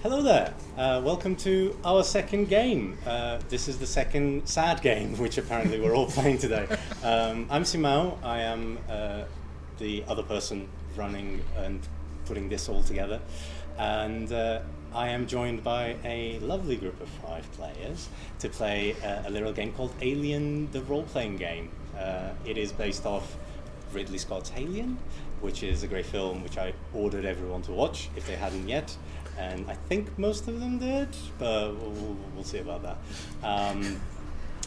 Hello there. Welcome to our second game. This is the second sad game, which apparently we're all playing today. I'm Simao. I am the other person running and putting this all together. And I am joined by a lovely group of 5 players to play a little game called Alien, the role-playing game. It is based off Ridley Scott's Alien, which is a great film which I ordered everyone to watch if they hadn't yet. And I think most of them did, but we'll see about that.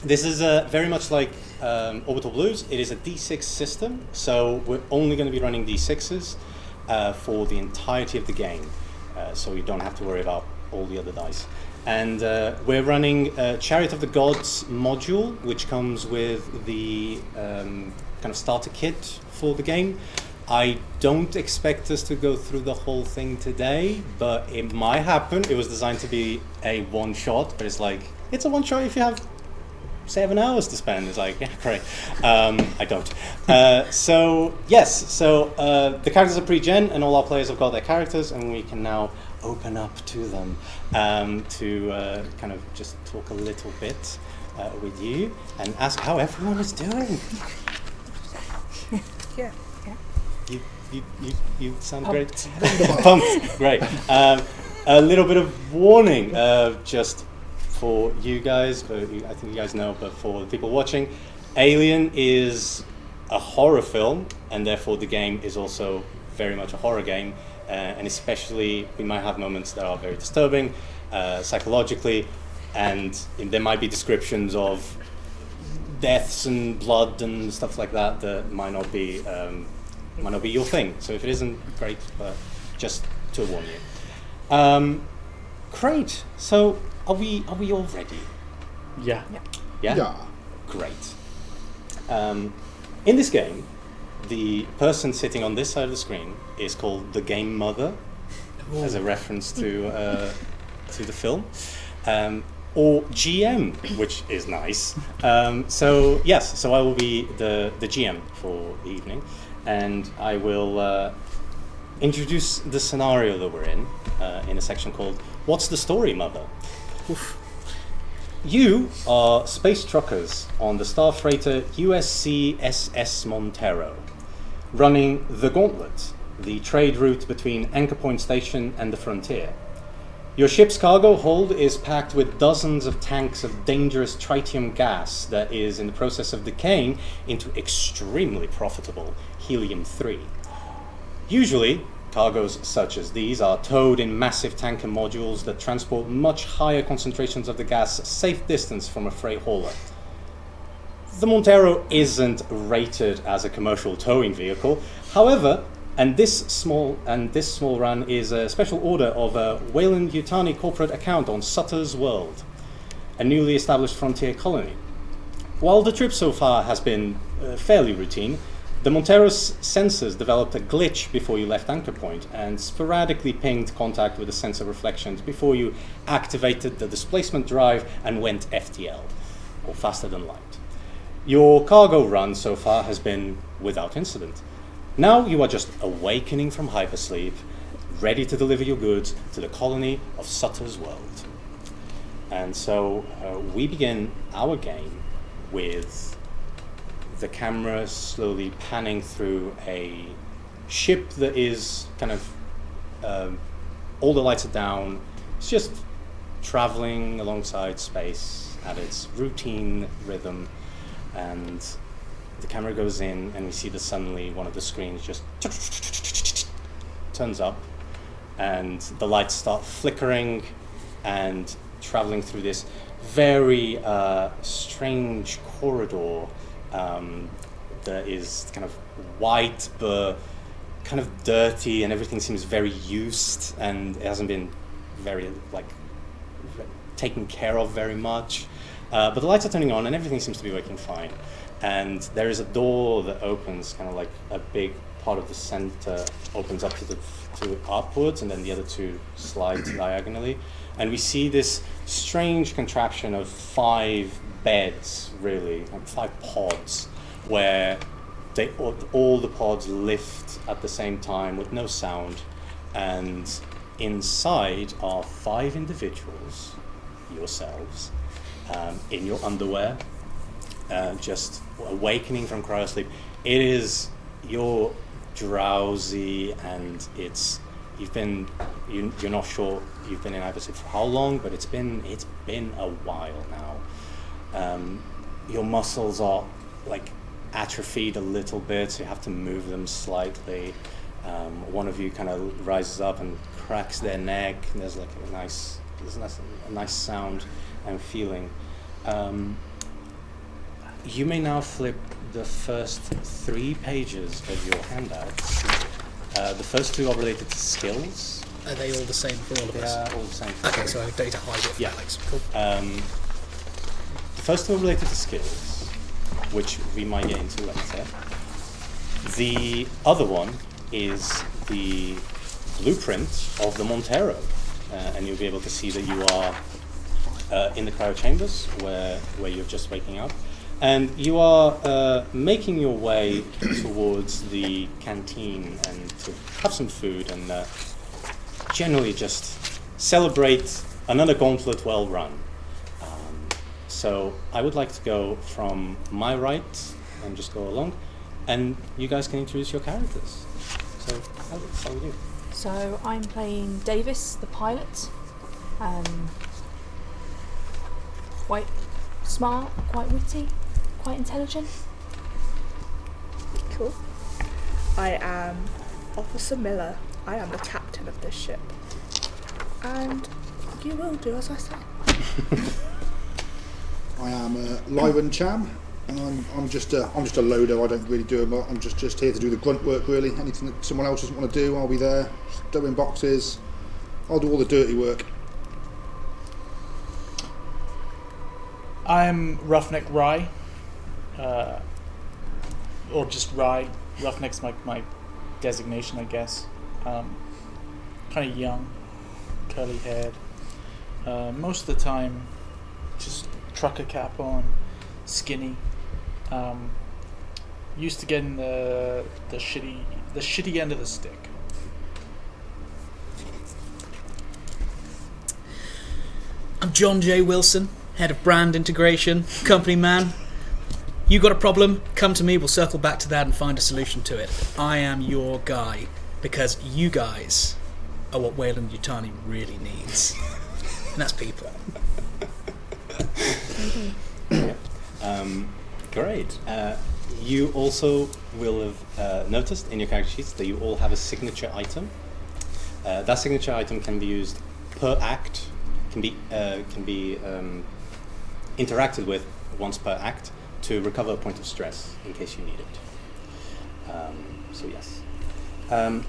This is very much like Orbital Blues. It is a D6 system, so we're only going to be running D6s for the entirety of the game, so you don't have to worry about all the other dice. And we're running Chariot of the Gods module, which comes with the kind of starter kit for the game. I don't expect us to go through the whole thing today, but it might happen. It was designed to be a one-shot, but it's a one-shot if you have 7 hours to spend. It's like, yeah, great. I don't. So the characters are pre-gen, and all our players have got their characters, and we can now open up to them to kind of just talk a little bit with you and ask how everyone is doing. Yeah. You sound Pumped. great. Pumped, great. A little bit of warning, just for you guys, but I think you guys know, but for the people watching, Alien is a horror film, and therefore the game is also very much a horror game, and especially we might have moments that are very disturbing, psychologically, and there might be descriptions of deaths and blood and stuff like that that might not be your thing. So if it isn't, great, but just to warn you. Great. So are we all ready? Yeah. Yeah? Great. In this game, the person sitting on this side of the screen is called the Game Mother, as a reference to the film. Or GM, which is nice. So I will be the GM for the evening, and I will introduce the scenario that we're in a section called What's the Story, Mother? Oof. You are space truckers on the star freighter USC SS Montero, running the Gauntlet, the trade route between Anchor Point Station and the frontier. Your ship's cargo hold is packed with dozens of tanks of dangerous tritium gas that is in the process of decaying into extremely profitable helium-3. Usually, cargoes such as these are towed in massive tanker modules that transport much higher concentrations of the gas a safe distance from a freight hauler. The Montero isn't rated as a commercial towing vehicle, however, And this small run is a special order of a Wayland Yutani corporate account on Sutter's World, a newly established frontier colony. While the trip so far has been fairly routine, the Montero's sensors developed a glitch before you left Anchor Point and sporadically pinged contact with the sensor reflections before you activated the displacement drive and went FTL, or faster than light. Your cargo run so far has been without incident. Now you are just awakening from hypersleep, ready to deliver your goods to the colony of Sutter's World. And so we begin our game with the camera slowly panning through a ship that is kind of, all the lights are down. It's just traveling alongside space at its routine rhythm, and the camera goes in and we see that suddenly one of the screens just turns up and the lights start flickering and traveling through this very strange corridor that is kind of white but kind of dirty, and everything seems very used and it hasn't been very taken care of very much. But the lights are turning on and everything seems to be working fine. And there is a door that opens, kind of like a big part of the center opens up to upwards, and then the other two slide diagonally. And we see this strange contraption of 5 beds, really, like 5 pods, where all the pods lift at the same time with no sound, and inside are 5 individuals, yourselves, in your underwear, just awakening from cryosleep. It is, you're drowsy, and you're not sure you've been in hypersleep for how long, but it's been a while now. Your muscles are like atrophied a little bit, so you have to move them slightly. One of you kind of rises up and cracks their neck, and there's like a nice sound and feeling. You may now flip the first 3 pages of your handouts. The first 2 are related to skills. Are they all the same for all of us? Yeah, all the same. Okay, so I don't need to hide it for Alex. Cool. The first 2 are related to skills, which we might get into later. The other one is the blueprint of the Montero, and you'll be able to see that you are in the cryo chambers where you're just waking up, and you are making your way towards the canteen and to have some food and generally just celebrate another gauntlet well run. So I would like to go from my right and just go along, and you guys can introduce your characters. So Alex, how are you? So I'm playing Davis, the pilot. Quite smart, quite witty, quite intelligent. Cool. I am Officer Miller. I am the captain of this ship. And you will do as I say. I am Lyron Cham, and I'm just a loader. I don't really do a lot. I'm just here to do the grunt work, really. Anything that someone else doesn't want to do, I'll be there. Stowing boxes. I'll do all the dirty work. I'm Roughneck Rye, or just Rye. Roughneck's my designation, I guess. Kind of young, curly haired. Most of the time, just trucker cap on, skinny. Used to getting the shitty end of the stick. I'm John J. Wilson, head of brand integration, company man. You got a problem? Come to me, we'll circle back to that and find a solution to it. I am your guy, because you guys are what Wayland Yutani really needs. And that's people. Great. You also will have noticed in your character sheets that you all have a signature item. That signature item can be used per act, can be interacted with once per act to recover a point of stress in case you need it. So yes.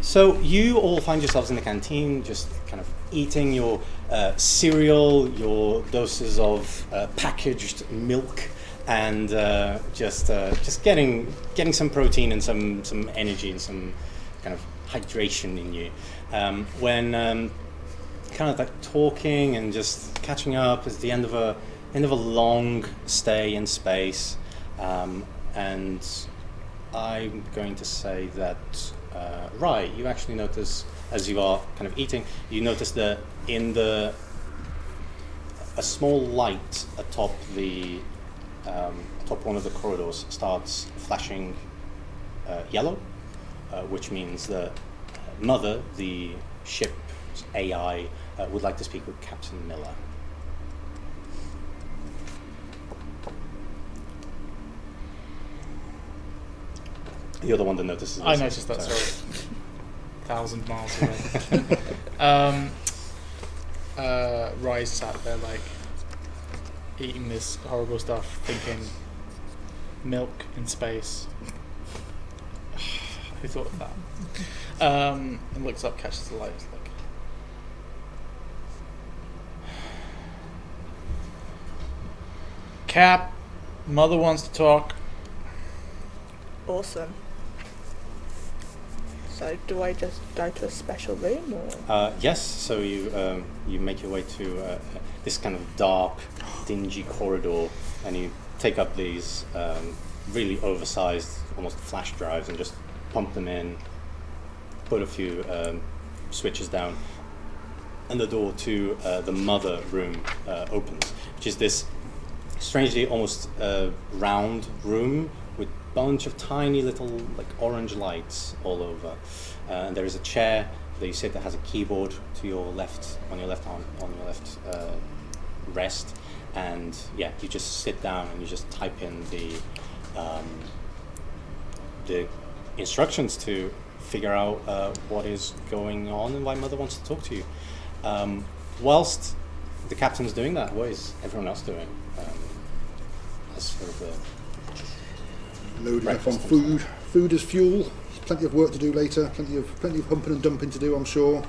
So you all find yourselves in the canteen, just kind of eating your cereal, your doses of packaged milk, and just getting some protein and some energy and some kind of hydration in you. When kind of like talking and just catching up is the end of a long stay in space, and I'm going to say that Rye, you actually notice as you are kind of eating, you notice that in a small light atop top one of the corridors starts flashing yellow, which means that Mother, the ship's AI, would like to speak with Captain Miller. You're the one that notices this. I noticed that, sorry. 1,000 miles away. Rye's sat there like eating this horrible stuff, thinking milk in space. Who thought of that? And looks up, catches the light, it's like, Cap, Mother wants to talk. Awesome. So do I just go to a special room or? Yes. So you make your way to this kind of dark, dingy corridor, and you take up these really oversized, almost flash drives, and just pump them in. Put a few switches down. and the door to the mother room opens, which is this strangely almost round room with a bunch of tiny little like orange lights all over. And there is a chair that you sit that has a keyboard to your left, on your left arm, on your left rest, and yeah, you just sit down and you just type in the instructions to figure out what is going on and why Mother wants to talk to you. Whilst the captain's doing that, what is everyone else doing? As sort of Loading up on food. Food is fuel. Plenty of work to do later. Plenty of humping and dumping to do, I'm sure.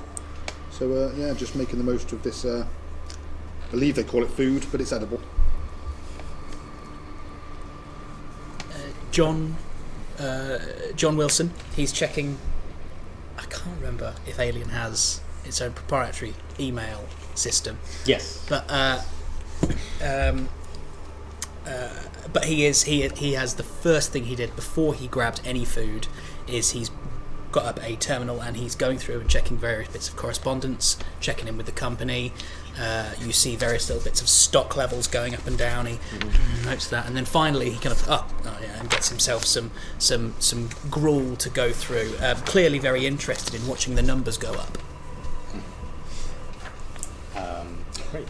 So yeah, just making the most of this. I believe they call it food, but it's edible. John Wilson, he's checking. I can't remember if Alien has its own proprietary email system. yes, But he has the first thing he did before he grabbed any food is he's got up a terminal and he's going through and checking various bits of correspondence, checking in with the company. You see various little bits of stock levels going up and down. He notes that, and then finally he kind of and gets himself some gruel to go through. Clearly very interested in watching the numbers go up. great.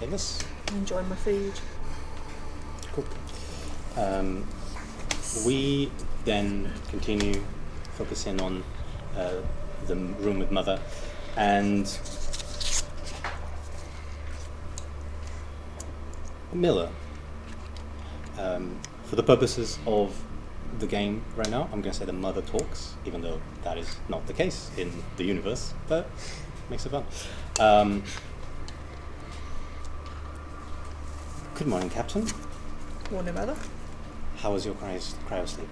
Davis? Enjoying my food. Cool. We then continue focusing on the room with Mother, and Miller. For the purposes of the game right now, I'm going to say the Mother talks, even though that is not the case in the universe, but makes it fun. Good morning, Captain. Morning, Mother. How was your cryo sleep?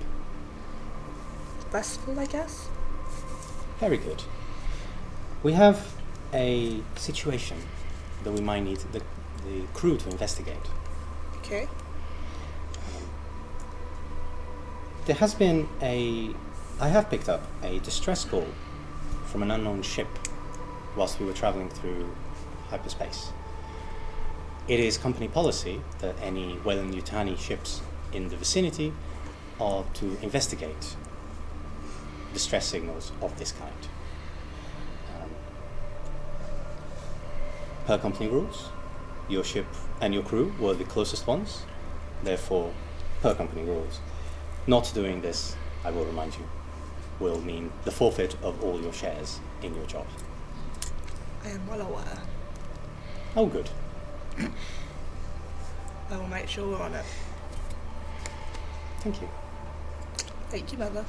Restful, I guess. Very good. We have a situation that we might need the crew to investigate. Okay. There has been I have picked up a distress call from an unknown ship whilst we were travelling through hyperspace. It is company policy that any Weyland-Yutani ships in the vicinity are to investigate distress signals of this kind. Per company rules, your ship and your crew were the closest ones, therefore, per company rules, not doing this, I will remind you, will mean the forfeit of all your shares in your job. I am well aware. Oh, good. I will make sure we're on it. Thank you. Thank you, Mother.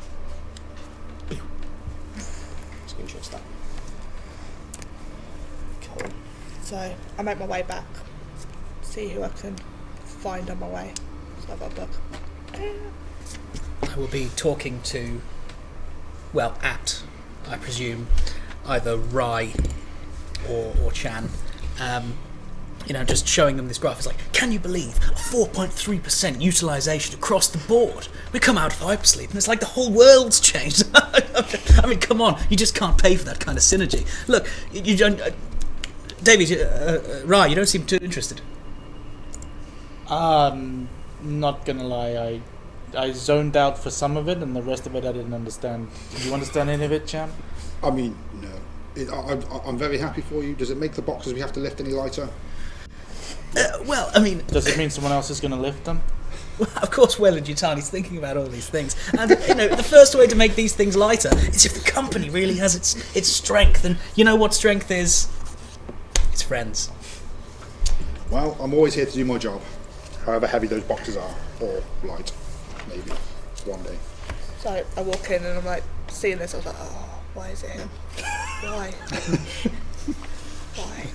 Screenshots that. Cool. So, I make my way back. See who I can find on my way. So I've got a book. I will be talking to, I presume, either Rai or Chan. Just showing them this graph. It's like, can you believe 4.3% utilisation across the board? We come out of hypersleep and it's like the whole world's changed. I mean, come on, you just can't pay for that kind of synergy. Look, you don't, David, Rai, you don't seem too interested. Not gonna lie, I zoned out for some of it, and the rest of it I didn't understand. Did you understand any of it, Cham? I mean, no. I'm very happy for you. Does it make the boxes we have to lift any lighter? Does it mean someone else is gonna lift them? Well, of course, Weyland-Yutani's thinking about all these things, and the first way to make these things lighter is if the company really has its strength, and you know what strength is? It's friends. Well, I'm always here to do my job, however heavy those boxes are, or light, maybe, one day. So I walk in and I'm like, seeing this, I was like, oh, why is it him? Why? Why?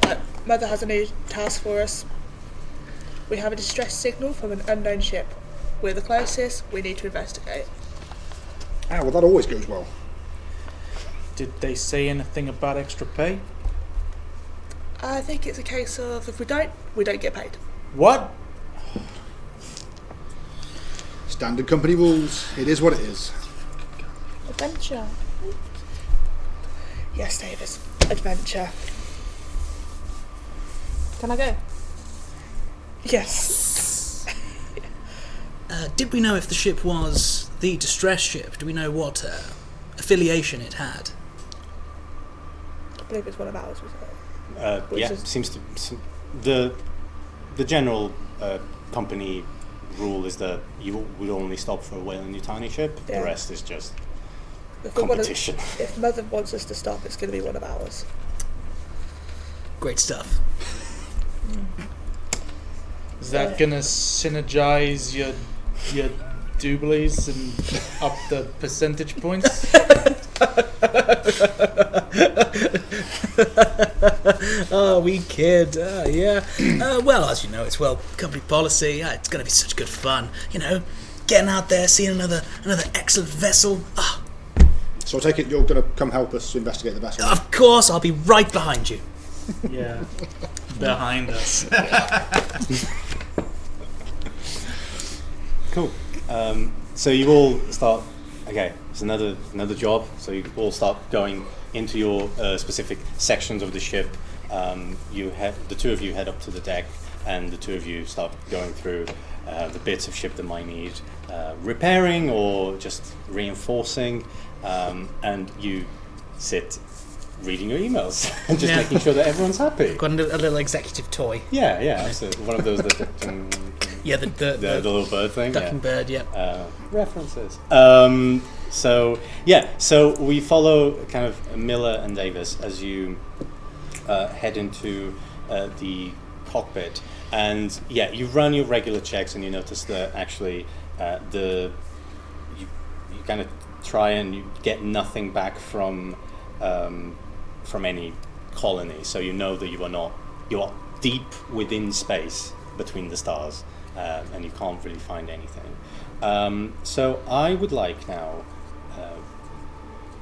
But Mother has a new task for us. We have a distress signal from an unknown ship. We're the closest, we need to investigate. Ah, well, that always goes well. Did they say anything about extra pay? I think it's a case of if we don't get paid. What? Standard company rules. It is what it is. Adventure. Yes, Davis. Adventure. Can I go? Yes. Did we know if the ship was the distress ship? Do we know what affiliation it had? I believe it's one of ours, was it? Yeah, seems to the general company rule is that you would only stop for a whale in your tiny ship. Yeah. The rest is just If we wanna- competition. If Mother wants us to stop, it's going to be one of ours. Great stuff. Is that gonna synergize your dooblies and up the percentage points? Oh, we kid. Yeah. Well, as you know, it's company policy. It's going to be such good fun. You know, getting out there, seeing another excellent vessel. So I take it you're going to come help us investigate the vessel. Of course, I'll be right behind you. Yeah, behind us. Cool. So you all start. Okay, it's another job. So you all start going into your specific sections of the ship. The two of you head up to the deck, and the two of you start going through the bits of ship that might need repairing or just reinforcing, and you sit reading your emails and just making sure that everyone's happy. Got a little executive toy. Yeah, absolutely. One of those that. Yeah, the little bird thing. ducking bird. Yeah. References. So we follow kind of Miller and Davis as you head into the cockpit, and you run your regular checks, and you notice that actually you kind of try and you get nothing back from any colony, so you know that you're deep within space between the stars. And you can't really find anything. So I would like now,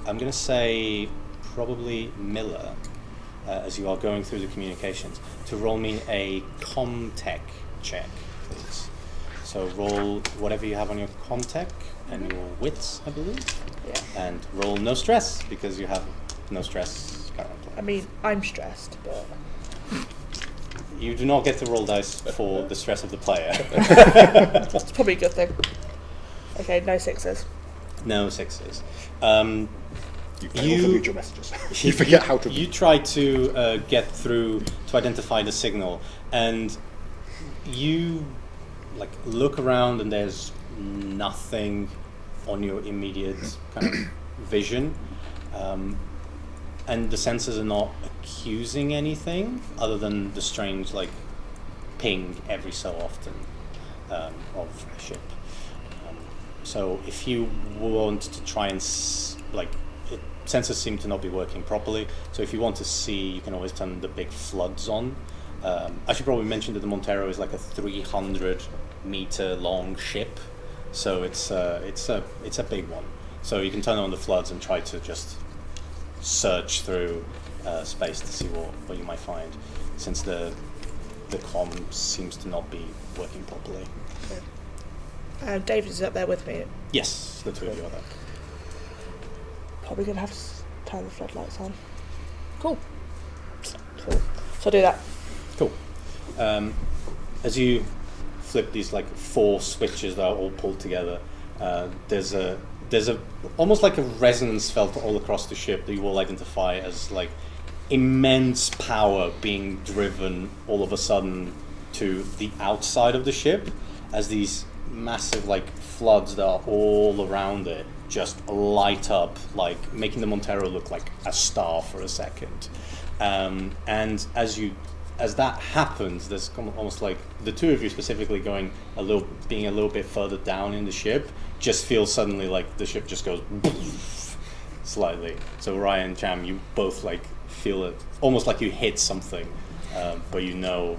I'm going to say probably Miller, as you are going through the communications, to roll me a Comtech check, please. So roll whatever you have on your Comtech and your wits, I believe. Yeah. And roll no stress, because you have no stress currently. I mean, I'm stressed, but... You do not get to roll dice for the stress of the player. That's probably a good thing. Okay, no sixes. No sixes. You fail to read your messages. You forget how to read. You try to get through to identify the signal, and you look around, and there's nothing on your immediate kind of vision, and the sensors are not accusing anything other than the strange ping every so often of a ship. So if you want to try and sensors seem to not be working properly, so if you want to see, you can always turn the big floods on. I should probably mention that the Montero is like a 300-meter long ship, so it's a big one. So you can turn on the floods and try to just search through space to see what you might find, since the comm seems to not be working properly. David is up there with me. Yes, the two of you are there. Probably going to have to turn the floodlights on. Cool. Cool. So I'll do that. Cool. As you flip these 4 switches that are all pulled together, there's a almost like a resonance felt all across the ship that you all identify as immense power being driven all of a sudden to the outside of the ship, as these massive floods that are all around it just light up, making the Montero look like a star for a second. And as that happens, there's almost the two of you specifically being a little bit further down in the ship, just feels suddenly the ship just goes slightly. So Ryan, Cham, you both feel it almost like you hit something, but you know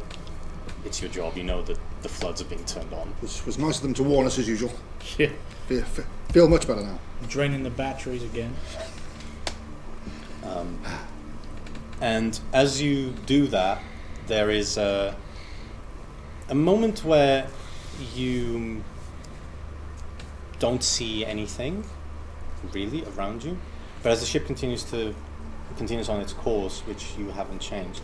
it's your job. You know that the floods are being turned on. It was nice of them to warn us as usual. Yeah. Feel much better now. Draining the batteries again. And as you do that, there is a moment where you don't see anything really around you, but as the ship continues to continues on its course, which you haven't changed.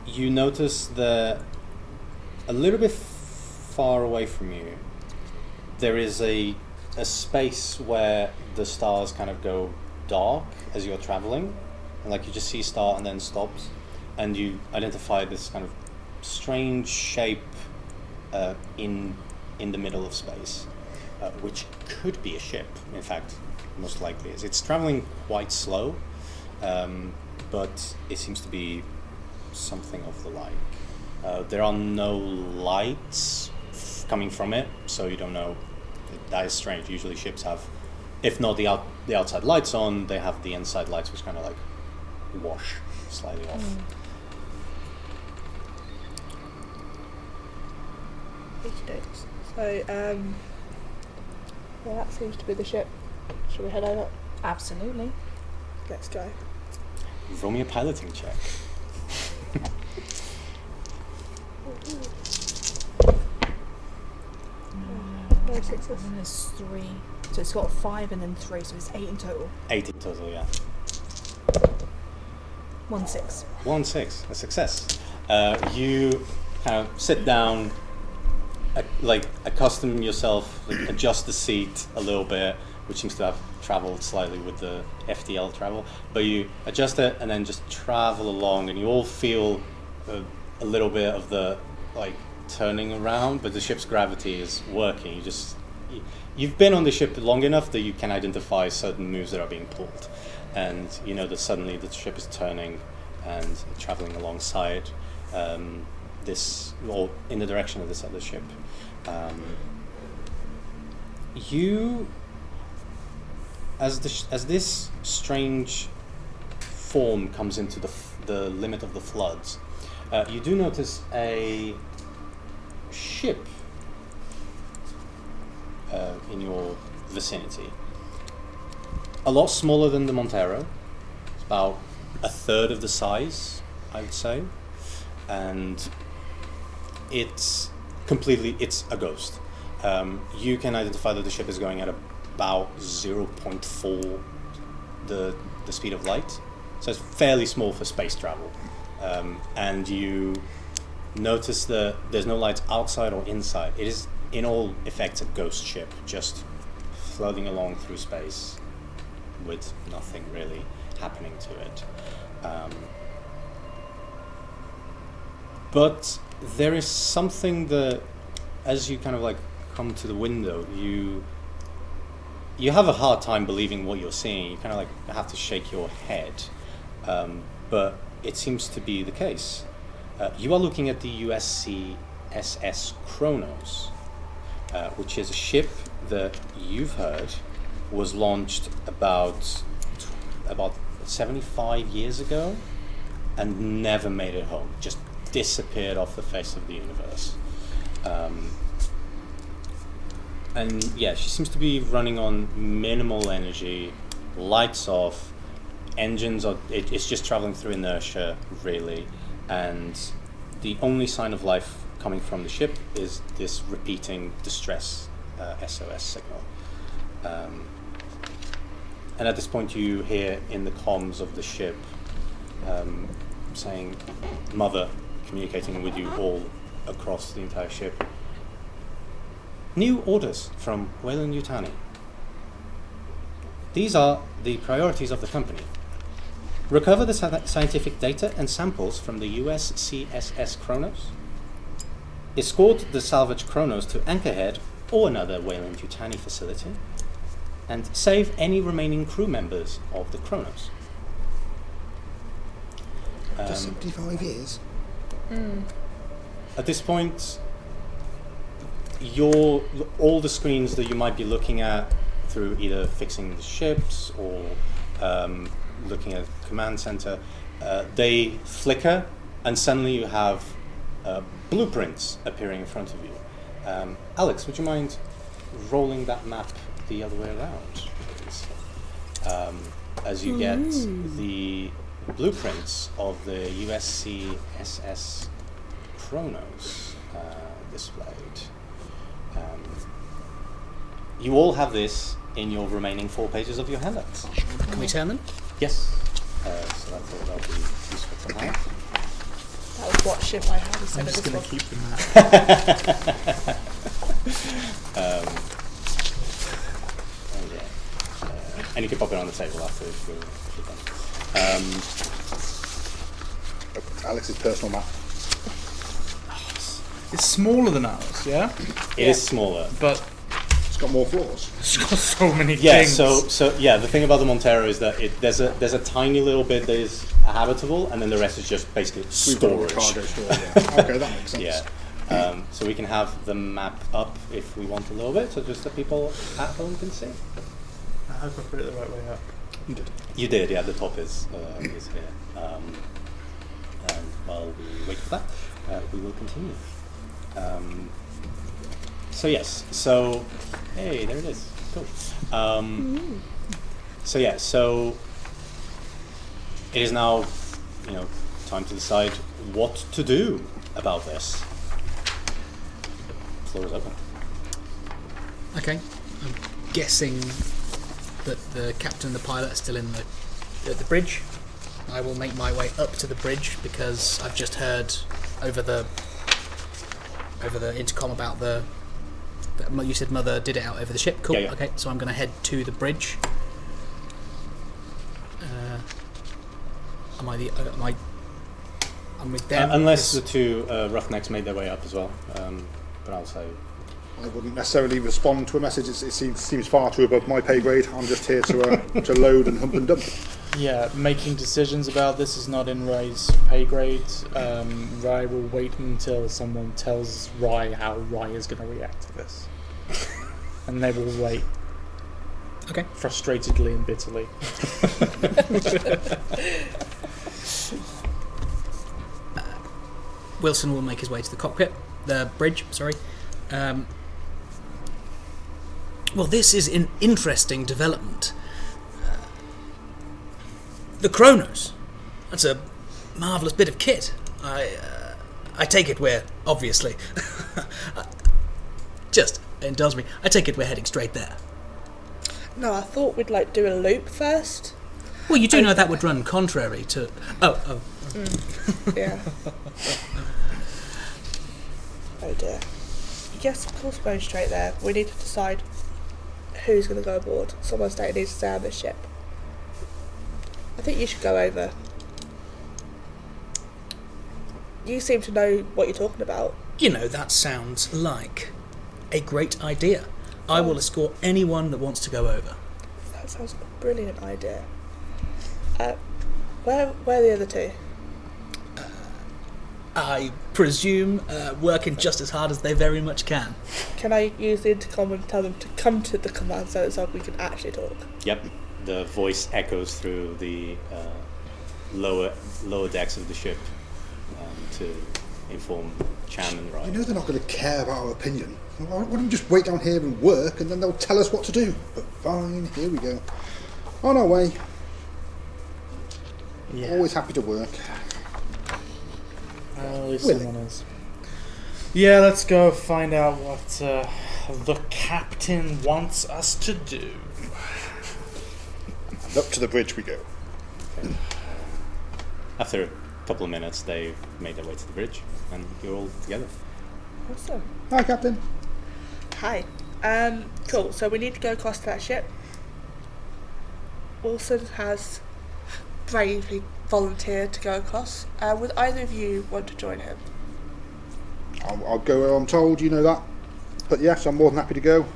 You notice that a little bit far away from you, there is a space where the stars kind of go dark as you're traveling, and like you just see a star and then stops, and you identify this kind of strange shape in the middle of space, which could be a ship. In fact, most likely is. It's traveling quite slow, but it seems to be something of the like. There are no lights coming from it, so you don't know. That is strange. Usually ships have, if not the outside lights on, they have the inside lights which kind of like wash slightly off. So, well, that seems to be the ship. Shall we head over? Absolutely. Let's go. Roll me a piloting check. No sixes. And there's 3. So it's got 5 and then 3, so it's 8 in total. 8 in total, yeah. 1 6. 1 6, a success. You kind of sit down, accustom yourself, adjust the seat a little bit, which seems to have traveled slightly with the FTL travel, but you adjust it and then just travel along, and you all feel a little bit of the turning around, but the ship's gravity is working. You've been on the ship long enough that you can identify certain moves that are being pulled, and you know that suddenly the ship is turning and traveling alongside this, or in the direction of this other ship. As this strange form comes into the limit of the floods, you do notice a ship in your vicinity. A lot smaller than the Montero. It's about a third of the size, I would say, and it's a ghost. You can identify that the ship is going at about 0.4 the speed of light, so it's fairly small for space travel. And you notice that there's no lights outside or inside. It is, in all effects, a ghost ship, just floating along through space with nothing really happening to it. But there is something that, as you kind of come to the window, you have a hard time believing what you're seeing. You kind of have to shake your head, but it seems to be the case. You are looking at the USC SS Kronos, which is a ship that you've heard was launched about 75 years ago and never made it home. Just disappeared off the face of the universe. And yeah, she seems to be running on minimal energy, lights off, engines are, it's just traveling through inertia, really, and the only sign of life coming from the ship is this repeating distress SOS signal. And at this point you hear in the comms of the ship saying, "Mother," communicating with you all across the entire ship. "New orders from Weyland-Yutani. These are the priorities of the company. Recover the scientific data and samples from the USCSS Kronos. Escort the salvage Kronos to Anchorhead or another Weyland-Yutani facility. And save any remaining crew members of the Kronos." After 75 years? At this point, all the screens that you might be looking at through either fixing the ships or looking at the command center, they flicker, and suddenly you have blueprints appearing in front of you. Alex, would you mind rolling that map the other way around, please? As you get the blueprints of the USCSS Kronos displayed. You all have this in your remaining 4 pages of your handouts. Can we turn them? Yes. So I thought that would be useful to have. That was what ship I had I'm instead of just this going to one. keep them out. And you can pop it on the table after if you're done. Alex's personal map. It's smaller than ours, yeah? It is smaller. But It's got more floors. it's got so many Yeah, things. so the thing about the Montero is that there's a tiny little bit that is habitable, and then the rest is just basically We've got a storage. cargo store, yeah. Okay, that makes sense. Yeah. So we can have the map up if we want a little bit, so just the people at home can see. I hope I put it the right way up. You did. You did, yeah. The top is here. And while we wait for that, we will continue. So yes, so hey, there it is. Cool. So yeah, so it is now, time to decide what to do about this. The floor is open. Okay. I'm guessing that the captain and the pilot are still at the bridge. I will make my way up to the bridge because I've just heard over the intercom about you said Mother did it out over the ship. Cool. Yeah. Okay, so I'm going to head to the bridge. I'm with them. Unless the two roughnecks made their way up as well. But I'll say. I wouldn't necessarily respond to a message. It seems far too above my pay grade. I'm just here to load and hump and dump. Yeah, making decisions about this is not in Rai's pay grade. Rai will wait until someone tells Rai how Rai is going to react to this. And they will wait. Okay. Frustratedly and bitterly. Wilson will make his way to the bridge, sorry. Well, this is an interesting development. The Chronos. That's a marvellous bit of kit. I take it we're, obviously... Just indulge me. I take it we're heading straight there. No, I thought we'd do a loop first. Well, you do know that would run contrary to... Oh. Yeah. Oh dear. Yes, of course, going straight there. We need to decide who's going to go aboard. Someone needs to stay on this ship. I think you should go over. You seem to know what you're talking about. That sounds like a great idea. I will escort anyone that wants to go over. That sounds like a brilliant idea. Where are the other two? I presume working just as hard as they very much can. Can I use the intercom and tell them to come to the command center so we can actually talk? Yep. The voice echoes through the lower decks of the ship to inform Cham and Rai. You know they're not going to care about our opinion. Why don't we just wait down here and work, and then they'll tell us what to do? But fine, here we go. On our way. Yeah. Always happy to work. At least Will someone is. Yeah, let's go find out what the captain wants us to do. And up to the bridge we go. Okay. After a couple of minutes, they've made their way to the bridge, and you're all together. Awesome. Hi, Captain. Hi. Cool. So we need to go across to that ship. Wilson has bravely volunteered to go across. Would either of you want to join him? I'll go where I'm told, you know that. But yes, I'm more than happy to go. Do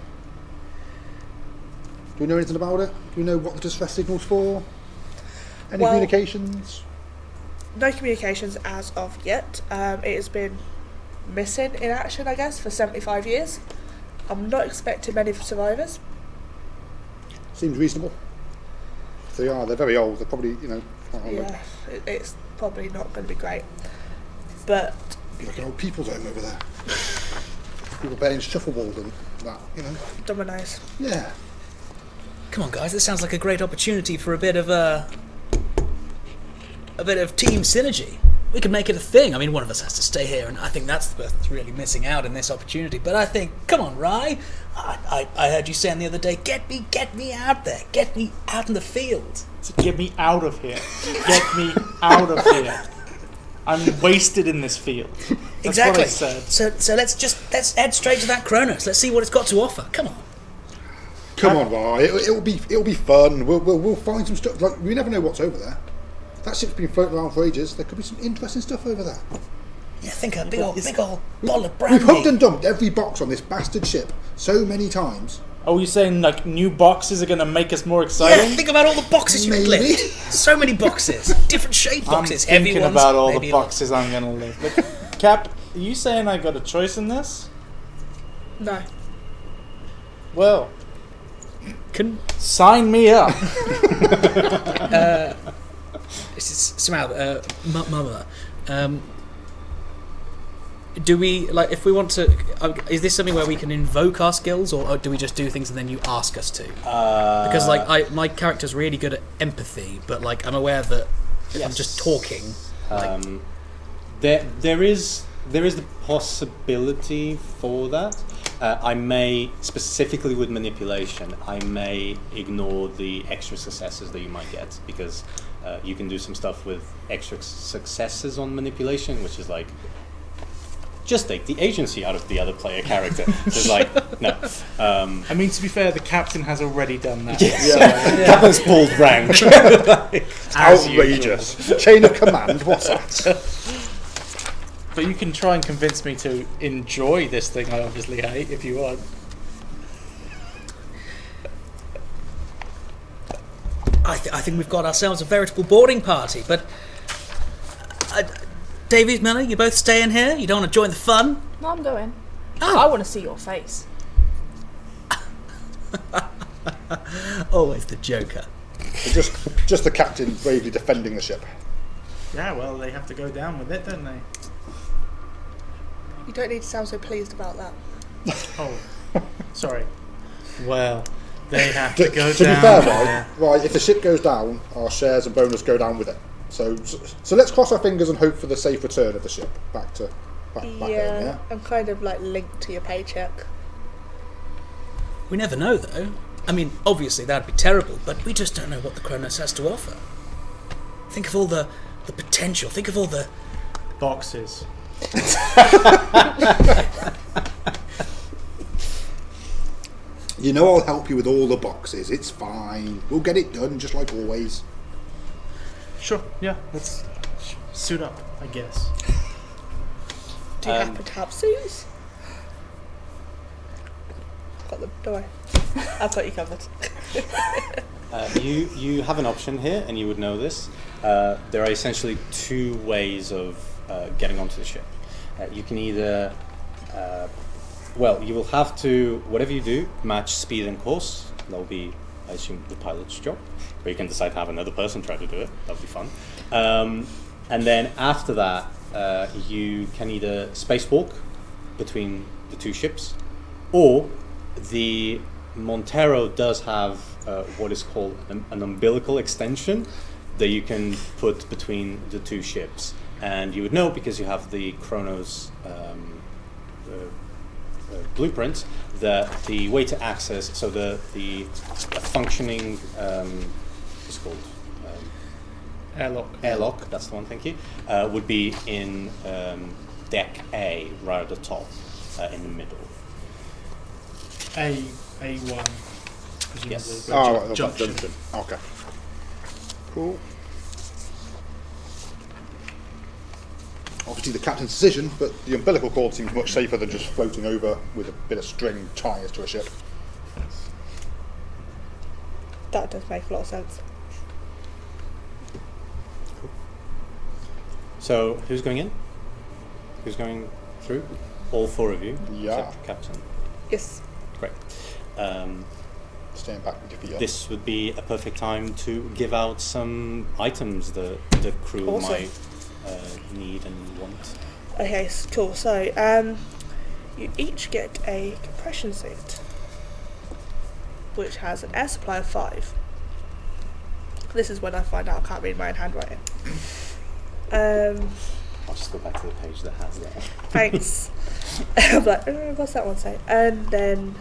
we know anything about it? Do we know what the distress signal's for? Any Well- communications? No communications as of yet. It has been missing in action, I guess, for 75 years. I'm not expecting many survivors. Seems reasonable. If they are, they're very old. They're probably, Yeah, it's probably not going to be great. But be like an old people's home over there. People playing shuffleboard and that, dominoes. Yeah. Come on, guys! This sounds like a great opportunity for a bit of team synergy. we could make it a thing. I mean, one of us has to stay here, and I think that's the person that's really missing out in this opportunity. But I think, come on, Rye. I heard you saying the other day, get me out there. Get me out in the field. So get me out of here. Get me out of here. I'm wasted in this field. That's Exactly. what I said. So let's head straight to that Kronos. Let's see what it's got to offer. Come on. Come on, Rye. It'll be fun. We'll find some stuff. Like, we never know what's over there. That ship's been floating around for ages. There could be some interesting stuff over there. Yeah, think a big old bottle of brandy. We've hooked and dumped every box on this bastard ship so many times. Are you saying like new boxes are going to make us more Yeah, exciting? think about all the boxes you could Maybe. lift. So many boxes. Different shaped boxes. I'm Heavy thinking ones. about all maybe the boxes I'm going to lift. Look, Cap, are you saying I got a choice in this? No. Well, Can sign me up. this is somehow Mother. Do we like if we want to? Is this something where we can invoke our skills, or do we just do things and then you ask us to? Because like my character's really good at empathy, but like I'm aware that if I'm just talking, There is the possibility for that. I may, specifically with manipulation, I may ignore the extra successes that you might get, because you can do some stuff with extra successes on manipulation, which is like, just take the agency out of the other player character. So it's like, no. I mean, to be fair, the captain has already done that. Captain's pulled rank. As Outrageous. Chain of command, what's that? But you can try and convince me to enjoy this thing I obviously hate if you want. I think we've got ourselves a veritable boarding party. But Davies, Miller, you both staying here? You don't want to join the fun? No, I'm going. Oh. I want to see your face. Always the Joker. Just the captain bravely defending the ship. Yeah, well, they have to go down with it, don't they? You don't need to sound so pleased about that. Oh, sorry. Well, they have to go To down. be fair, right, if the ship goes down, our shares and bonus go down with it. So let's cross our fingers and hope for the safe return of the ship back home, yeah? I'm kind of like linked to your paycheck. We never know, though. I mean, obviously that'd be terrible, but we just don't know what the Kronos has to offer. Think of all the potential. Think of all the Boxes. You know I'll help you with all the boxes. It's fine. We'll get it done, just like always. Sure, yeah, let's suit up, I guess. Do you happen to have suits? Got them, don't worry. I've got you covered. You have an option here, and you would know this. There are essentially two ways of getting onto the ship. You can either, you will have to, whatever you do, match speed and course. That'll be, I assume, the pilot's job. Or you can decide to have another person try to do it. That'll be fun. And then after that, you can either spacewalk between the two ships, or the Montero does have what is called an umbilical extension that you can put between the two ships. And you would know, because you have the Kronos blueprint, that the way to access, so the functioning, what's it called? Airlock, that's the one, thank you, would be in deck A, right at the top, in the middle. A1. Presumably. Yes. Right, junction. Okay. Cool. Obviously the captain's decision, but the umbilical cord seems much safer than just floating over with a bit of string tying us to a ship. That does make a lot of sense. So, who's going in? Who's going through? All four of you? Yeah. Except Captain. Yes. Great. Staying back with your feet up. This would be a perfect time to give out some items that the crew Awesome. might need and want. Okay, cool. So, you each get a compression suit, which has an air supply of 5. This is when I find out I can't read my own handwriting. I'll just go back to the page that has that. Thanks. I'm like, what's that one say? And then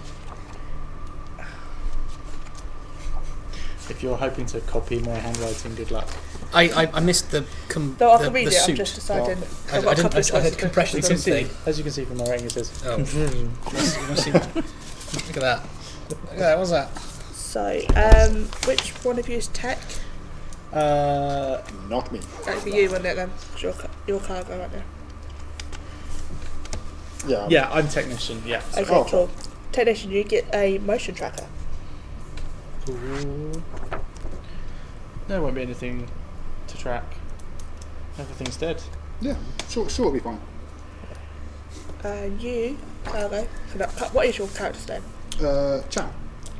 If you're hoping to copy my handwriting, good luck. I missed the no, I the can read it. suit. I'm just deciding. I I've got a didn't. couple of I heard choices compression You can something. see, as you can see from my writing, it says. Oh, look at that. Look at that. What's that? So, which one of you is tech? Not me. That'd be you, wouldn't it then? 'Cause you're cargo, aren't you? Yeah. Yeah, I'm technician. Yeah. Okay, Oh. cool. Technician, you get a motion tracker. Ooh. There won't be anything to track. Everything's dead. Yeah. Sure, it'll be fine. You, cargo. What is your character's name? Cham.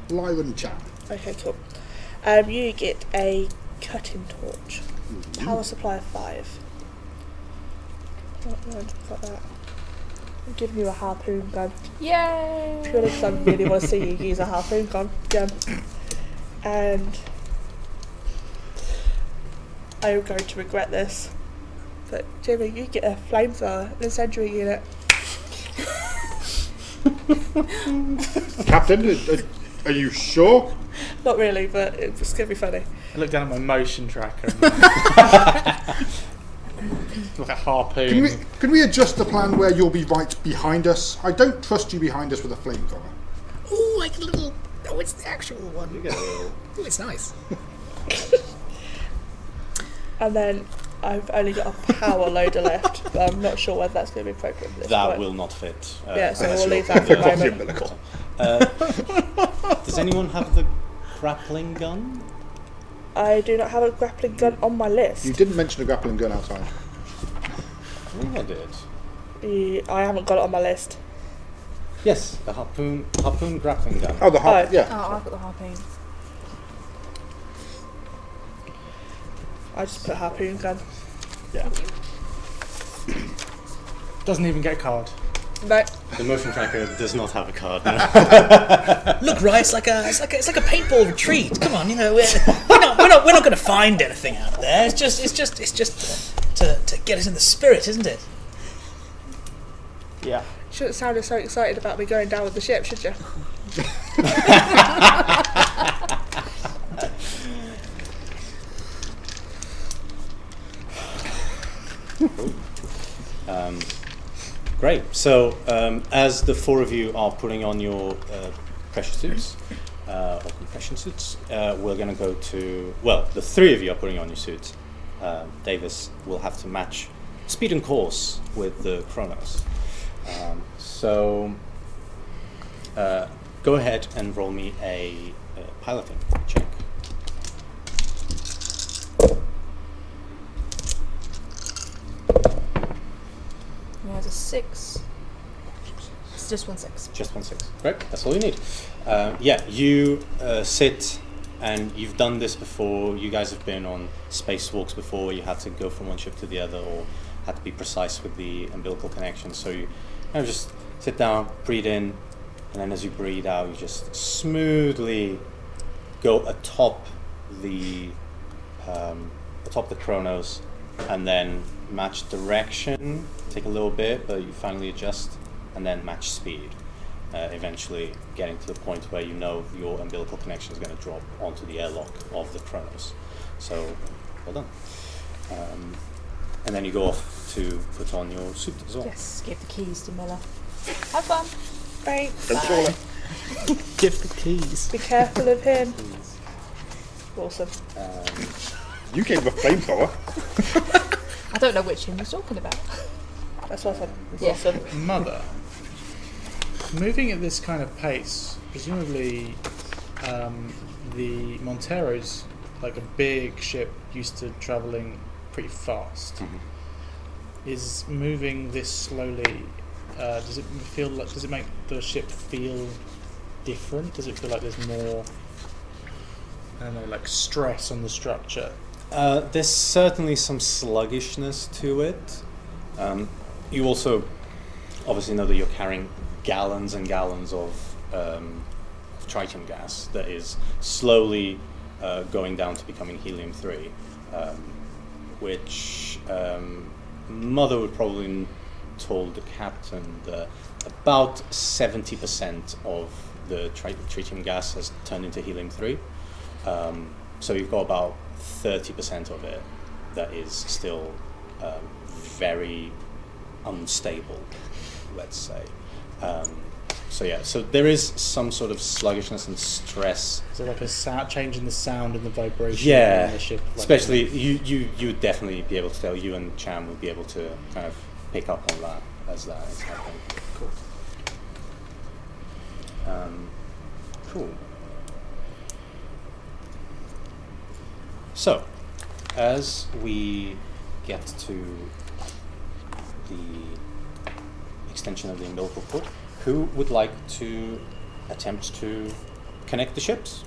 Lyron Cham. Okay, cool. You get a cutting torch. Power supply of 5. Got that. I'm giving you a harpoon gun. Yay! Purely because I really want to see you use a harpoon gun. And I'm going to regret this. But Jimmy, you get a flamethrower, an incendiary unit. Captain, are you sure? Not really, but it's going to be funny. I look down at my motion tracker. And like a harpoon. Can we adjust the plan where you'll be right behind us? I don't trust you behind us with a flamethrower. Oh, like a little. Oh, it's the actual one. You get a little. Oh, it's nice. And then I've only got a power loader left, but I'm not sure whether that's going to be appropriate for this That point. will not fit. Yeah, so unless we'll you're leave that for the- a moment. Does anyone have the grappling gun? I do not have a grappling gun on my list. You didn't mention a grappling gun outside. I think I did. I haven't got it on my list. Yes, a harpoon grappling gun. Oh, the harp. Oh. Yeah. Oh, I've got the harpoon. I just put harpoon gun. Yeah. Doesn't even get a card. No. The motion tracker does not have a card. No. Look, right? It's like a paintball retreat. Come on, we're not going to find anything out there. It's just to get us in the spirit, isn't it? Yeah. Shouldn't sound so excited about me going down with the ship, should you? Great. So, as the four of you are putting on your pressure suits or compression suits, we're going to go to. Well, the three of you are putting on your suits. Davis will have to match speed and course with the Chronos. So, go ahead and roll me a piloting check. Yeah, it's a 6. It's just 1 6. Just 1 6. Great, that's all you need. Yeah, you sit, and you've done this before. You guys have been on spacewalks before where you had to go from one ship to the other or had to be precise with the umbilical connection. So you just sit down, breathe in, and then as you breathe out, you just smoothly go atop the Chronos, and then match direction. Take a little bit, but you finally adjust, and then match speed. Eventually getting to the point where you know your umbilical connection is going to drop onto the airlock of the Chronos. So, well done. And then you go off to put on your suit as well. Yes, give the keys to Miller. Have fun. Thanks. Don't fall it. Give the keys. Be careful of him. Awesome. You gave him a flamethrower. I don't know which him you're talking about. That's what I said. Yeah. Awesome. Mother, moving at this kind of pace, presumably the Montero's like a big ship used to travelling pretty fast. Mm-hmm. Is moving this slowly? Does it make the ship feel different? Does it feel like there's more? I don't know, like stress on the structure. There's certainly some sluggishness to it. You also obviously know that you're carrying gallons and gallons of tritium gas that is slowly going down to becoming helium-3, which mother would probably told the captain that about 70% of the tritium gas has turned into helium-3. So you've got about 30% of it that is still very unstable, let's say. So there is some sort of sluggishness and stress. So like a change in the sound and the vibration Yeah, in the ship. Like especially you would definitely be able to tell. You and Cham would be able to kind of pick up on that as that is happening. Cool. Cool. So, as we get to the extension of the umbilical cord, who would like to attempt to connect the ships?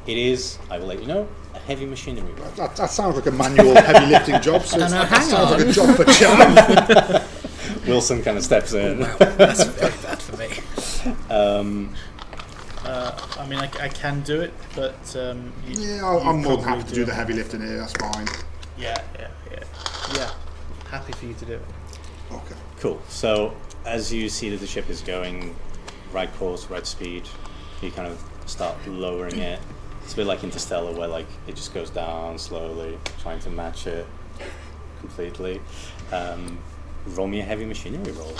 It is, I will let you know, a heavy machinery roll. That sounds like a manual heavy lifting job. So No, that hang sounds on. like a job for Cham. Wilson kind of steps in. Wow, that's very bad for me. I mean, I can do it, but I'm more than happy to do the heavy lifting here. That's fine. Yeah. Happy for you to do it. Okay. Cool. So, as you see that the ship is going right course, right speed, you kind of start lowering it. It's a bit like Interstellar, where like it just goes down slowly, trying to match it completely. Roll me a heavy machinery roll.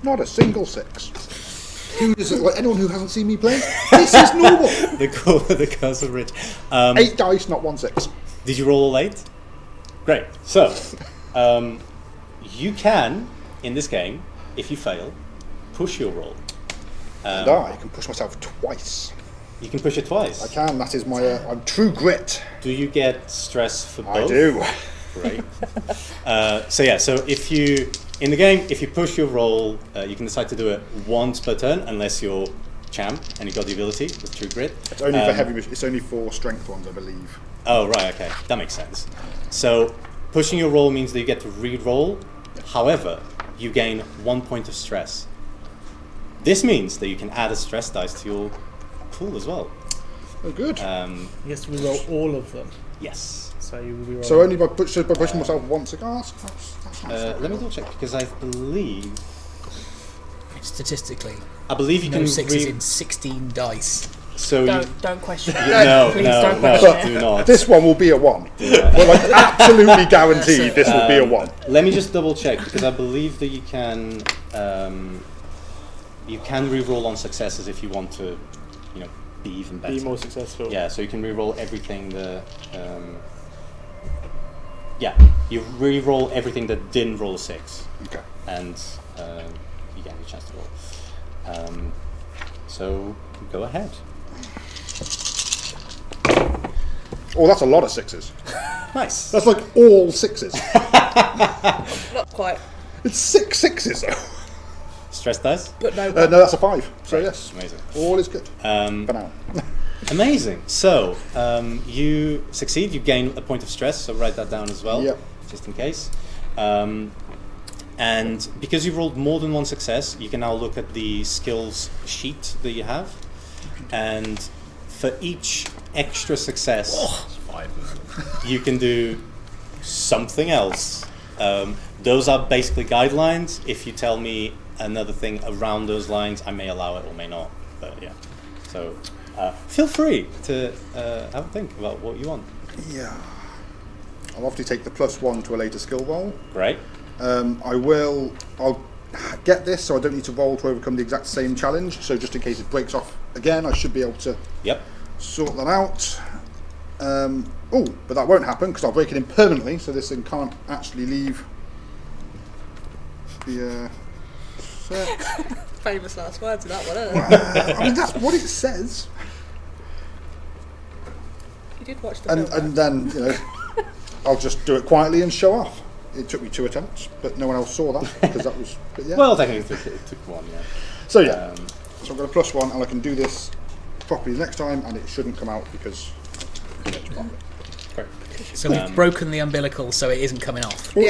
Not a single 6. Who is it? Like anyone who hasn't seen me play? This is normal. The curse of rich. 8 dice, not 1 6. Did you roll all 8? Great. So, you can, in this game, if you fail, push your roll. And I can push myself twice. You can push it twice. I can. That is my. I'm true grit. Do you get stress for both? I do. Great. So if you, in the game, if you push your roll, you can decide to do it once per turn, unless you're Cham and you've got the ability with true grit. It's only for heavy. It's only for strength ones, I believe. Oh, right, okay. That makes sense. So, pushing your roll means that you get to re-roll. However, you gain 1 point of stress. This means that you can add a stress dice to your pool as well. Oh, good. Yes, we roll all of them. Yes. So you re-roll. So only by pushing myself once a cast. Let me double check, because I believe Statistically, you no can 6 is in 16 dice. So Don't question it. no, Please no, don't no, question it. do not. This one will be a 1. We're like absolutely guaranteed this will be a 1. Let me just double check, because I believe that you can re-roll on successes if you want to, be even better. Be more successful. Yeah, so you can re-roll everything that. You re-roll everything that didn't roll a 6. Okay. And you get a chance to roll. So go ahead. Oh, that's a lot of 6s. Nice. That's like all 6s. Not quite, It's 6 6s though. Stress dice. but no. No, that's a 5. So yes, Amazing. all is good for now. Amazing. So you succeed. You gain a point of stress. So write that down as well, Yep. just in case. And because you've rolled more than 1 success, you can now look at the skills sheet that you have, and for each extra success, you can do something else. Those are basically guidelines. If you tell me another thing around those lines, I may allow it or may not. But yeah, so feel free to have a think about what you want. Yeah. I'll obviously take the +1 to a later skill roll. Great. I'll get this, so I don't need to roll to overcome the exact same challenge. So just in case it breaks off again, I should be able to sort that out. But that won't happen because I'll break it in permanently, so this thing can't actually leave the set. Famous last words in that one, isn't it? I mean, that's what it says. You did watch the film. And then, I'll just do it quietly and show off. It took me 2 attempts, but no one else saw that because that was. But yeah. Well, technically it took 1. Yeah. So yeah. So I've got a +1, and I can do this properly the next time, and it shouldn't come out because it's properly. Great. So we've broken the umbilical so it isn't coming off. Well,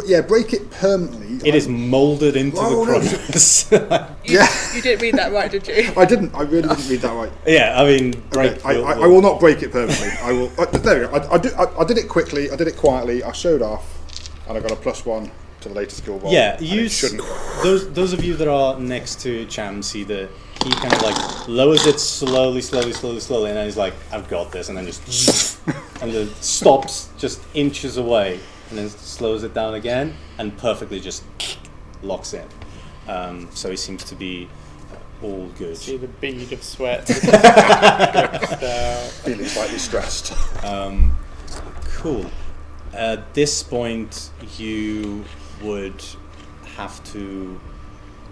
Yeah. break it permanently. It is moulded into the cross. You didn't read that right, did you? I didn't. I really didn't read that right. Yeah, I mean, break. Okay, I will not break it permanently. I will. There we go. I did it quickly. I did it quietly. I showed off, and I got a +1 to the latest skill roll. Yeah, you shouldn't. Those of you that are next to Cham see that he kind of like lowers it slowly, and then he's like, "I've got this," and then just and then stops just inches away, and then slows it down again, and perfectly just locks in. So he seems to be all good. See the bead of sweat. Feeling slightly stressed. Cool. At this point, you would have to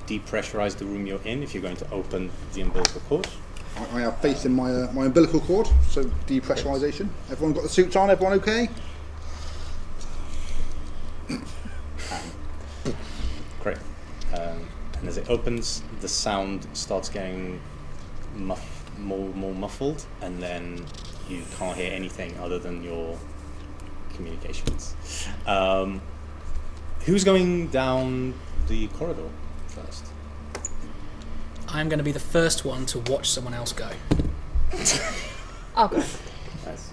depressurize the room you're in if you're going to open the umbilical cord. I have faith in my my umbilical cord, so depressurization. Everyone got the suits on? Everyone okay? Great. And as it opens, the sound starts getting more muffled, and then you can't hear anything other than your communications. Who's going down the corridor first? I'm going to be the first one to watch someone else go. I'll go. Nice.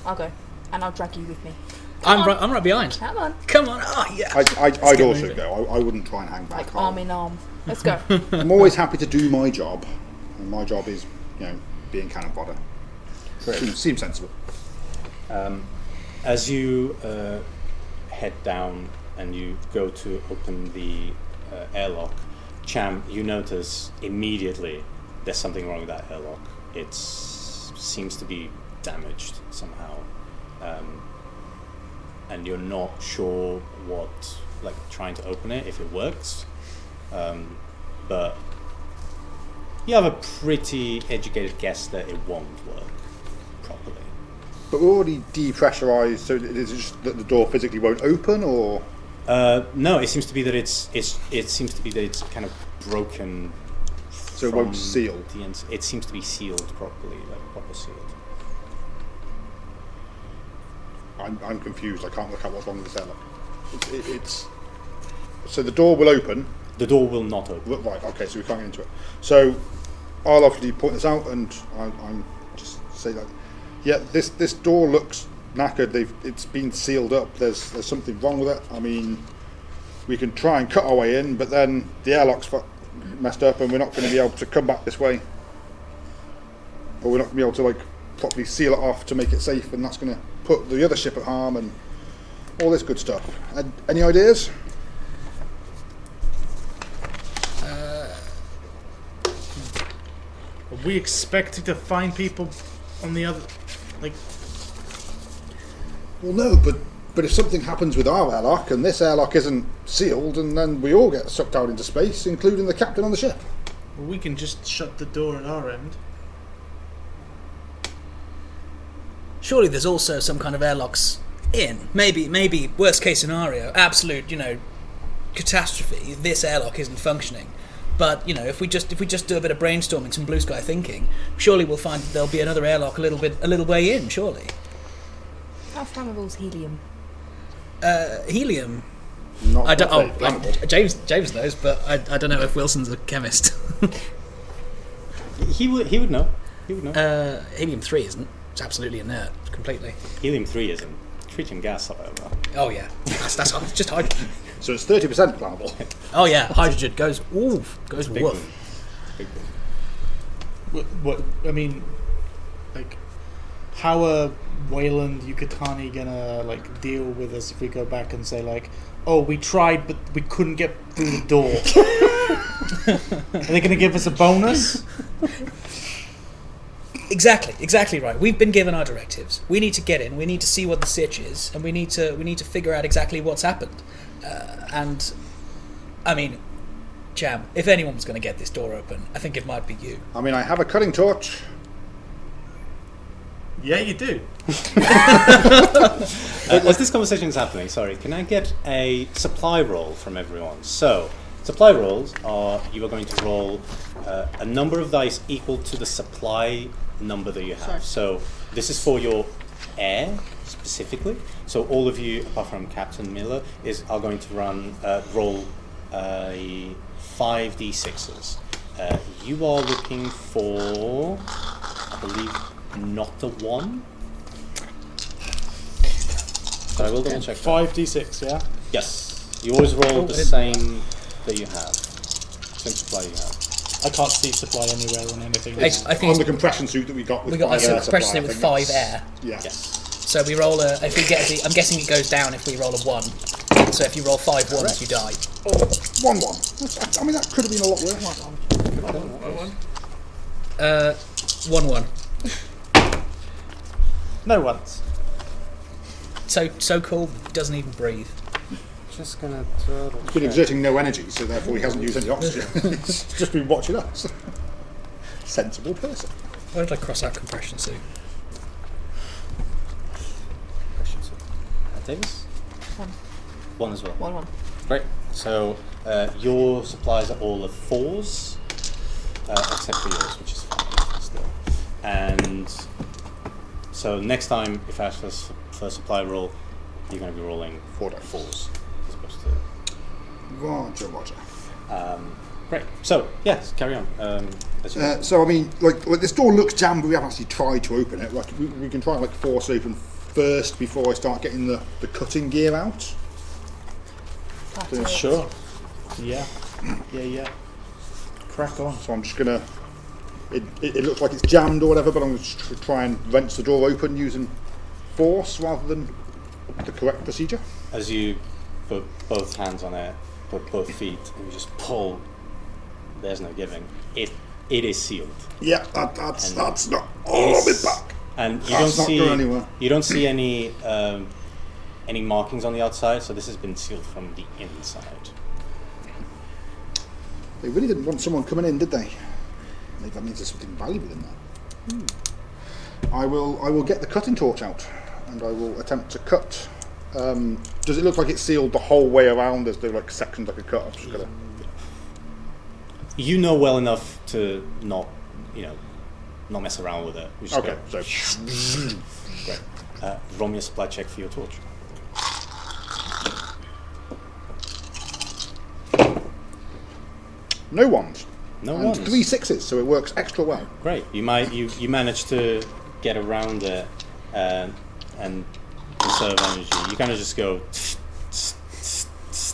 I'll go. And I'll drag you with me. I'm right behind. Come on. Come on. Oh, yeah. I'd get also moving. go. I wouldn't try and hang back. Like arm in arm. Let's go. I'm always happy to do my job, and my job is, being cannon fodder. Seems sensible. As you head down and you go to open the airlock, Cham, you notice immediately there's something wrong with that airlock. It seems to be damaged somehow, and you're not sure what, like trying to open it, if it works, but you have a pretty educated guess that it won't work properly. But we're already depressurized, so is it just that the door physically won't open, or? No, it seems to be that it's kind of broken. So it won't seal. It seems to be sealed properly, like proper sealed. I'm confused. I can't work out what's wrong with this airlock. It's so the door will open. The door will not open. Right. Okay. So we can't get into it. So I'll obviously point this out, and I'm just say that. Yeah, this door looks knackered. It's been sealed up. There's something wrong with it. I mean, we can try and cut our way in, but then the airlock's messed up, and we're not going to be able to come back this way, or we're not going to be able to like properly seal it off to make it safe, and that's going to put the other ship at harm and all this good stuff. Any ideas? Are we expected to find people on the other, like? Well, no, but if something happens with our airlock and this airlock isn't sealed, and then we all get sucked out into space, including the captain on the ship. Well, we can just shut the door at our end. Surely there's also some kind of airlocks in. Maybe worst case scenario, absolute, catastrophe. This airlock isn't functioning. But if we just do a bit of brainstorming, some blue sky thinking, surely we'll find that there'll be another airlock a little way in. Surely. How flammable is helium? Helium. Not I don't. flammable. James knows, but I don't know if Wilson's a chemist. He would know. He would know. Helium-3 isn't. It's absolutely inert, completely. Helium-3 isn't. Tritium gas, however. Oh yeah, that's just hydrogen. So it's 30% flammable. Oh yeah, hydrogen goes woof. Big woof. one. Big one. What I mean, like, how are Wayland Yucatani gonna like deal with us if we go back and say like, oh, we tried but we couldn't get through the door? Are they gonna give us a bonus? Exactly right. We've been given our directives. We need to get in. We need to see what the sitch is, and we need to figure out exactly what's happened. And I mean, Cham, if anyone was going to get this door open, I think it might be you. I mean, I have a cutting torch. Yeah, you do. As this conversation is happening, sorry, can I get a supply roll from everyone? So, supply rolls are, you are going to roll a number of dice equal to the supply number that you have. Sorry. So, this is for your air, specifically. So all of you, apart from Captain Miller, are going to roll 5d6s. You are looking for, I believe, not a 1. But I will double check. 5d6, yeah? Yes. You always roll the same that you have. Same supply you have. I can't see supply anywhere on anything. I think On the compression suit that we got with we got a 5 air compression supply, suit with I think 5 that's- air. Yeah. Yes. So we roll a. If we get, I'm guessing it goes down if we roll a 1. So if you roll 5 ones, you die. 1-1. I mean, that could have been a lot worse. 1-1. No ones. So cool, doesn't even breathe. Just gonna He's been exerting no energy, so therefore he hasn't used any oxygen. He's just been watching us. Sensible person. Why did I cross out compression suit? Davis? 1. 1 as well. 1. Great. So your supplies are all of 4s, except for yours, which is 5 still. And so next time, if I ask for a supply roll, you're going to be rolling 4s as opposed to. Roger. Great. So yes, carry on. As you So I mean, like this door looks jammed, but we haven't actually tried to open it. Like we can try and force open first before I start getting the cutting gear out. Sure. Yeah. Crack on. So I'm just gonna. It looks like it's jammed or whatever, but I'm going to try and wrench the door open using force rather than the correct procedure. As you put both hands on it, put both feet, and you just pull. There's no giving. It is sealed. Yeah, that's not. It I'll be is- back. And you That's don't not going anywhere. see any markings on the outside. So this has been sealed from the inside. They really didn't want someone coming in, did they? Maybe that means there's something valuable in there. I will get the cutting torch out, and I will attempt to cut. Does it look like it's sealed the whole way around? There's no sections I could cut. I'm just gonna. You know well enough to not mess around with it. You just Okay, go, so great. Roll me a supply check for your torch. no ones. No and ones. 3 6s, so it works extra well. Great. You manage to get around it and conserve energy. You kind of just go.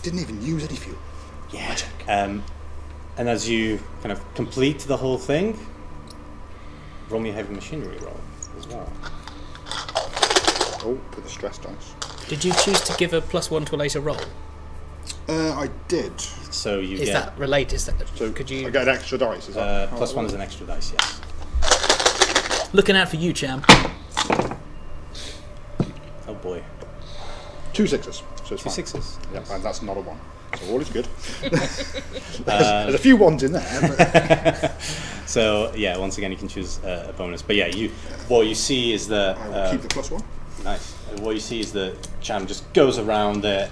Didn't even use any fuel. Yeah. And as you kind of complete the whole thing, roll me a heavy machinery roll as well. Oh, with the stress dice. Did you choose to give a +1 to a later roll? I did. So you Is get that related? Is that, So could you I get an extra dice. Is that how +1 that is an extra dice. Yes. looking out for you, champ? Oh boy. 2 6s. So it's 2 fine. 6s. Yep, and that's not a 1. So all is good. there's a few 1s in there. But So yeah, once again you can choose a bonus. But yeah, what you see is that I will keep the +1. nice. What you see is that Cham just goes around it,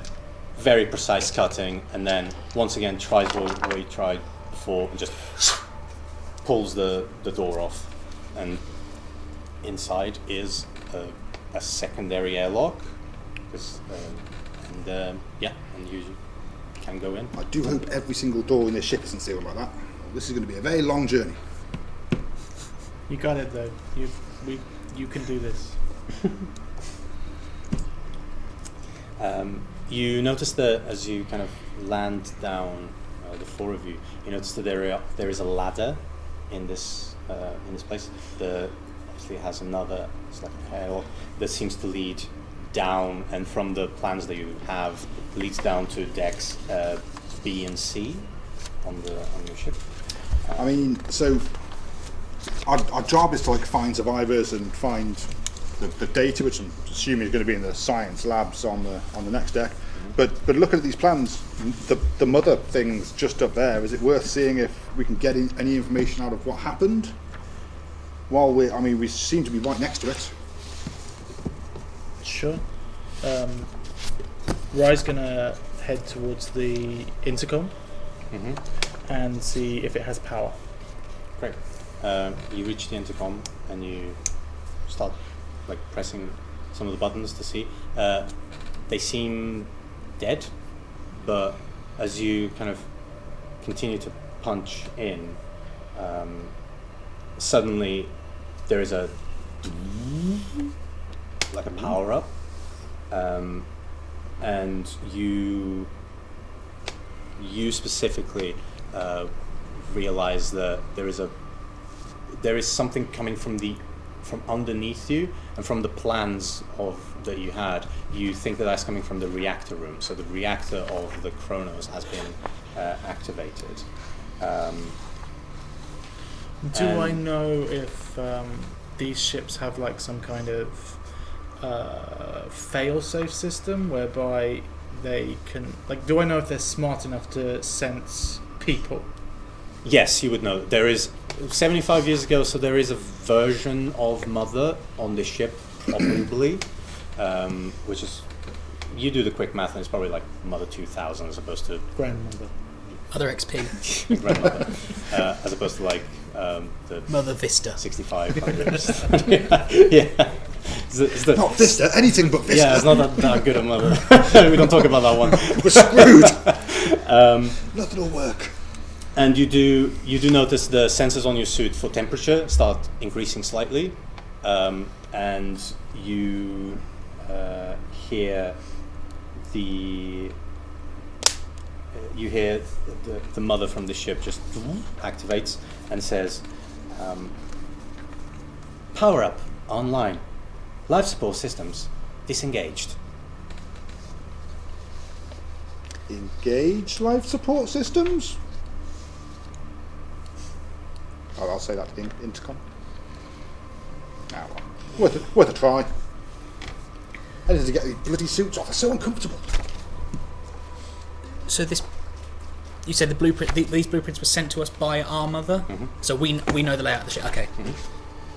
very precise cutting, and then once again tries what he tried before and just pulls the door off, and inside is a secondary airlock. And you can go in. I do hope every single door in this ship isn't sealed like that. This is going to be a very long journey. You got it though. You can do this. You notice that as you kind of land down, the 4 of you, you notice that there is a ladder in this place. Obviously has another, it's like an airlock that seems to lead down, and from the plans that you have, leads down to decks B and C on your ship. I mean, so our job is to find survivors and find the data, which I'm assuming is going to be in the science labs on the next deck. But looking at these plans, the mother thing's just up there. Is it worth seeing if we can get any information out of what happened? While we seem to be right next to it. Sure. Rye's gonna head towards the intercom and see if it has power. Great. You reach the intercom and you start pressing some of the buttons to see. They seem dead, but as you kind of continue to punch in, suddenly there is a power up, and you specifically realize that there is something coming from underneath you, and from the plans that you had, you think that's coming from the reactor room. So the reactor of the Kronos has been activated. Do I know if these ships have like some kind of fail-safe system whereby they can, like, do I know if they're smart enough to sense people? Yes, you would know. There is 75 years ago, so there is a version of Mother on the ship, probably, which is, you do the quick math, and it's probably like Mother 2000 as opposed to Grandmother. Mother XP. Grandmother, as opposed to like the Mother Vista. 6500. Yeah. It's the, Not Vista, anything but Vista. yeah, it's not that good a Mother. We don't talk about that one. We're screwed. Nothing will work. And you do notice the sensors on your suit for temperature start increasing slightly, and you hear the mother from the ship just activates and says, "Power up online. Life support systems disengaged." Engage life support systems? Oh, I'll say that to the intercom. Ah, well, worth a try. I need to get these bloody suits off. They're so uncomfortable. So you said the blueprint. These blueprints were sent to us by our mother. Mm-hmm. So we know the layout of the ship. Okay.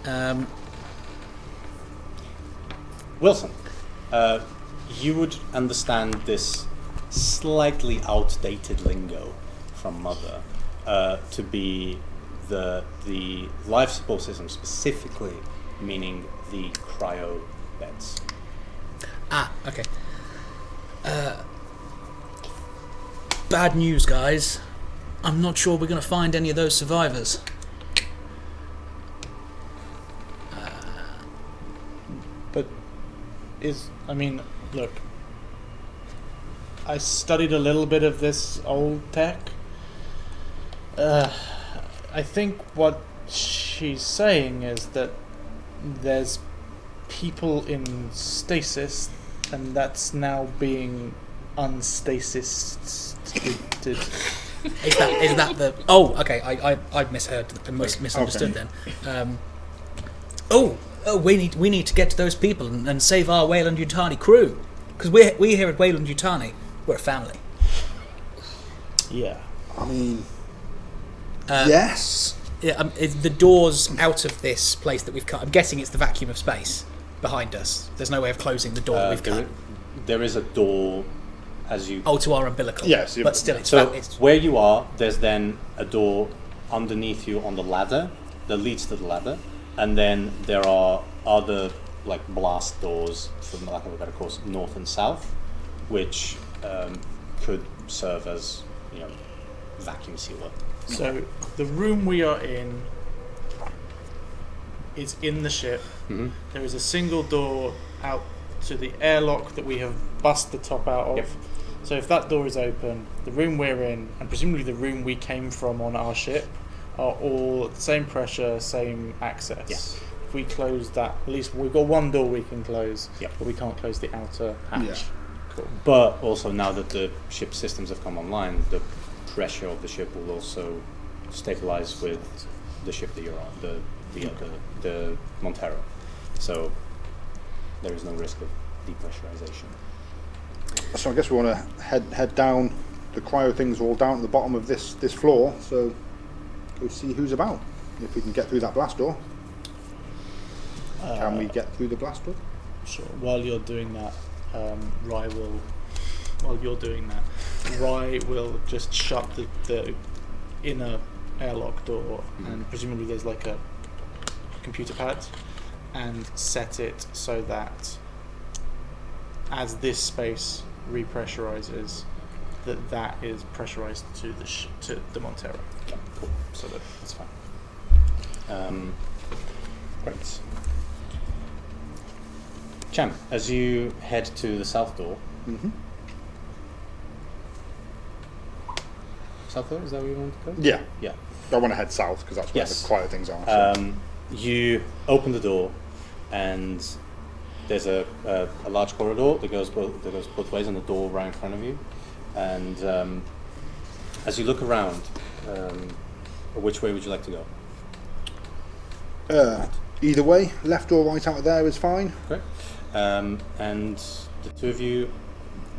Mm-hmm. Wilson, you would understand this slightly outdated lingo from Mother to be the life support system, specifically meaning the cryo beds. Ah, okay. Bad news, guys. I'm not sure we're going to find any of those survivors. But look, I studied a little bit of this old tech. I think what she's saying is that there's people in stasis, and that's now being unstasis. Is that the? Oh, okay. I misheard. Misunderstood Okay. then. We need to get to those people and save our Wayland Yutani crew, because we here at Wayland Yutani, we're a family. Yeah. I mean, yes. Yeah, the doors out of this place that we've cut. I'm guessing it's the vacuum of space behind us. There's no way of closing the door that we've cut. There is a door as you... Oh, to our umbilical. Yes. But still, it's where you are, there's then a door underneath you on the ladder that leads to the ladder, and then there are other like blast doors, for lack of a better course, north and south, which could serve as vacuum sealer. So the room we are in is in the ship. Mm-hmm. There is a single door out to the airlock that we have bust the top out of. Yep. So if that door is open, the room we're in, and presumably the room we came from on our ship, are all the same pressure, same access. Yes. If we close that, at least we've got one door we can close, Yep. but we can't close the outer hatch. Yeah. Cool. But also now that the ship systems have come online, the pressure of the ship will also stabilize with the ship that you're on, the Montero. So there is no risk of depressurization. So I guess we want to head down. The cryo things are all down at the bottom of this floor. So go see who's about. If we can get through that blast door. Can we get through the blast door? Sure. While you're doing that, Rye will just shut the inner airlock door, and presumably there's like a computer pad, and set it so that as this space repressurizes, that is pressurized to the Montero. Yeah, cool. So that's fine. Great. Cham, as you head to the south door. Mm-hmm. South door, is that where you want to go? Yeah. Yeah. I want to head south because that's where Yes. the quiet things are. So. You open the door, and there's a large corridor that goes both ways, and the door right in front of you. And as you look around, which way would you like to go? Either way, left or right out of there is fine. Great. And the two of you,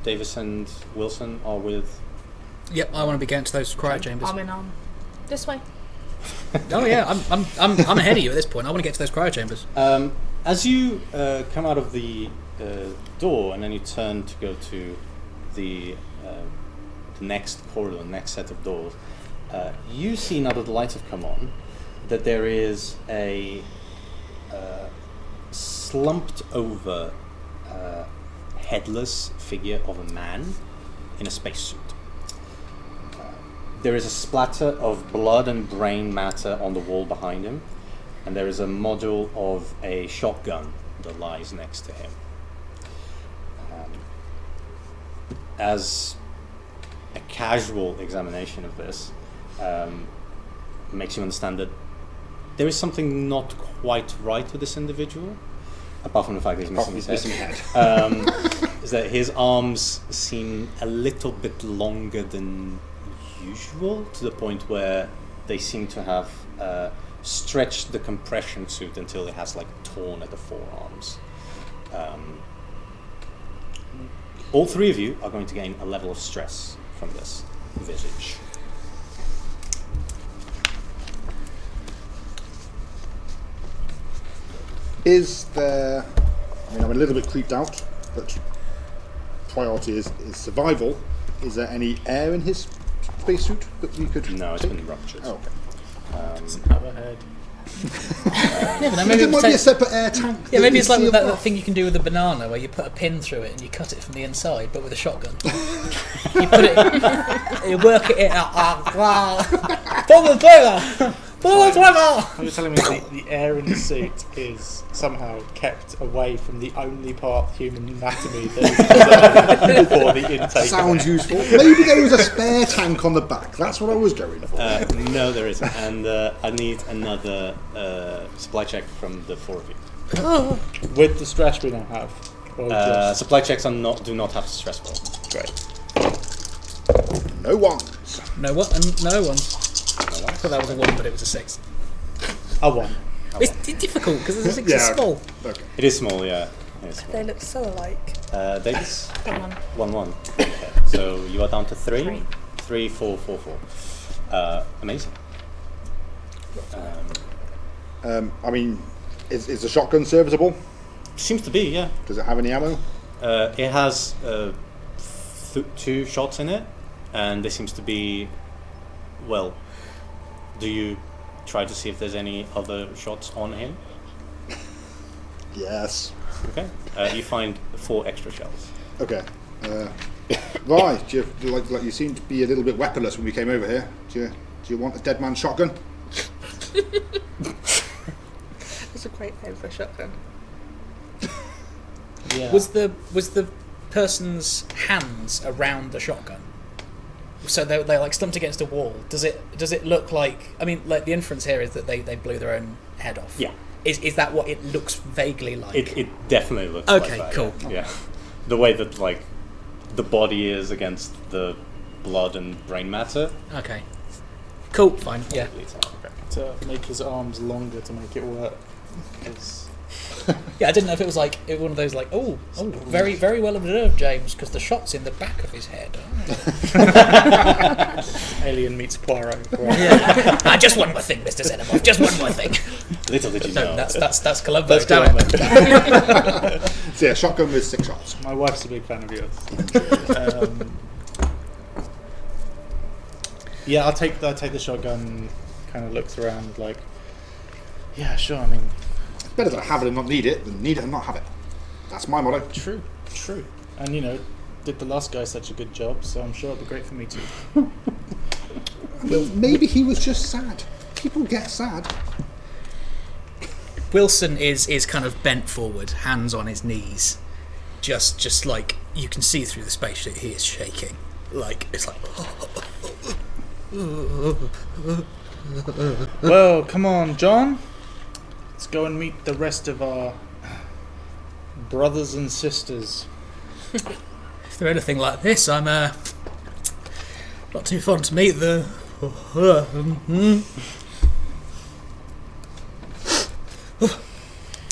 Davis and Wilson, are with. Yep, I want to be getting to those cryo chambers. I'm in this way. Oh yeah, I'm ahead of you at this point. I want to get to those cryo chambers. As you come out of the door and then you turn to go to the next corridor, the next set of doors, you see, now that the lights have come on, that there is a slumped over headless figure of a man in a spacesuit. There is a splatter of blood and brain matter on the wall behind him, and there is a module of a shotgun that lies next to him. As a casual examination of this makes you understand that there is something not quite right with this individual, apart from the fact that he's missing his head. Is that his arms seem a little bit longer than usual, to the point where they seem to have stretched the compression suit until it has like torn at the forearms. All three of you are going to gain a level of stress from this visage. Is there... I mean, I'm a little bit creeped out, but priority is survival. Is there any air in his spacesuit that we could No, it's take? been ruptured. Oh, okay. Doesn't have a head. Yeah, but then There might be a take- separate air tank. yeah, that maybe we it's like seal with that off. thing you can do with a banana, where you put a pin through it and you cut it from the inside, but with a shotgun. You put it, you work it in. Pull the trigger! Pull the trigger! You're telling me the air in the suit is somehow kept away from the only part of human anatomy that is designed for the intake. Sounds of air. useful. Maybe there was a spare tank on the back. That's what I was going for. No, there isn't. And I need another supply check from the four of you. With the stress we now have. Or just Supply checks do not have to stress roll. great. No ones. No one. No one. I thought that was a 1, but it was a 6. A 1. It's difficult because the 6 is Yeah. small. Okay. It is small, yeah. It is small. They look so alike. Davis? 1-1. 1-1. Okay. So you are down to 3? Three. 3, 4, 4, 4. Amazing. I mean, is the shotgun serviceable? Seems to be, yeah. Does it have any ammo? It has 2 shots in it, and there seems to be, well, do you try to see if there's any other shots on him? Yes. Okay. You find 4 extra shells. Okay. Right. You seem to be a little bit weaponless when we came over here. Do you want a dead man's shotgun? It's a great name for a shotgun. Yeah. Was the person's hands around the shotgun? So they like stumped against a wall. Does it look like? I mean, like the inference here is that they blew their own head off. Yeah. Is that what it looks vaguely like? It definitely looks Okay, like that. cool. Yeah. The way that like the body is against the blood and brain matter. Okay. Cool. Fine. Yeah. Leads out. Okay. To make his arms longer to make it work. It's Yeah. I didn't know if it was like one of those like very very well observed, James, because the shot's in the back of his head. Alien meets Poirot. Yeah. Just one more thing, Mr. Xenomorph. Just one more thing. Little did you know. That's Columbo. That's Damn it. Columbo. So yeah, shotgun with 6 shots. My wife's a big fan of yours. Yeah, I'll take the shotgun. Kind of looks around like, yeah, sure. I mean, Better to have it and not need it than need it and not have it. That's my motto. true. And did the last guy such a good job, so I'm sure it'll be great for me too. Well, maybe he was just sad. People get sad. Wilson is kind of bent forward, hands on his knees, just like you can see through the spacesuit. He is shaking, like it's like. Well, come on, John. Let's go and meet the rest of our brothers and sisters. If they're anything like this, I'm not too fond to meet the.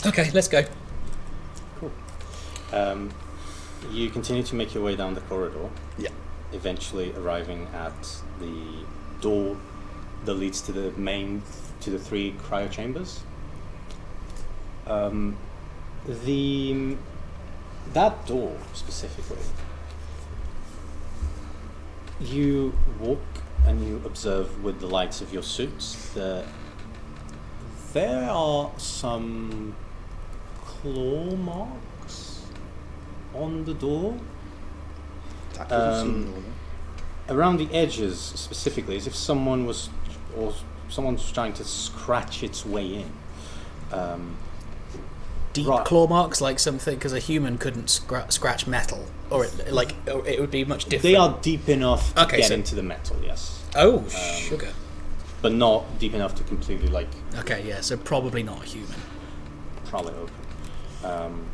Okay, let's go. Cool. You continue to make your way down the corridor. Yeah. Eventually arriving at the door that leads to the 3 cryo chambers. That door specifically, you walk and you observe with the lights of your suits that there are some claw marks on the door. That doesn't seem normal. Around the edges specifically, as if someone's trying to scratch its way in. Deep Right. claw marks, like something, because a human couldn't scratch metal, or it would be much different. They are deep enough to get so- into the metal, yes, Oh, sugar. but not deep enough to completely Okay, yeah, so probably not a human. probably open.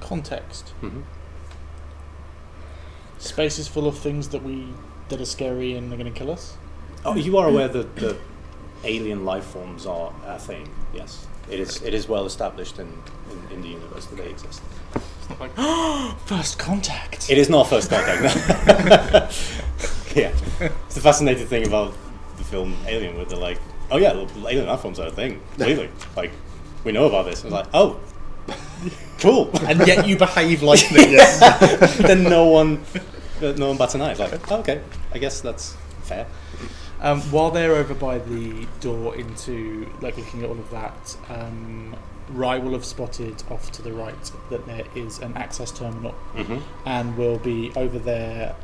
Context. Mhm. Space is full of things that are scary and are going to kill us. Oh, you are aware that the alien life forms are a thing. Yes, it is. It is well established in the universe that they exist. It's not like first contact. It is not first contact. Yeah, it's the fascinating thing about the film Alien, where they're like, "Oh yeah, alien life forms are a thing. Clearly, like we know about this." And it's like, "Oh, cool." And yet you behave like this. Then no one bats an eye. It's like, oh, okay, I guess that's fair. While they're over by the door into, looking at all of that, Rye will have spotted off to the right that there is an access terminal, and will be over there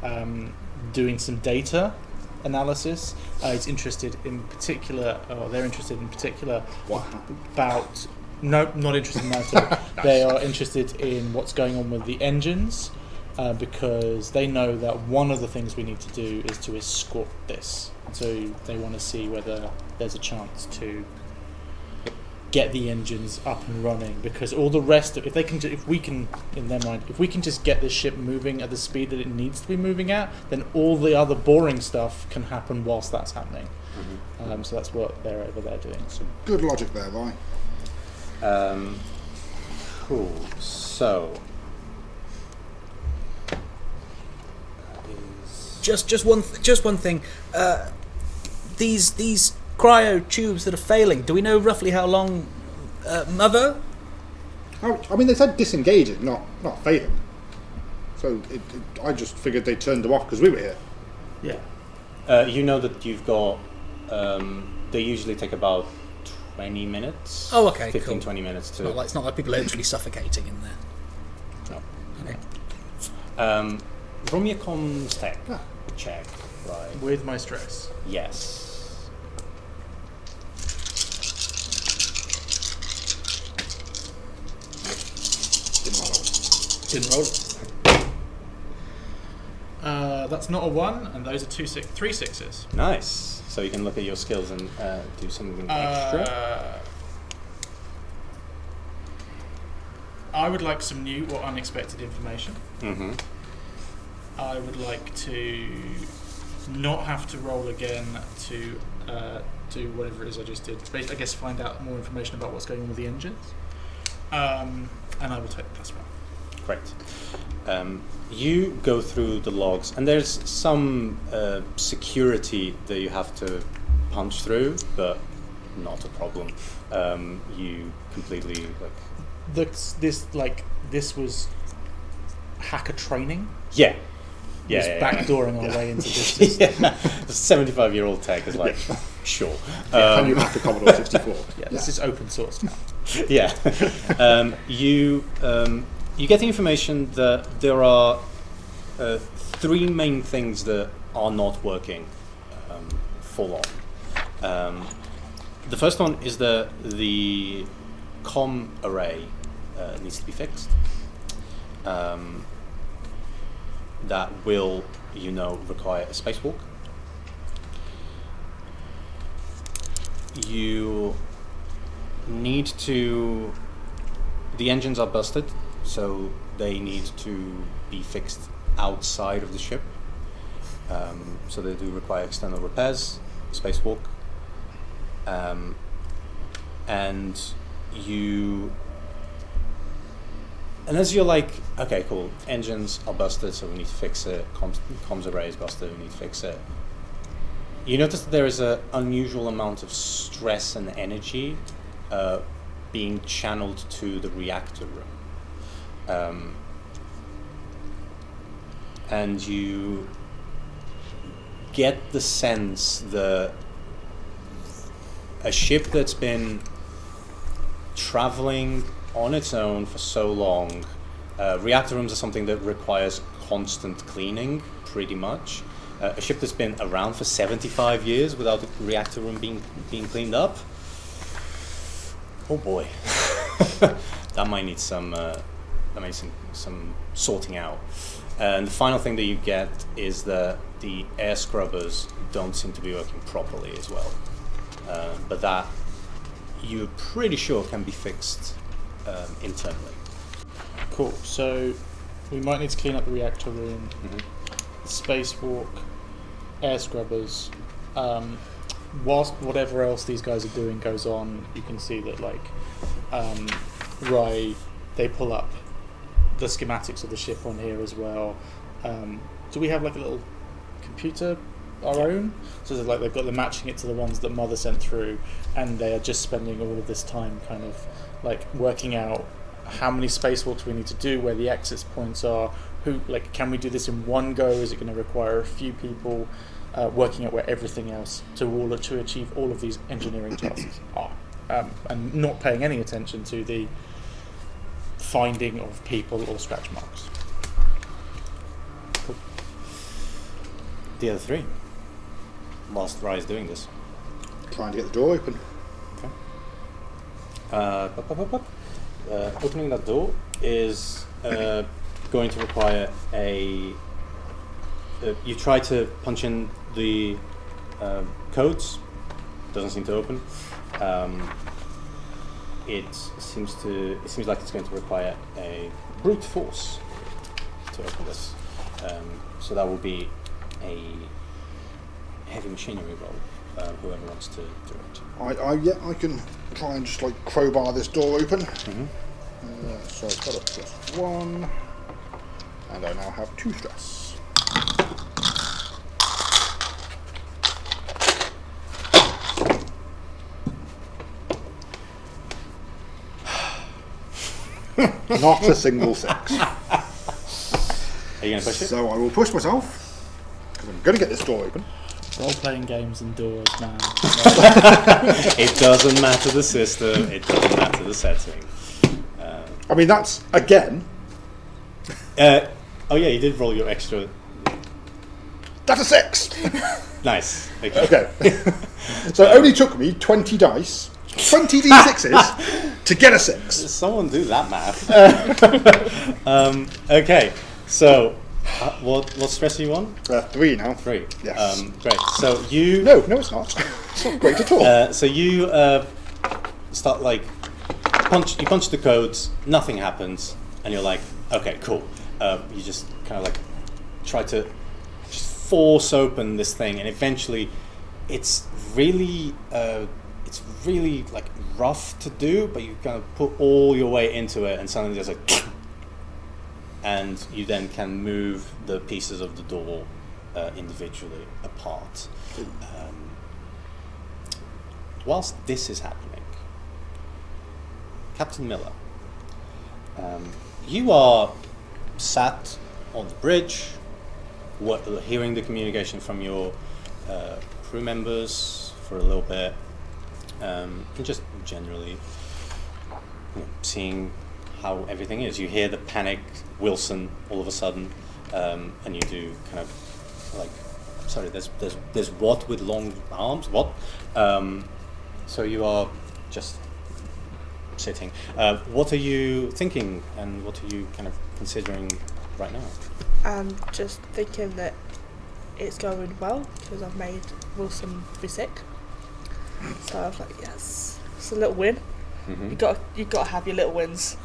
doing some data analysis. He's interested in particular, or they're interested in particular, about. No, not interested in that at all. They are interested in what's going on with the engines, because they know that one of the things we need to do is to escort this. So they want to see whether there's a chance to get the engines up and running, because all the rest of, if we can just get this ship moving at the speed that it needs to be moving at, then all the other boring stuff can happen whilst that's happening. So that's what they're over there doing. Some good logic there, Vi. Cool. So, Just one thing. These cryo tubes that are failing. Do we know roughly how long, Mother? I mean, they said disengaging, not failing. So I just figured they turned them off because we were here. Yeah. you know that you've got. They usually take about 20 minutes. Oh, okay, 15, cool. 20 minutes to. It's not like people are literally suffocating in there. No. Okay. Roll me a comms tech check, right? With my stress. Yes. Didn't roll. That's not a 1, and those are 3 6s. Nice. So you can look at your skills and do something extra. I would like some new or unexpected information. Mm-hmm. I would like to not have to roll again to do whatever it is I just did. I guess find out more information about what's going on with the engines. And I will take +1. Great. You go through the logs, and there's some security that you have to punch through, but not a problem. You completely This was hacker training. Yeah. Just backdooring our way into this. Yeah. The 75-year-old tech is like, Sure. Can you hack the Commodore 64? Yeah, this is open source now. Yeah. You get the information that there are 3 main things that are not working full on. The first one is that the comm array needs to be fixed. That will, require a spacewalk. You need to... The engines are busted, so they need to be fixed outside of the ship. So they do require external repairs, spacewalk. And as you're like, okay, cool, engines are busted, so we need to fix it. Comms array is busted, we need to fix it. You notice that there is an unusual amount of stress and energy being channeled to the reactor room. And you get the sense that a ship that's been traveling on its own for so long, reactor rooms are something that requires constant cleaning, pretty much. A ship that's been around for 75 years without the reactor room being cleaned up. Oh boy, that might need some sorting out. And the final thing that you get is that the air scrubbers don't seem to be working properly as well. But that you're pretty sure can be fixed internally. Cool. So we might need to clean up the reactor room, spacewalk, air scrubbers. Whilst whatever else these guys are doing goes on, you can see that they pull up the schematics of the ship on here as well. Do we have like a little computer our own? So they've got them matching it to the ones that Mother sent through, and they are just spending all of this time kind of like working out how many spacewalks we need to do, where the exit points are, can we do this in one go? Is it going to require a few people? Working out where everything else to achieve all of these engineering tasks are, and not paying any attention to the finding of people or scratch marks. Cool. The other 3, whilst Rye is doing this, Trying to get the door open. Okay. Opening that door is going to require you try to punch in the codes, doesn't seem to open. It seems like it's going to require a brute force to open this. So that will be a heavy machinery roll. Whoever wants to do it. I can try and just crowbar this door open. Mm-hmm. So I've got a +1, and I now have 2 stress. Not a single 6. Are you going to push it? So I will push myself, because I'm going to get this door open. Role-playing games indoors, man. It doesn't matter the system, it doesn't matter the setting. I mean, that's, again... oh yeah, you did roll your extra... That's a 6! Nice. Okay. So it only took me 20 dice, 20 d6s, to get a 6. Someone do that math. Okay, so what stress are you on? 3 now. 3. Yes. Great. So you... No, it's not. It's not great at all. So you start you punch the codes, nothing happens, and you're like, okay, cool. You just kind of try to just force open this thing, and eventually it's really rough to do, but you kind of put all your weight into it, and suddenly there's and you then can move the pieces of the door individually apart. Whilst this is happening, Captain Miller, you are sat on the bridge, hearing the communication from your crew members, for a little bit, and just generally seeing how everything is. You hear the panicked Wilson all of a sudden, and you do kind of like, sorry, there's what with long arms? What? So you are just sitting. What are you thinking, and what are you kind of considering right now? I'm just thinking that it's going well because I've made Wilson be sick. So I was like, yes, it's a little win. Mm-hmm. You got to have your little wins.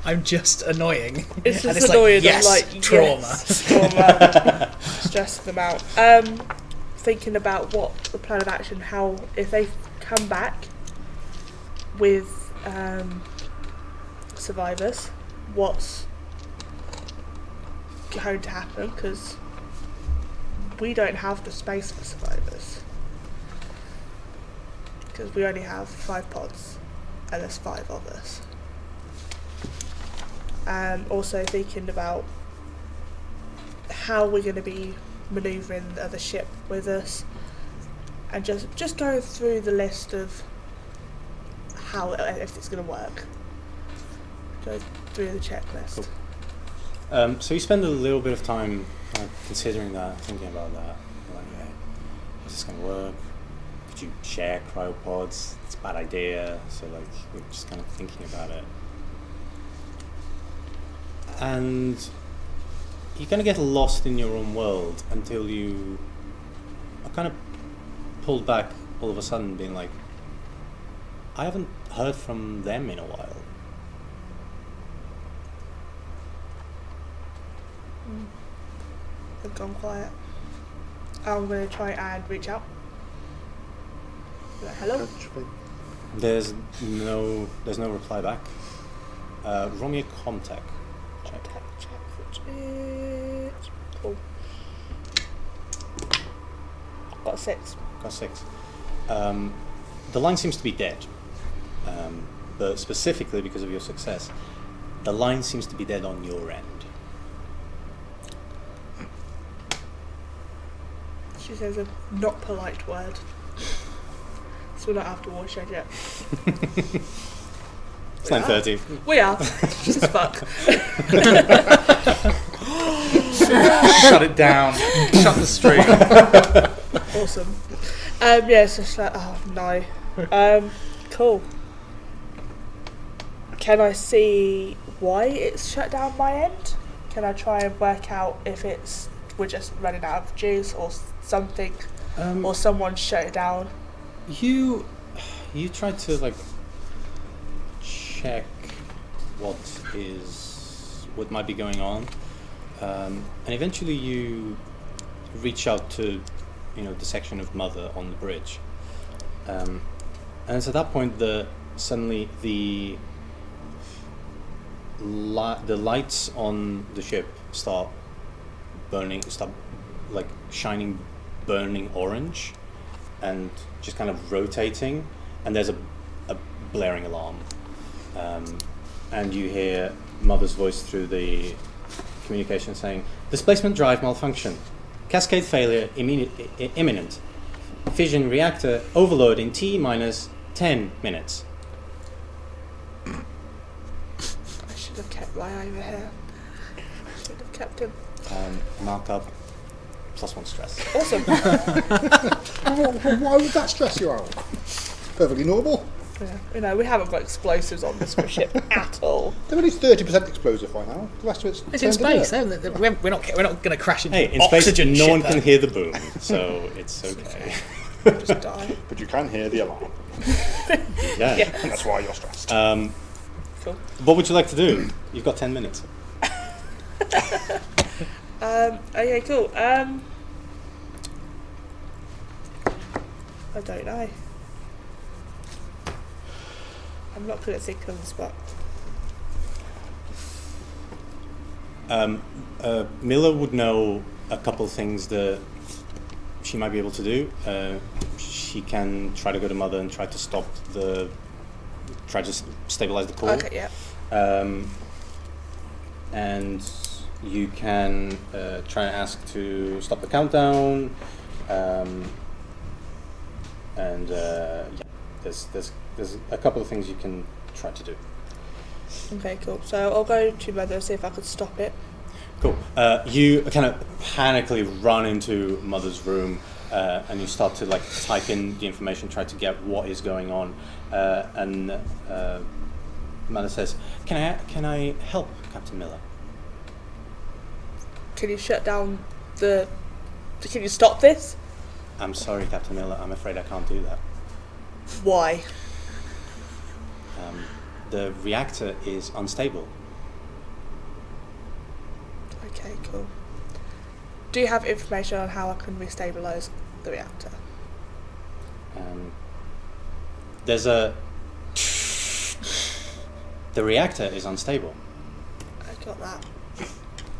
I'm just annoying. It's just and it's annoying. Like, yes, I'm like, trauma. yes, trauma. Stressing them out. Thinking about what the plan of action, how if they come back with survivors, what's going to happen, because we don't have the space for survivors, because we only have 5 pods and there's 5 of us. Also thinking about how we're going to be manoeuvring the other ship with us, and just going through the list of how if it's going to work. Go through the checklist. Cool. So you spend a little bit of time kind of considering that, thinking about that. Like, yeah, is this going to work? Could you share cryopods? It's a bad idea. So like, you're just kind of thinking about it. And you're going to get lost in your own world until you are kind of pulled back all of a sudden, being like, I haven't heard from them in a while. They've gone quiet. I'm going to try and reach out. Be like, hello? There's no reply back. Roll me a contact check. Cool. Got a 6. Got 6. The line seems to be dead, but specifically because of your success, the line seems to be dead on your end. She says a not polite word. So we're not after watershed yet. It's 9:30. We are. Just fuck. Shut it down. Shut the stream. Awesome. Yeah, it's just like, oh no. Cool. Can I see why it's shut down my end? Can I try and work out if we're just running out of juice or something, or someone shut it down? You tried to like check what might be going on, and eventually you reach out to the section of Mother on the bridge, and it's at that point that suddenly the lights on the ship start like shining burning orange and just kind of rotating, and there's a blaring alarm, and you hear Mother's voice through the communication saying, displacement drive malfunction, cascade failure imminent, fission reactor overload in T-10 minutes. I should have kept Rye over here. Should have kept him. Mark up +1 stress. Awesome. Why would that stress you out? Perfectly normal. Yeah, we haven't got explosives on this ship at all. They're only 30% explosive right now. The rest of it's in space. turned to dirt. We're not going to crash into Hey, in oxygen space, no one ship, can hear the boom, so it's okay. Just die. But you can hear the alarm. Yeah. Yeah. And that's why you're stressed. Cool. What would you like to do? You've got 10 minutes. Okay, cool. I don't know. I'm not good at thinking on the spot. Miller would know a couple things that she might be able to do. She can try to go to Mother and try to stabilize the core. Okay, yeah. And you can try and ask to stop the countdown. and there's a couple of things you can try to do. Okay, cool. So I'll go to Mother and see if I could stop it. Cool. You kind of panically run into Mother's room, and you start to like type in the information, try to get what is going on, and Mother says, "Can I help, Captain Miller?" Can you shut down the... Can you stop this? I'm sorry, Captain Miller. I'm afraid I can't do that. Why? The reactor is unstable. Okay, cool. Do you have information on how I can restabilise the reactor? The reactor is unstable. I got that.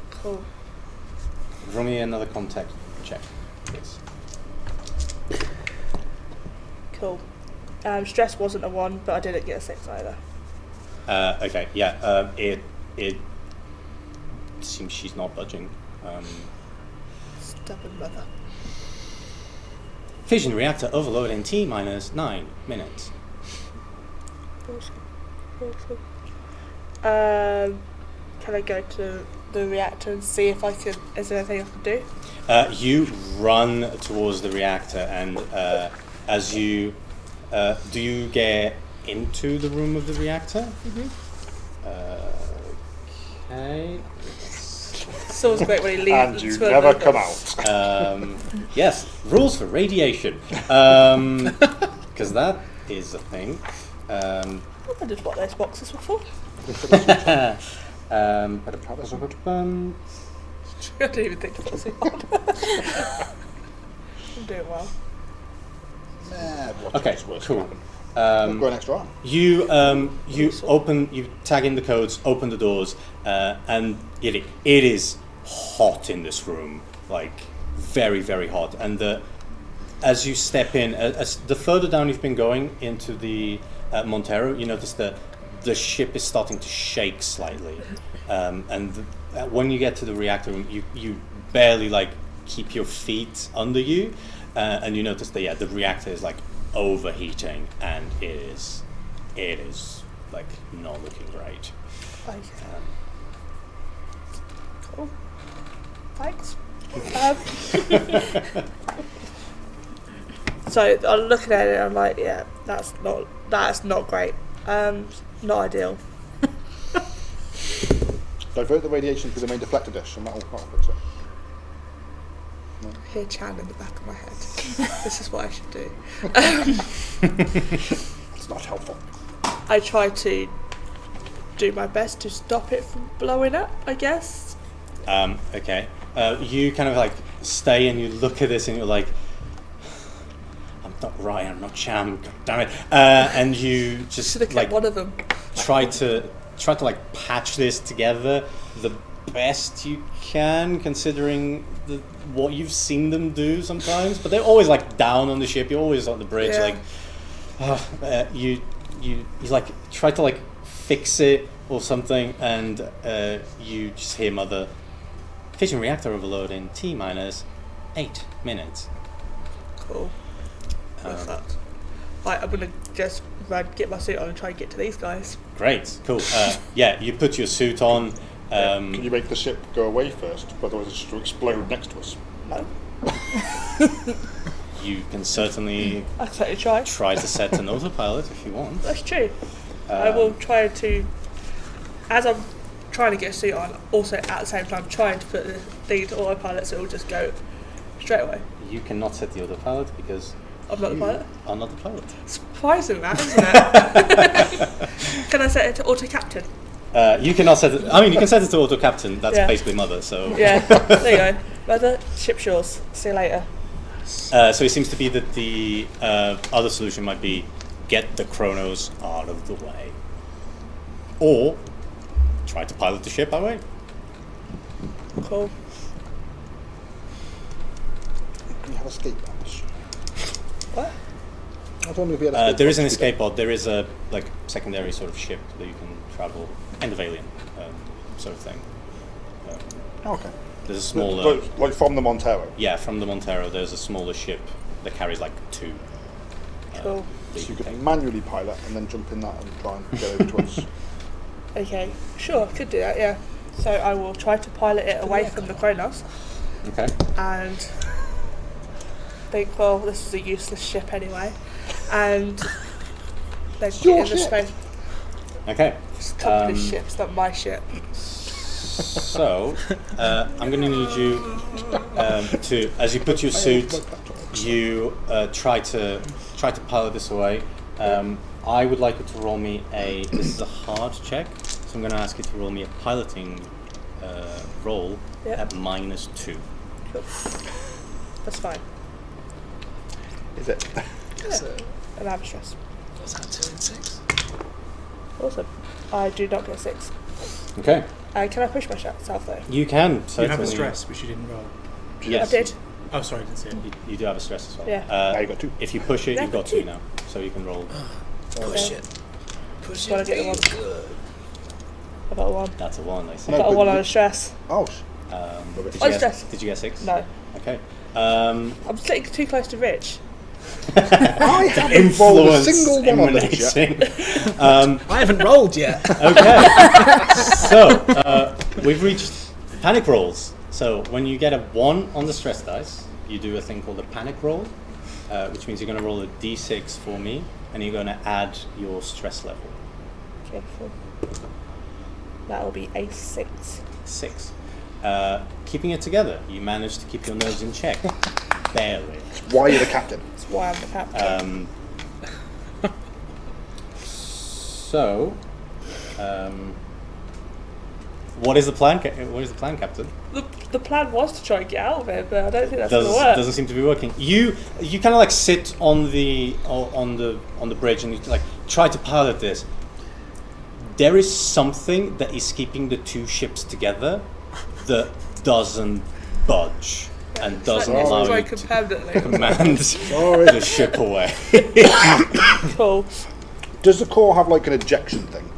Cool. Roll me another contact check, please. Cool. Stress wasn't a 1, but I didn't get a 6 either. Okay, yeah. It seems she's not budging. Stubborn mother. Fission reactor overload in T-9 minutes. Awesome. Can I go to the reactor and see if I can... Is there anything I can do? You run towards the reactor, and as you... do you get into the room of the reactor? Mm-hmm. Okay. It's always great when he leaves. And you never come out. Yes, rules for radiation. Because that is a thing. I wondered what those boxes were for. I'm I didn't even think of it. I'm doing well. Okay, cool. Go next round. You tag in the codes, open the doors, and it is hot in this room, like very, very hot. And as you step in, as the further down you've been going into the Montero, you notice that the ship is starting to shake slightly, and when you get to the reactor room, you barely like keep your feet under you, and you notice that the reactor is like overheating, and it is like not looking great. Okay. Cool. Thanks. So I'm looking at it, I'm like, yeah, that's not great. Not ideal. Divert the radiation through the main deflector dish, and that'll fix it. I hear Chan in the back of my head. This is what I should do. It's not helpful. I try to do my best to stop it from blowing up, I guess. Okay. You kind of like stay and you look at this and you're like, I'm not Ryan, I'm not Cham, God damn it. And you just Should have kept like one of them. try to like patch this together the best you can, considering what you've seen them do sometimes. But they're always like down on the ship. You're always on the bridge. Yeah. Like you like try to like fix it or something, and you just hear Mother. Fission reactor overload in T-8 minutes. Cool. Perfect. Right, I'm gonna just run, get my suit on, and try and get to these guys. Great, cool. You put your suit on. Can you make the ship go away first? Otherwise, it's just to explode next to us. No. You can certainly I'll certainly try. to set an autopilot if you want. That's true. I will try to, as I'm trying to get a suit on, also at the same time trying to put the thing to autopilot so it will just go straight away. You cannot set the autopilot because I'm not the pilot. are not the pilot. Surprising that, isn't it? Can I set it to auto captain? You cannot set it. I mean, you can set it to auto captain. That's basically Mother. So Yeah, there you go. Mother, ship shores. See you later. So it seems to be that the other solution might be get the Chronos out of the way, or try to pilot the ship that way. Cool. Do you have escape pods? What? I was wondering if you had escape There is an pods. escape pod. There is a like secondary sort of ship that you can travel, end of Alien sort of thing. Okay. There's a smaller. Like from the Montero. Yeah, from the Montero, there's a smaller ship that carries like 2. Cool. that So you can could take. manually pilot and then jump in that and try and get over to us. Okay, sure, could do that, yeah. So I will try to pilot it away from the Kronos Okay. and think, well, this is a useless ship anyway. And then get your in the ship. space. Okay. It's a company's Um, ship, it's not my ship. So, I'm going to need you to, as you put your suit, you try to pilot this away. I would like you to roll me this is a hard check, so I'm going to ask you to roll me a piloting roll Yeah. at -2. Cool. That's fine. Is it? And I have a stress. What's that, 2 and 6? Awesome. I do not get 6. Okay. Can I push myself though? You can, You certainly. have a stress, which you didn't roll. Yes. I did. Oh, sorry, I didn't see it. You do have a stress as well. Yeah. Now you got 2. If you push it, Yeah, you've got two. 2 now. So you can roll. Push Okay. it. Push Wanna it. get the Be one? good. I got a 1. That's a 1, I see. I No, got a but 1 on you- a stress. Oh, Did On you stress. Did you get 6? No. Okay. I'm sitting too close to Rich. I haven't rolled a Influence single one on this yet. emanating. I haven't rolled yet. Okay. So, we've reached panic rolls. So, when you get a 1 on the stress dice, you do a thing called a panic roll, which means you're going to roll a d6 for me, and you're going to add your stress level. Okay, cool. That will be a 6. 6. Keeping it together, you manage to keep your nerves in check. Barely. Why you're the captain? That's why I'm the captain. So, what is the plan? What is the plan, Captain? The plan was to try and get out of it, but I don't think that's going to work. Doesn't seem to be working. You kind of like sit on the bridge and you like try to pilot this. There is something that is keeping the two ships together that doesn't budge and doesn't It's allow you broken to permanently. command Sorry. the ship away. Cool. Does the core have like an ejection thing?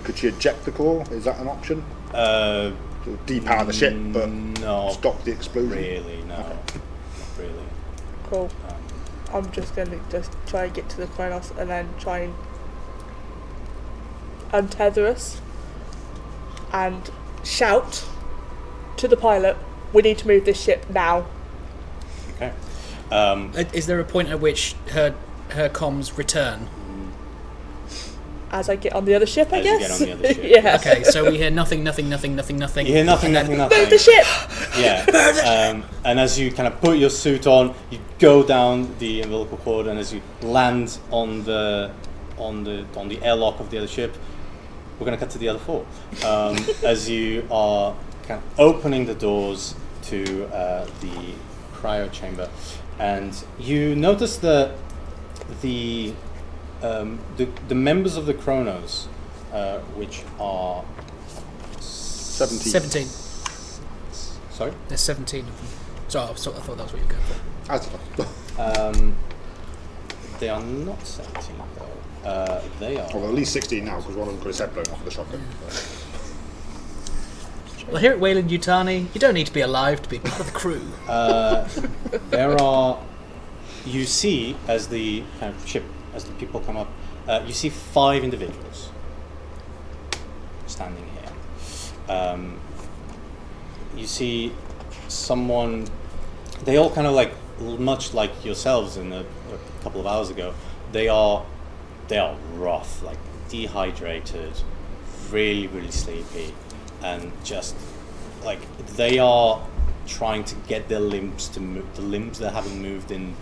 Could she eject the core? Is that an option? Uh, To depower the ship, but no, stop the explosion? really, no, not really. Cool. I'm just going to just try and get to the Kronos and then try and untether us and shout to the pilot, we need to move this ship now. Okay. Is there a point at which her comms return? As I get on the other ship, I As you guess. get on the other ship. Yeah. Okay, so we hear nothing, nothing, nothing, nothing, nothing. You hear nothing, and then- nothing, nothing. Move the ship! Yeah. And as you kind of put your suit on, you go down the umbilical cord, and as you land on the airlock of the other ship, we're going to cut to the other four. As you are kind of opening the doors to the cryo chamber, and you notice that the members of the Kronos, which are 17. Sorry. There's 17 of them. So I thought that was what you were going for. I don't know. They are not 17 though. They are. Well, at least 16 now, because one of them got his head blown off with a shotgun. Well, here at Wayland Yutani, you don't need to be alive to be part of the crew. There are. You see, as the kind of ship, as the people come up, you see 5 individuals standing here. You see someone. They all kind of like, much like yourselves in a couple of hours ago. They are rough, like dehydrated, really, really sleepy, and just like they are trying to get their limbs to move, the limbs that haven't moved in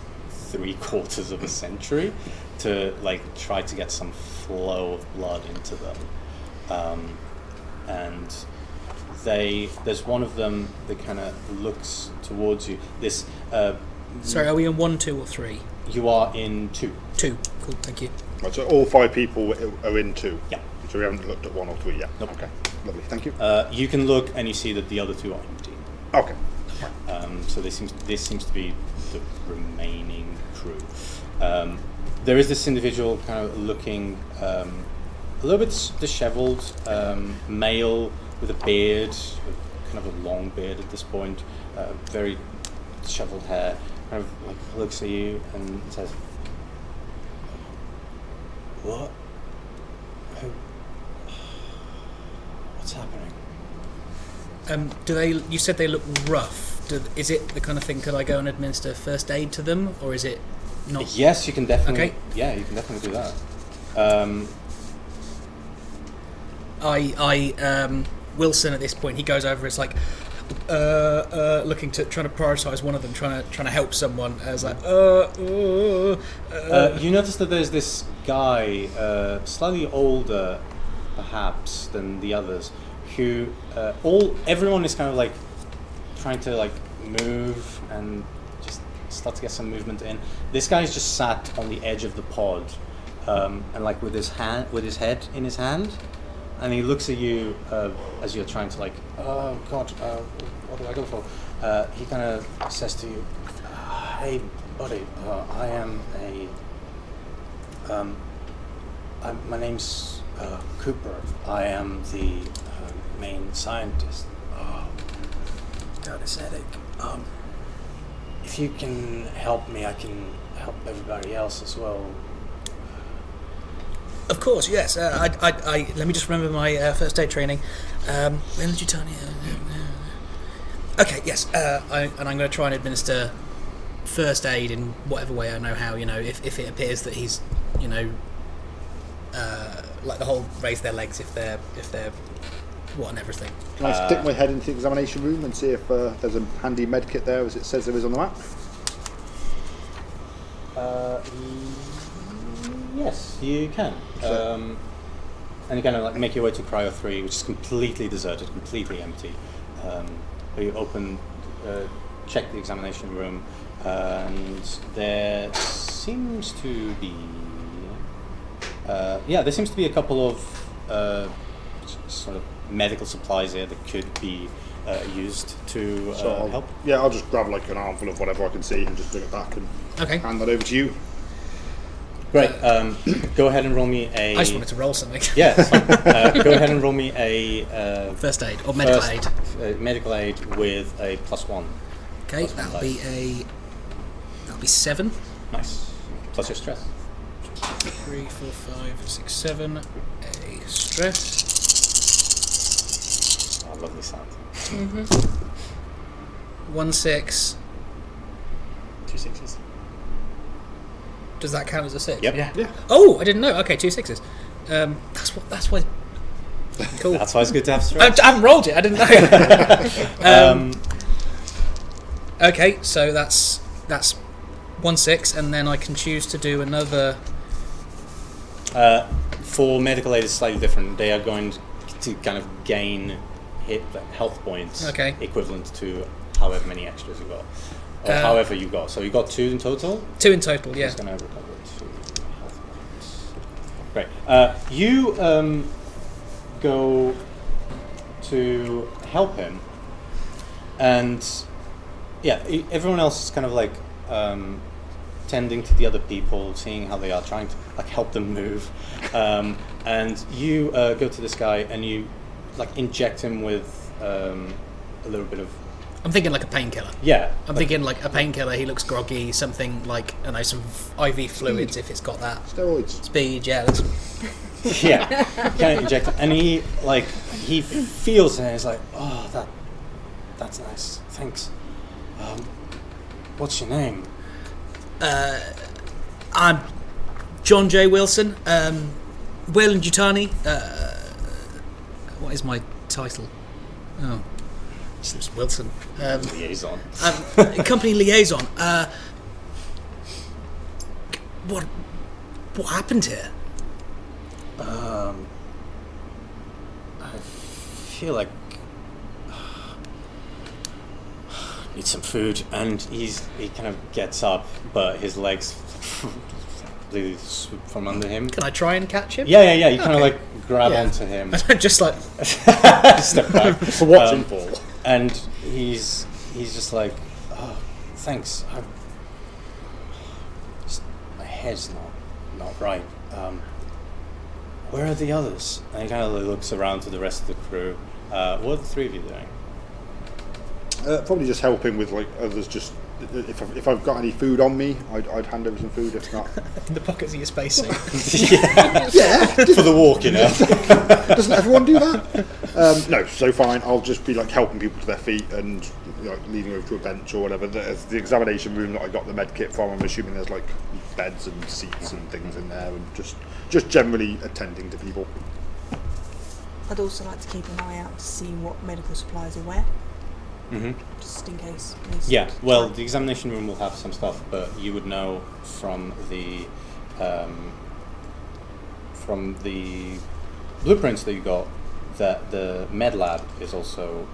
3/4 of a century, to like try to get some flow of blood into them. And there's one of them that kind of looks towards you. This Sorry, are we in 1, 2, or 3? you are in 2. 2. Cool, thank you. Right, so all 5 people are in 2? Yeah. So we haven't looked at 1 or 3 yet? Nope. Okay, lovely, thank you. You can look and you see that the other 2 are empty. Okay. So this seems to be the remaining crew. There is this individual kind of looking a little bit dishevelled, male with a beard, kind of a long beard at this point, very dishevelled hair, kind of like looks at you and says, What? What's happening? Do they? You said they look rough. Is it the kind of thing? Could I go and administer first aid to them, or is it not? Yes, you can definitely. Okay. Yeah, you can definitely do that. Wilson at this point, he goes over. It's like trying to prioritise one of them, trying to help someone. I was like, you notice that there's this guy, slightly older, perhaps, than the others, who everyone is kind of like trying to like move and just start to get some movement in. This guy's just sat on the edge of the pod, and like with his head in his hand, and he looks at you as you're trying to like, oh God, what do I go for? He kind of says to you, "Hey, buddy, I am my name's Cooper. I am the main scientist. God, it's headache. If you can help me, I can help everybody else as well." Of course, yes. Let me just remember my first aid training. When did you turn it? Okay, yes. I'm going to try and administer first aid in whatever way I know how. If it appears that he's, like the whole raise their legs if they're what and everything. Can I stick my head into the examination room and see if there's a handy med kit there, as it says there is on the map? Yes, you can. And you kind of like make your way to Cryo 3, which is completely deserted, completely empty. You check the examination room, and there seems to be a couple of sort of medical supplies here that could be used to help. Yeah, I'll just grab like an armful of whatever I can see and just bring it back and hand that over to you. Great. Go ahead and roll me a... I just wanted to roll something. Yeah, it's fine. Go ahead and roll me a... first aid, or medical aid. Medical aid with a +1. Okay, that'll be 7. Nice. Plus your stress. 3, 4, 5, 6, 7. A stress. Oh, lovely sound. 1 6. 2 6s. Does that count as a 6? Yep. Yeah. Oh, I didn't know. Okay, 2 6s. That's why. Cool. That's why it's good to have stress. I haven't rolled it. I didn't know. Okay, so that's 1 6, and then I can choose to do another. For medical aid, it's slightly different. They are going to kind of gain health points equivalent to however many extras you got. Or however you got. So you got 2 in total? 2 in total, yeah. Just going to recover 2 health points. Great. You go to help him, and everyone else is kind of like tending to the other people, seeing how they are, trying to like help them move. And you go to this guy and you like inject him with a little bit of... I'm thinking like a painkiller. Yeah. I'm thinking like a painkiller. He looks groggy. Something like, I don't know, some IV fluids if it's got that. Steroids. Speed, yeah. That's... Yeah. Kind of inject him. And he feels it and he's like, oh, that's nice. Thanks. What's your name? I'm John J. Wilson. Wayland Yutani. What is my title? Oh, it's just Wilson. Liaison. Company liaison. What happened here? I feel like need some food, and he kind of gets up, but his legs completely swoop from under him. Can I try and catch him? Yeah. You kind of like grab onto him. Just like step back. For what's in for? And he's just like, oh, thanks. My head's not right. Where are the others? And he kind of looks around to the rest of the crew. What are the 3 of you doing? Probably just helping with like others just if I've got any food on me, I'd hand over some food. If not, In the pockets of your spacesuit. yeah, For the walk, you know. doesn't everyone do that? No, so fine. I'll just be like helping people to their feet and leading over to a bench or whatever. There's the examination room that I got the med kit from. I'm assuming there's like beds and seats and things in there, and just generally attending to people. I'd also like to keep an eye out to see what medical supplies are where, just in case. Yeah, well, the examination room will have some stuff, but you would know from the blueprints that you got that the med lab is also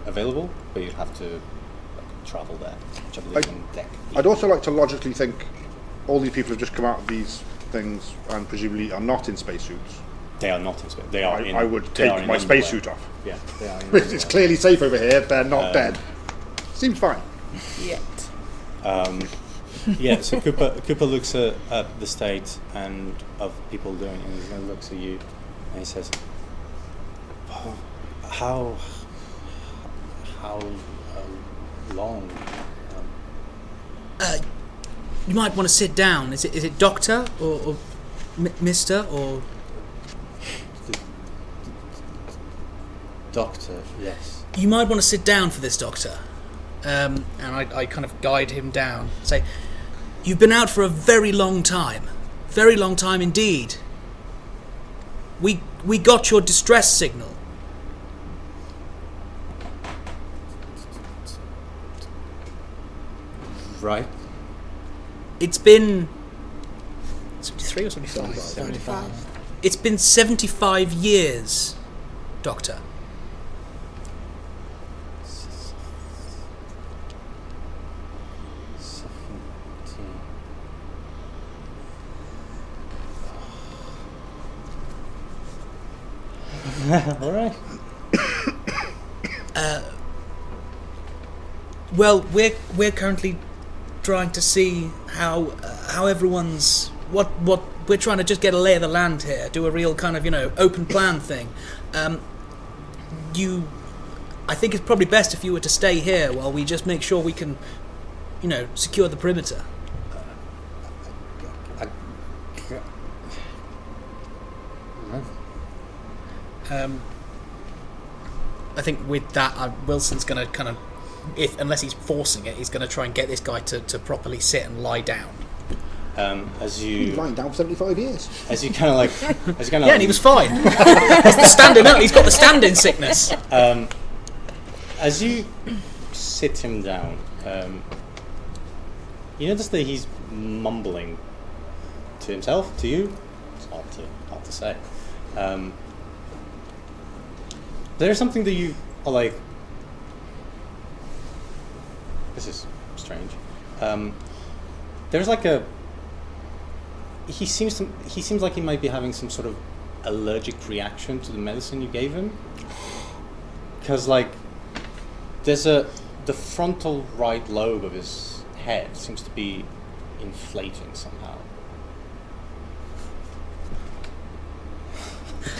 available, but you'd have to travel there, which I believe is on deck. I'd also like to logically think all these people have just come out of these things and presumably are not in spacesuits. They are not in space. They are in. I would they are take in my underwear. spacesuit off. Yeah, they are. In It's underwear. clearly safe over here. They're not dead. Seems fine. Yet. Yeah, so Cooper looks at the state and of people doing it, and he looks at you, and he says, oh, "How long?" You might want to sit down. Is it Doctor or Mister or? Doctor, yes. You might want to sit down for this, Doctor. And I kind of guide him down. Say, you've been out for a very long time indeed. We got your distress signal. Right. It's been 73 or 75? 75. It's been 75 years, Doctor. 17. All right. Well, we're currently trying to see how everyone's what we're trying to just get a lay of the land here, do a real kind of open plan thing. I think it's probably best if you were to stay here while we just make sure we can, secure the perimeter. I think with that, Wilson's going to kind of, unless he's forcing it, he's going to try and get this guy to properly sit and lie down. As He's you lying down for 75 years. as you kind of like Yeah, and he was fine. He's the standing up. He's got the standing sickness. as you sit him down, you notice that he's mumbling to himself, to you. It's hard to say. There's something that you are like, this is strange. There's like he seems like he might be having some sort of allergic reaction to the medicine you gave him. Because like there's the frontal right lobe of his head seems to be inflating somehow.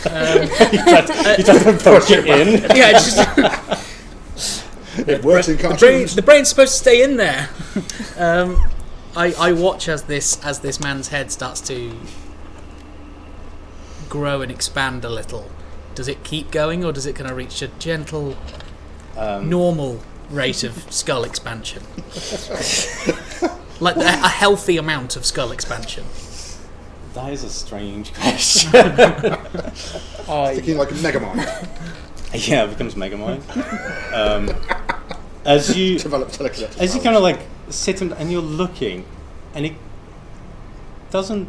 You tried to poke it in. Yeah, just It works in cartoons. the brain's supposed to stay in there. I watch as this man's head starts to grow and expand a little. Does it keep going, or does it kind of reach a gentle, normal rate of skull expansion? Like a healthy amount of skull expansion. That is a strange question. Thinking like a Megamind. Yeah, it becomes Megamind. As you Develop telekinetic As you powers. kind of like sit and you're looking, and it doesn't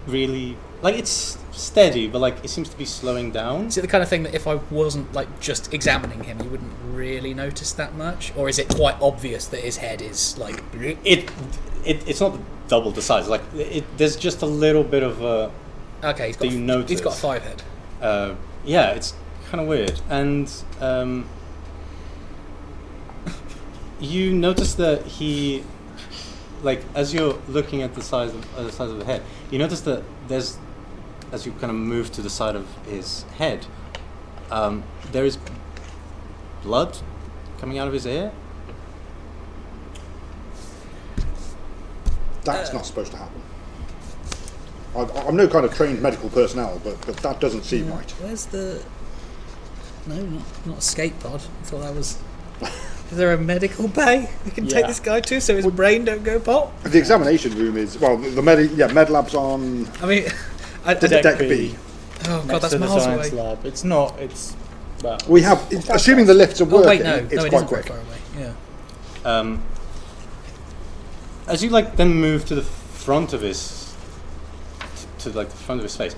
really like it's steady, but like it seems to be slowing down. Is it the kind of thing that if I wasn't like just examining him, you wouldn't really notice that much, or is it quite obvious that his head is like? It's not double the size. Like there's just a little bit of a. Okay, he's that you notice. He's got a 5 head. Yeah, it's kind of weird, and you notice that he, like, as you're looking at the size of the head, you notice that there's, as you kind of move to the side of his head, there is blood coming out of his ear. That's not supposed to happen. I'm no kind of trained medical personnel, but that doesn't seem right. Where's the... No, not escape pod. I thought that was... Is there a medical bay we can take this guy to so his brain don't go pop? The examination room is... Well, the med lab's on... I mean... Deck B. Oh, God, Next that's to the miles science away. lab. It's not. It's. Well, We have... Assuming the lifts are Oh, working, wait, no. it's No, it quite isn't very quick. far away. Yeah. As you then move to the front of his, to the front of his face,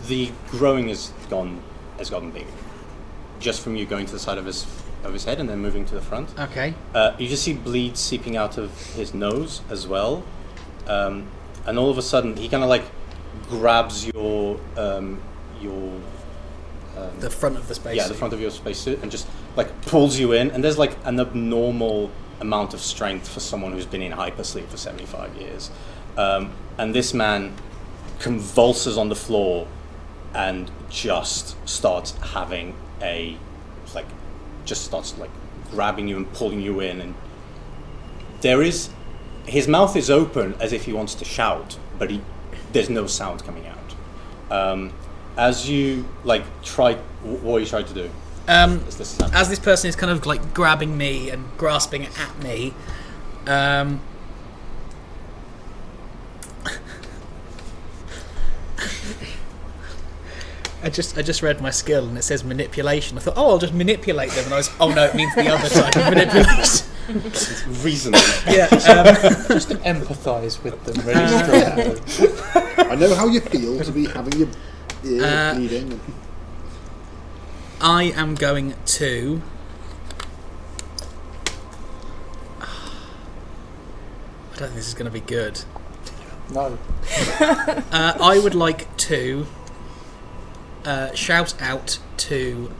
the growing has gotten bigger, just from you going to the side of his head and then moving to the front. Okay. You just see bleed seeping out of his nose as well, and all of a sudden he kind of grabs your The front of the space. the front of your spacesuit and just pulls you in, and there's an abnormal amount of strength for someone who's been in hypersleep for 75 years, and this man convulses on the floor and just starts having starts grabbing you and pulling you in, and his mouth is open as if he wants to shout, but there's no sound coming out. As you try, what are you trying to do? As this person is kind of grabbing me and grasping at me, I just read my skill and it says manipulation. I thought, I'll just manipulate them, and I was, no, it means the other type of manipulation. It's reasonable. Yeah, just empathise with them really strongly. I know how you feel to be having your ear bleeding. I am going to... I don't think this is going to be good. No. I would like to shout out to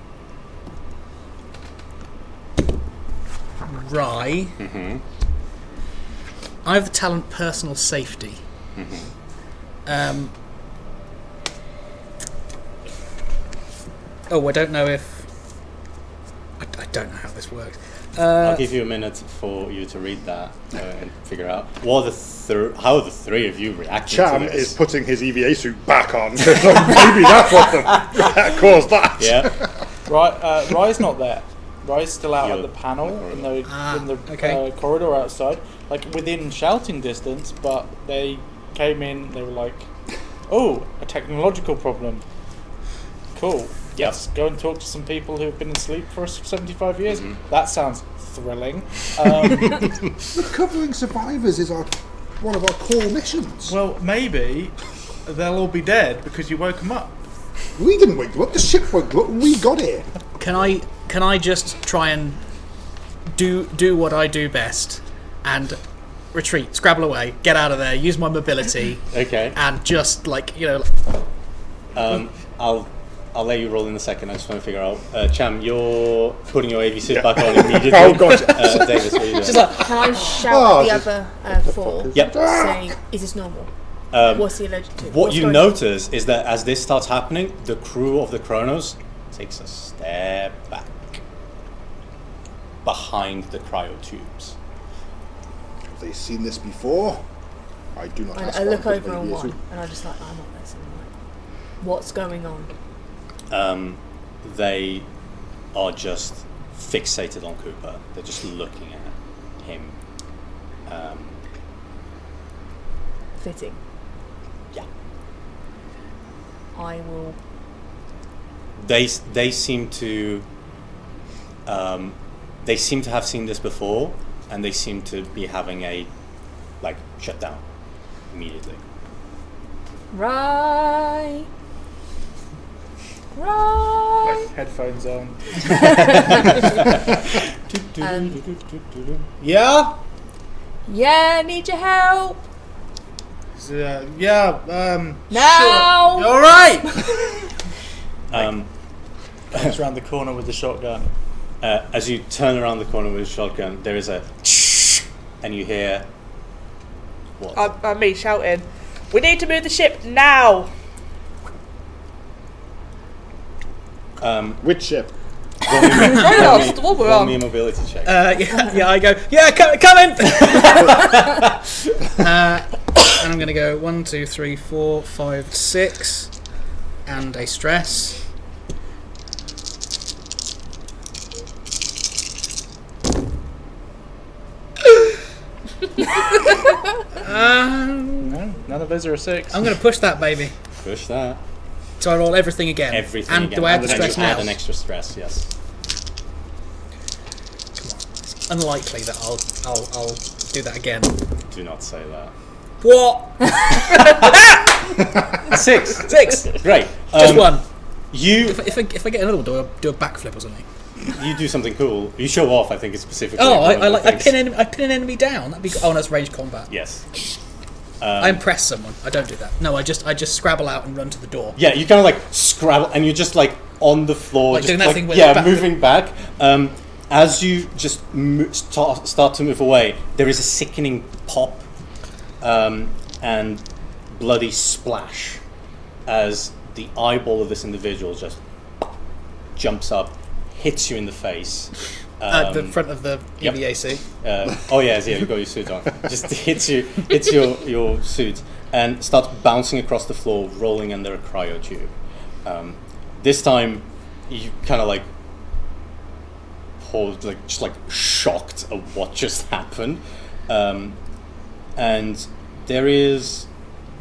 Rye. Mm-hmm. I have the talent personal safety. Mm-hmm. I don't know if... I don't know how this works. I'll give you a minute for you to read that and figure out how the three of you reacting Cham to this. is putting his EVA suit back on, so maybe that's what caused that. Yeah. Rye's not there. Rye's still out You're at the panel in the okay. corridor outside, within shouting distance. But they came in. They were like, "Oh, a technological problem. Cool. Yes, go and talk to some people who have been asleep for 75 years. Mm-hmm. That sounds thrilling." Recovering survivors is one of our core missions. Well, maybe they'll all be dead because you woke them up. We didn't wake them up. The ship woke them up when we got here. Can I just try and do what I do best and retreat, scrabble away, get out of there, use my mobility, Okay. and just I'll let you roll in a second. I just want to figure out. Cham, you're putting your AV suit back on immediately. Oh, gotcha. Davis, what are you doing? Can I shout at the other four, Yep. saying, "Is this normal? What's he allergic to?" What What's you going on?" notice is that as this starts happening, the crew of the Kronos takes a step back behind the cryo tubes. Have they seen this before? I do not. ask I why look I'm putting over my on EVA one, suit. and I just I'm not listening. What's going on? They are just fixated on Cooper. They're just looking at him. Fitting. Yeah. I will. They seem to have seen this before, and they seem to be having a shut down immediately. Right. Headphones on. Yeah. Yeah, need your help Now. now. All right. Comes around the corner with the shotgun. As you turn around the corner with a shotgun, there is a and you hear what? Me shouting, "We need to move the ship now!" Which ship? That's the one we're roll on. me a mobility check. Yeah, I go, yeah, come in! And I'm going to go 1, 2, 3, 4, 5, 6, and a stress. No, none of those are a 6. I'm going to push that, baby. Push that. So I roll everything again. Everything and again. do I add And the then stress you now? add an extra stress, yes. It's unlikely that I'll do that again. Do not say that. What? 6. 6. Great. Just one. You If I get another one, do a backflip or something. you do something cool. You show off. I think it's specifically. Oh, one of the I things. pin an enemy down. That'd be. Oh, that's range combat. Yes. I impress someone. I don't do that. No, I just scrabble out and run to the door. Yeah, you kind of like scrabble, and you're just like on the floor, Like just doing that like, thing with yeah, the back. moving back. As you just start to move away, there is a sickening pop and bloody splash as the eyeball of this individual just jumps up, hits you in the face. At the front of the Yep. EVAC. Oh yeah, you've got your suit on. Just hits your suit and starts bouncing across the floor, rolling under a cryo tube. This time, you kind of like pause, like just like shocked at what just happened, and there is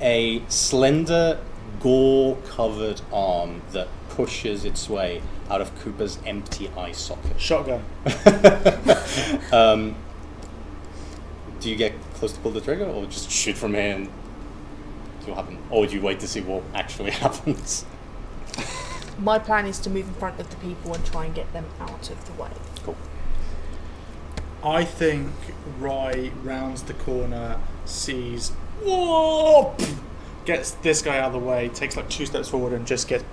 a slender, gore-covered arm that pushes its way out of Cooper's empty eye socket. Shotgun. Do you get close to pull the trigger, or just shoot from here and see what happens? Or do you wait to see what actually happens? My plan is to move in front of the people and try and get them out of the way. Cool. I think Rye rounds the corner, sees, whoa, gets this guy out of the way, takes like 2 steps forward and just gets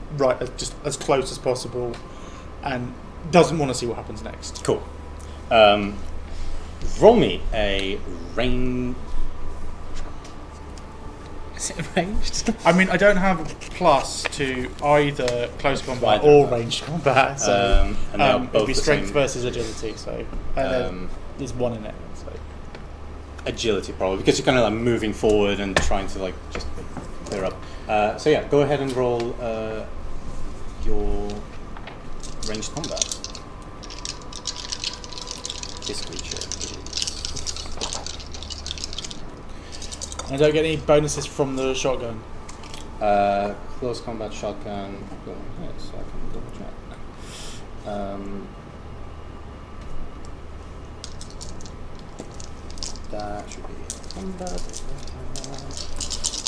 just as close as possible, and doesn't want to see what happens next. Cool. Roll me a rain. Is it ranged? I mean, I don't have plus to either close combat Either or of that. ranged combat, so And they're it'll both be the strength same. versus agility. So there's 1 in it. So Agility, probably, because you're kind of like moving forward and trying to like just clear up. So yeah, go ahead and roll your ranged combat. This creature is. I don't get any bonuses from the shotgun. Close combat shotgun. Go ahead, so I can double check. That should be combat.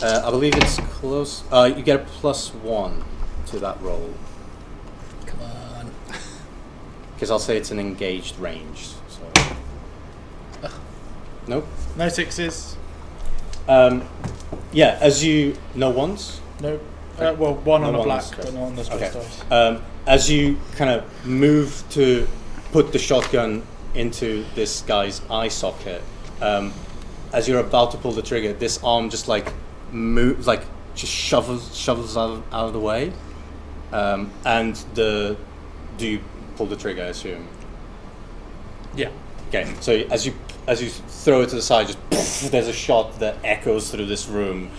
I believe it's close. You get a +1 to that roll. Come on. Because I'll say it's an engaged range. So. Nope. No 6s. Yeah, as you know once. No. Well, 1 on No a black, stress. but not on the stress Okay. dice. As you kind of move to put the shotgun into this guy's eye socket, as you're about to pull the trigger, this arm just like moves, like just shovels out of the way, and do you pull the trigger? I assume. Yeah. Okay, so as you throw it to the side, just poof, there's a shot that echoes through this room,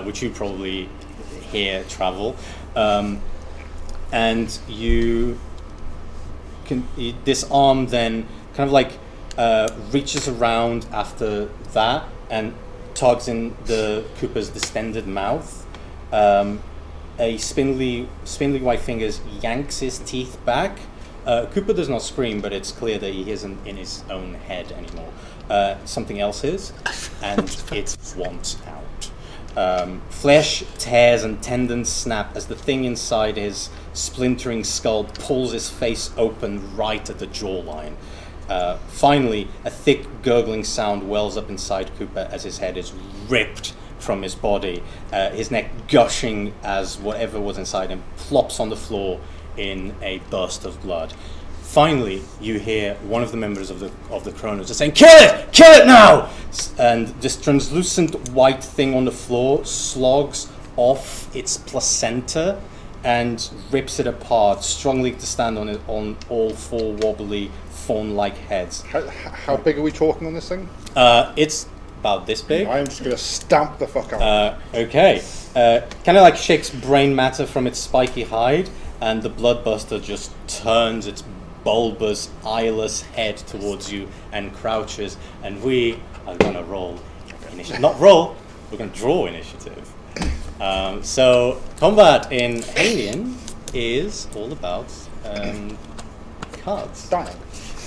which you probably hear travel, and this arm then kind of like reaches around after that and tugs in the Cooper's distended mouth. A spindly white fingers yanks his teeth back. Cooper does not scream, but it's clear that he isn't in his own head anymore. Something else is, and it wants out. Flesh tears and tendons snap as the thing inside his splintering skull pulls his face open right at the jawline. Finally, a thick gurgling sound wells up inside Cooper as his head is ripped from his body, his neck gushing as whatever was inside him plops on the floor in a burst of blood. Finally, you hear one of the members of the Kronos just saying, "Kill it now!" And this translucent white thing on the floor slogs off its placenta and rips it apart, struggling to stand on it on all four wobbly fawn-like heads. How big are we talking on this thing? It's about this big. I am just going to stamp the fuck out. Okay. Kind of like shakes brain matter from its spiky hide, and the bloodbuster just turns its bulbous, eyeless head towards you and crouches, and we are going to roll initiative. Not roll, we're going to draw initiative. So combat in Alien is all about cards. Dying.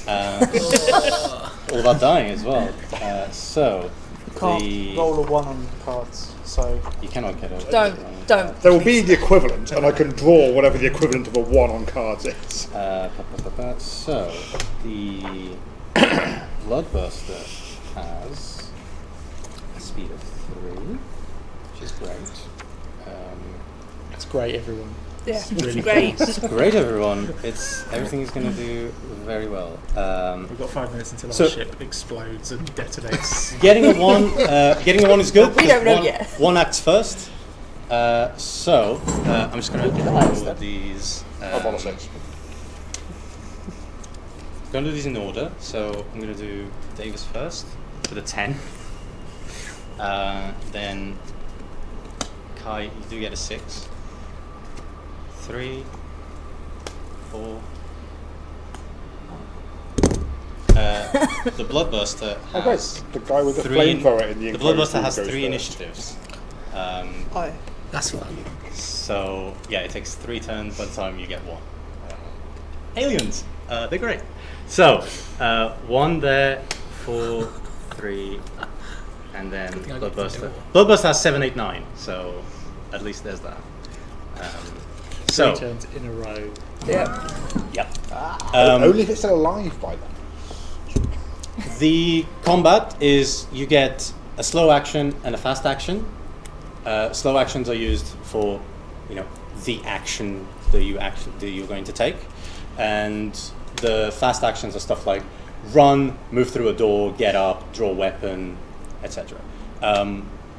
All about dying as well. So Can't roll a 1 on cards, so you cannot get a. Don't. There will be the equivalent, and I can draw whatever the equivalent of a 1 on cards is. So the Bloodbuster has a speed of 3, which is great. it's great, everyone. Yeah, It's really great. It's great, everyone. Everything is going to do very well. We've got 5 minutes until So- our ship explodes and detonates. Getting a 1 is good. We don't know one, yet. One acts first. I'm just going to do these. I've on a 6. Going to do these in order. So I'm going to do Davis first with a 10. Then Kai, you do get a 6. 3, 4. The Bloodbuster Oh, has great. The guy with the 3 flamethrower in the The enclosed Bloodbuster room has goes 3 first. initiatives. Oh, That's fun. So yeah, it takes 3 turns by the time you get 1. Aliens, they're great. So 1 there, 4, 3, and then Good thing I got the Bloodbuster. door. Bloodbuster has 7, 8, 9. So at least there's that. 3 turns in a row. yeah. Yep. Only if it's still alive by then. The combat is you get a slow action and a fast action. Slow actions are used for, the action that you're going to take, and the fast actions are stuff like run, move through a door, get up, draw a weapon, etc.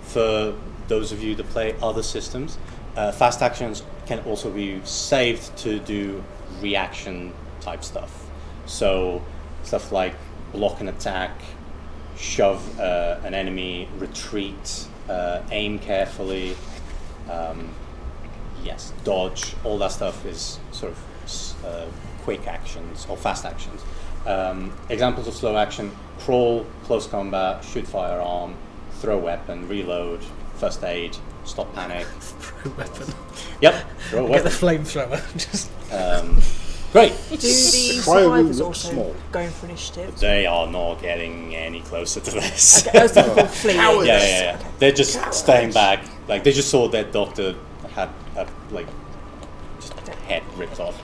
For those of you that play other systems, fast actions can also be saved to do reaction type stuff. So stuff like block an attack, shove an enemy, retreat, aim carefully, dodge, all that stuff is sort of quick actions or fast actions. Examples of slow action: crawl, close combat, shoot firearm, throw weapon, reload, first aid, stop panic. Throw weapon. Yep, throw a Get the weapon. flamethrower. Just Great. Do the Cryo room survivors looks also small. going for initiative? They are not getting any closer to this. Okay, I was thinking of fleeing. Yeah. Okay. They're just staying back. Like they just saw their doctor had just a head ripped off.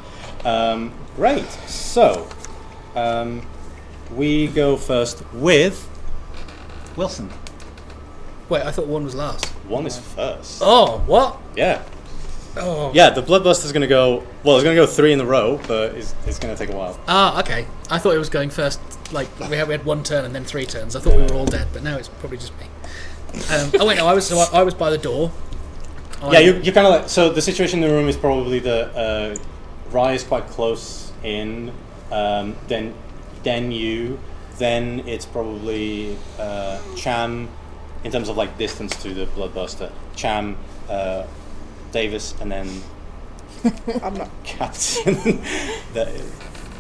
Great. So we go first with Wilson. wait, I thought 1 was last. 1 is first. Oh, what? Yeah. Oh. Yeah. The Bloodbuster's going to go. Well, it's going to go 3 in a row, but it's going to take a while. Ah, okay. I thought it was going first. Like we had 1 turn and then 3 turns. I thought we were all dead, but now it's probably just me. Oh wait, no, I was by the door. Yeah, you kind of like. So the situation in the room is probably the Rye is quite close in. Then you. Then it's probably Cham, in terms of like distance to the Bloodbuster. Cham, Davis, and then I'm not. Captain.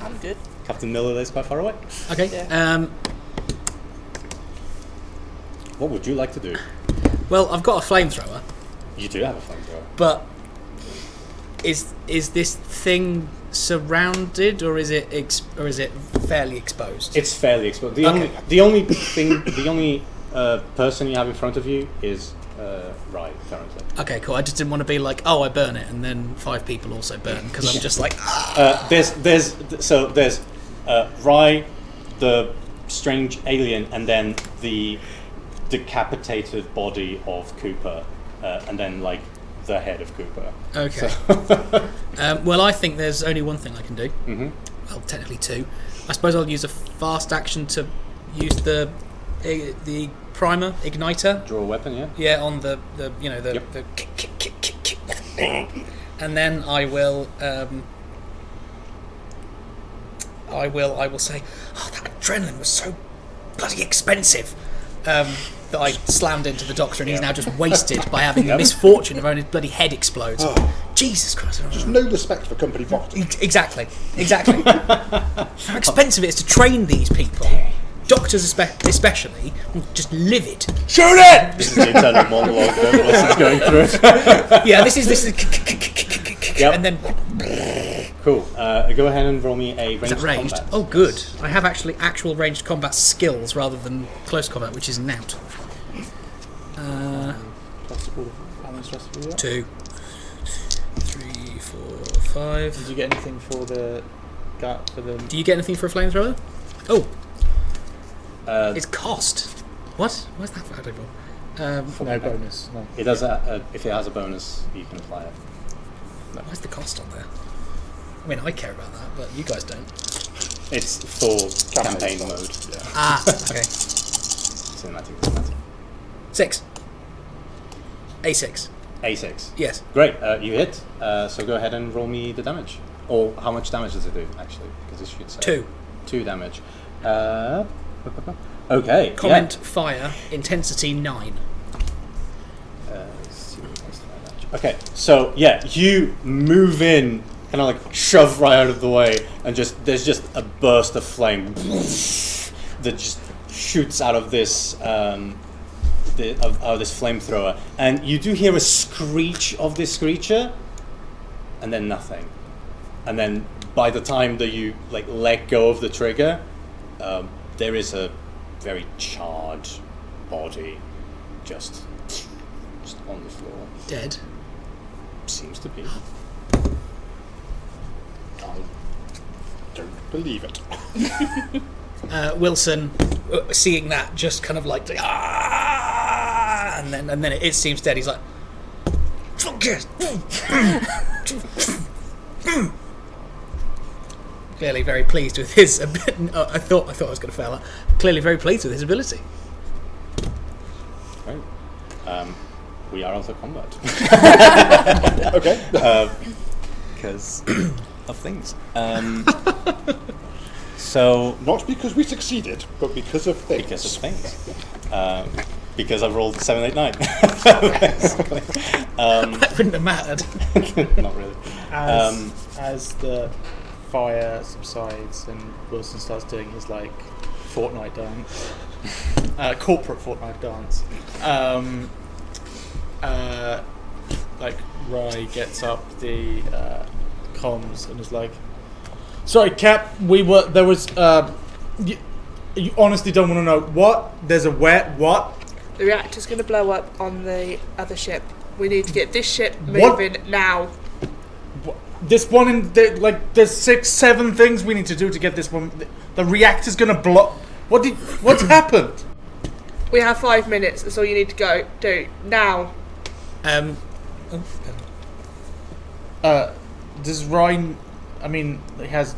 I'm good. Captain Miller is quite far away. Okay. Yeah. What would you like to do? Well, I've got a flamethrower, You do have a flamethrower. but is this thing surrounded or is it fairly exposed? It's fairly exposed. The Okay. only person you have in front of you is Rye currently. Okay, cool. I just didn't want to be like, oh, I burn it, and then 5 people also burn because I'm just like, There's Rye, the strange alien, and then the decapitated body of Cooper, and then like the head of Cooper. okay. Well, I think there's only one thing I can do. Mm-hmm. Well, technically 2. I suppose I'll use a fast action to use the primer igniter. Draw a weapon, yeah. Yeah, on the Yep. the kick. And then I will say, oh, that adrenaline was so bloody expensive. That I slammed into the doctor, and he's now just wasted by having the misfortune of having his bloody head explodes. Oh. Jesus Christ! Just no respect for company doctors. Exactly. How expensive it is to train these people. Doctors especially, just livid. Shoot it! This is the internal monologue that Wilson's going through. Yeah, this is Yep. and then Cool. Go ahead and roll me a is ranged that ranged? combat. Oh, good. I have actual ranged combat skills rather than close combat, which is out. Balance rest of you. 2, 3, 4, 5. Did you get anything for the gut for the? Do you get anything for a flamethrower? Oh, Uh, it's cost. What? Where's that valuable? No bonus. No. it does. If it has a bonus, you can apply it. Where's the cost on there? I mean, I care about that, but you guys don't. It's for campaign style. mode. Yeah. Ah, okay. Cinematic. 6. A6. A6. Yes. Great. You hit. So go ahead and roll me the damage. Or how much damage does it do, actually? Because it should say 2. 2 damage. Okay. Comment fire intensity 9. Okay, so yeah, you move in, kind of like shove right out of the way, and there's just a burst of flame that just shoots out of this this flamethrower, and you do hear a screech of this creature, and then nothing, and then by the time that you like let go of the trigger, there is a very charred body just on the floor. Dead. Seems to be. I don't believe it. Wilson, seeing that, just kind of like, and then it seems dead. He's like, fuck yes. Clearly very pleased with his ability. I thought I was going to fail that. Clearly very pleased with his ability. Right. We are out of combat. Okay. Because of things. So Not because we succeeded, but because of things. because of things. Because I've rolled 7, 8, 9. Basically. That wouldn't have mattered. Not really. As the fire subsides and Wilson starts doing his like Fortnite dance, corporate Fortnite dance. Like Rye gets up the comms and is like, "Sorry, Cap, there was. You honestly don't want to know what? There's a what? The reactor's going to blow up on the other ship. We need to get this ship What? moving now." This one in there's 6, 7 things we need to do to get this one. The reactor's going to blow. What's happened? We have 5 minutes. That's all you need to do now. Does Ryan? I mean, they have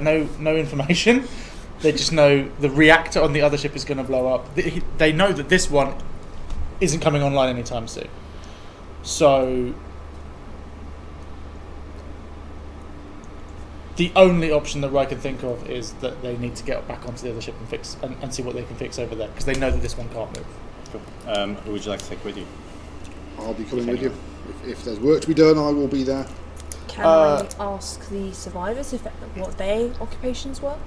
no information. They just know the reactor on the other ship is going to blow up. They know that this one isn't coming online anytime soon. So the only option that Ryan can think of is that they need to get back onto the other ship and fix and see what they can fix over there, because they know that this one can't move. Cool. Who would you like to take with you? I'll be coming with you. If there's work to be done, I will be there. Can I ask the survivors what their occupations were?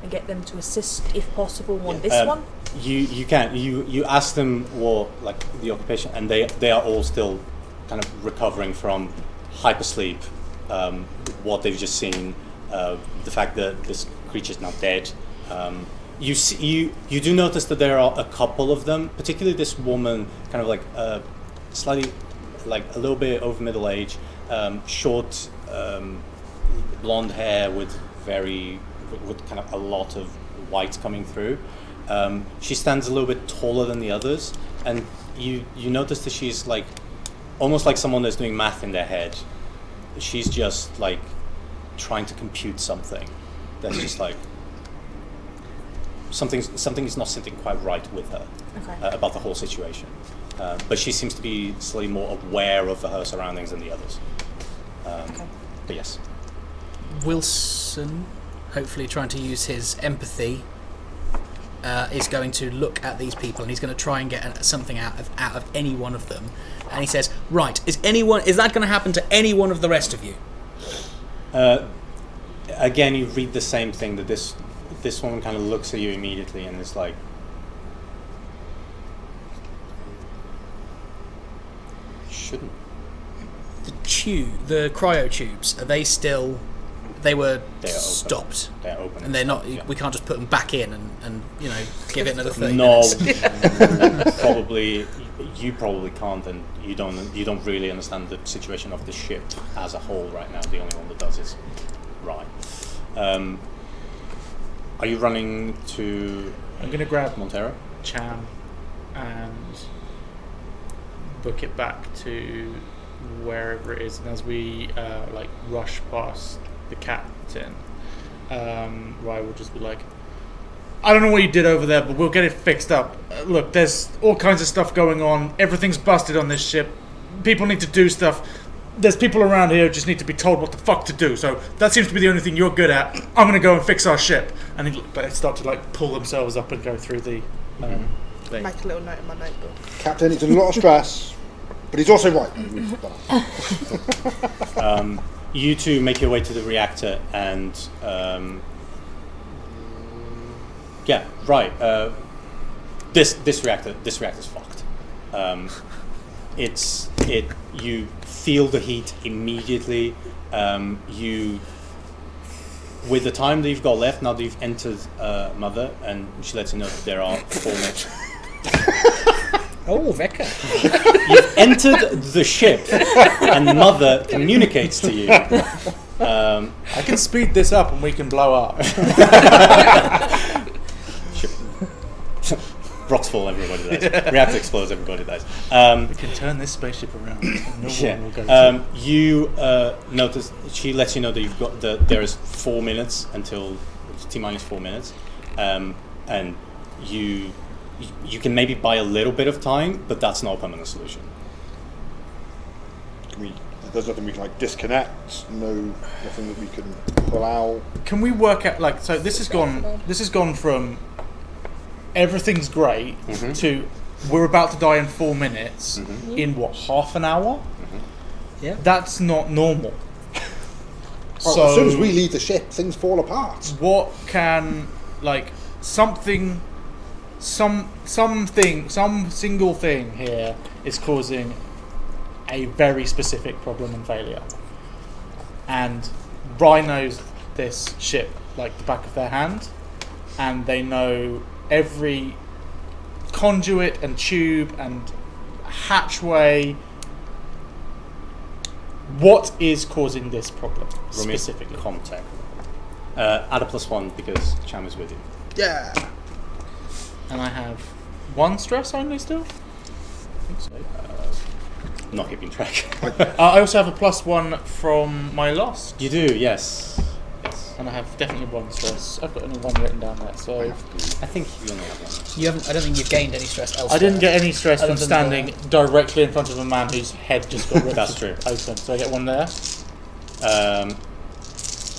And get them to assist, if possible, on this one? You can. You ask them what like the occupation, and they are all still kind of recovering from hypersleep, what they've just seen, the fact that this creature's not dead. You do notice that there are a couple of them, particularly this woman, kind of like slightly, like a little bit over middle age, short, blonde hair with kind of a lot of white coming through. She stands a little bit taller than the others, and you notice that she's like almost like someone that's doing math in their head. She's just like trying to compute something that's just like something is not sitting quite right with her Okay. about the whole situation. But she seems to be slightly more aware of her surroundings than the others. Okay. But yes. Wilson, hopefully trying to use his empathy, is going to look at these people and he's going to try and get something out of any one of them. And he says, "Right, is that going to happen to any one of the rest of you?" Again, you read the same thing, that this woman kind of looks at you immediately and is like, shouldn't. The cryo tubes, are they still? They were They are open. stopped, They're open. and they're not. Yeah. We can't just put them back in and give it another 30 No, minutes. probably you probably can't, and you don't really understand the situation of the ship as a whole right now. The only one that does is Rye. Are you running to I'm going to grab Montero? Cham and book it back to wherever it is, and as we rush past the captain, Rye will just be like, "I don't know what you did over there, but we'll get it fixed up. Look, there's all kinds of stuff going on. Everything's busted on this ship. People need to do stuff. There's people around here who just need to be told what the fuck to do. So that seems to be the only thing you're good at. I'm gonna go and fix our ship." And they start to pull themselves up and go through the thing. Make a little note in my notebook. Captain, it's a lot of stress, but he's also right. You two make your way to the reactor, and this reactor's fucked. You feel the heat immediately. With the time that you've got left, now that you've entered Mother, and she lets you know that there are 4 minutes. Oh, Vecca. You've entered the ship, and Mother communicates to you. I can speed this up and we can blow up. Rocks fall, everybody dies. Reactor explodes, everybody dies. We can turn this spaceship around. And no one will go to You notice she lets you know that there is 4 minutes until T-minus 4 minutes, and you can maybe buy a little bit of time, but that's not a permanent solution. There's nothing we can disconnect. Nothing that we can pull out. Can we work out so this has gone from everything's great to we're about to die in 4 minutes in half an hour? Yeah, that's not normal. So as soon as we leave the ship, things fall apart. What can some single thing here is causing a very specific problem and failure, and Rye knows this ship like the back of their hand, and they know every conduit and tube and hatchway. What is causing this problem specifically? Contact. Add a +1 because Cham is with you. Yeah. And I have 1 stress only still? I think so. Not keeping track. I also have a +1 from my loss. You do, yes. And I have definitely 1 stress. I've got only 1 written down there, so... I think you only have 1. you haven't. I don't think you've gained any stress elsewhere. I didn't get any stress Other from than standing directly in front of a man whose head just got ripped That's true. open. So I get 1 there?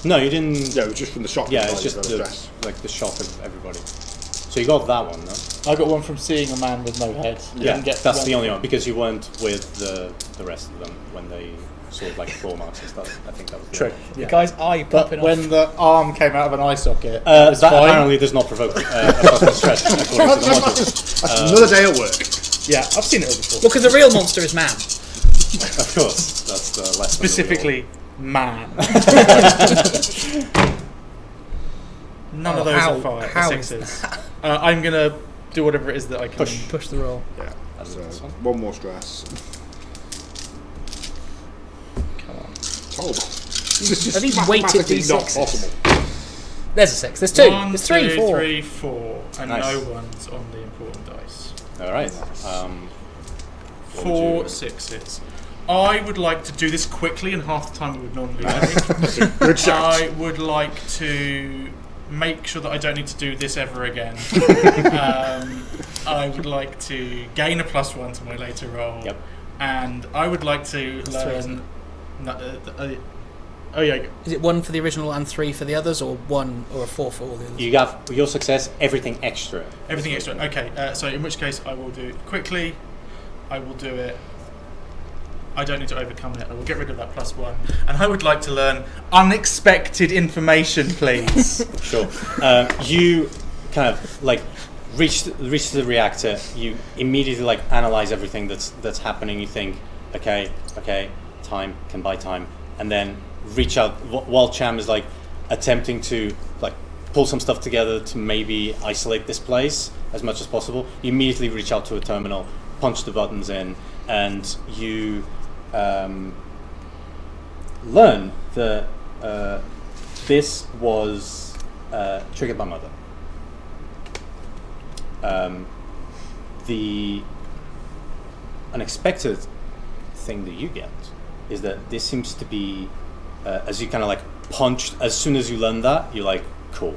No, you didn't. Yeah, it was just from the shock. Yeah, it's just the shock of everybody. So you got that one, no? I got 1 from seeing a man with no head. Yeah, that's the only one, because you weren't with the rest of them when they saw claw marks and stuff. I think that was True. The guy's eye But popping when off. the arm came out of an eye socket, That it's fine. apparently does not provoke a plasma stress, according to the module. That's another day at work. Yeah, I've seen it all before. Well, because the real monster is man. Of course, that's the lesson. Specifically, man. None of those how- are 5 how or is 6s. I'm going to do whatever it is that I can. Push the roll. Yeah. That's So, this one. 1 more stress. Come on. It's horrible. Are these weighted Mathematically not D6s? possible. There's a 6. There's 2. 1, There's 3, 2, 4. 3, 4, and Nice. no one's on the important dice. All right. What would 4 you- 6s. I would like to do this quickly in half the time we would normally make. Good shot. I would like to make sure that I don't need to do this ever again. I would like to gain a +1 to my later roll. Yep. And I would like to That's 3, isn't learn. Oh yeah. Is it 1 for the original and 3 for the others, or 1 or a 4 for all the others? You have your success, everything extra. Everything extra. Okay. So in which case I will do it quickly. I will do it. I don't need to overcome it. I will get rid of that +1, and I would like to learn unexpected information, please. Sure. You kind of like reach the reactor. You immediately like analyze everything that's happening. You think, okay, time can buy time, and then reach out while Cham is like attempting to like pull some stuff together to maybe isolate this place as much as possible. You immediately reach out to a terminal, punch the buttons in, and you learn that this was triggered by Mother. The unexpected thing that you get is that this seems to be, as you kind of like punched, as soon as you learn that, you're like, cool.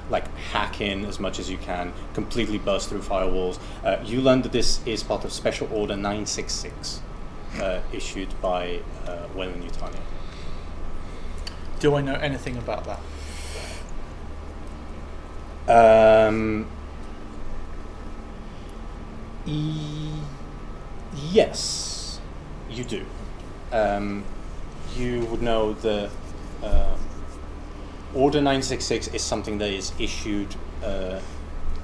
Like hack in as much as you can, completely burst through firewalls. You learn that this is part of Special Order 966, issued by Weyland-Yutani. Do I know anything about that? Yes, you do. You would know the Order 966 is something that is issued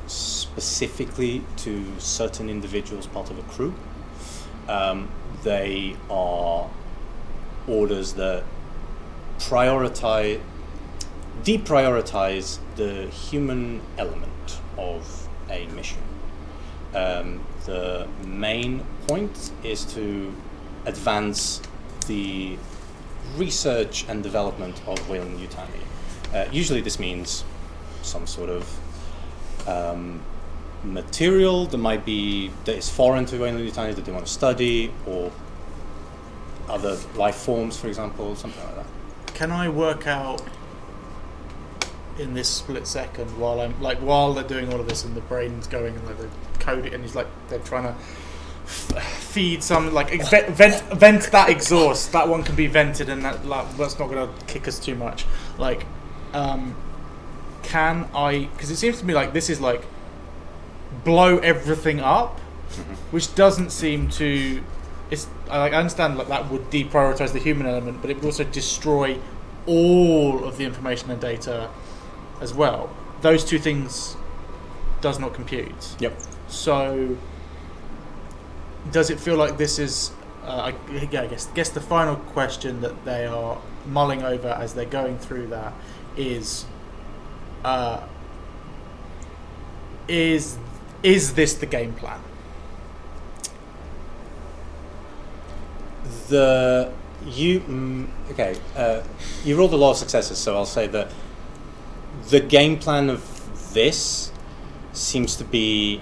specifically to certain individuals, part of a crew. They are orders that deprioritize the human element of a mission. The main point is to advance the research and development of Weyland-Yutani. Usually this means some sort of material that is foreign to Weyland-Yutani that they want to study, or other life forms, for example, something like that. Can I work out in this split second while they're doing all of this and the brain's going and like they're coding and they're trying to feed some vent that exhaust, that one can be vented and that's not going to kick us too much. Can I? Because it seems to me like this is like blow everything up, which doesn't seem to. I understand that would deprioritize the human element, but it would also destroy all of the information and data as well. Those two things does not compute. Yep. So, does it feel like this is? I guess the final question that they are mulling over as they're going through that is this the game plan? You rolled a lot of successes, so I'll say that the game plan of this seems to be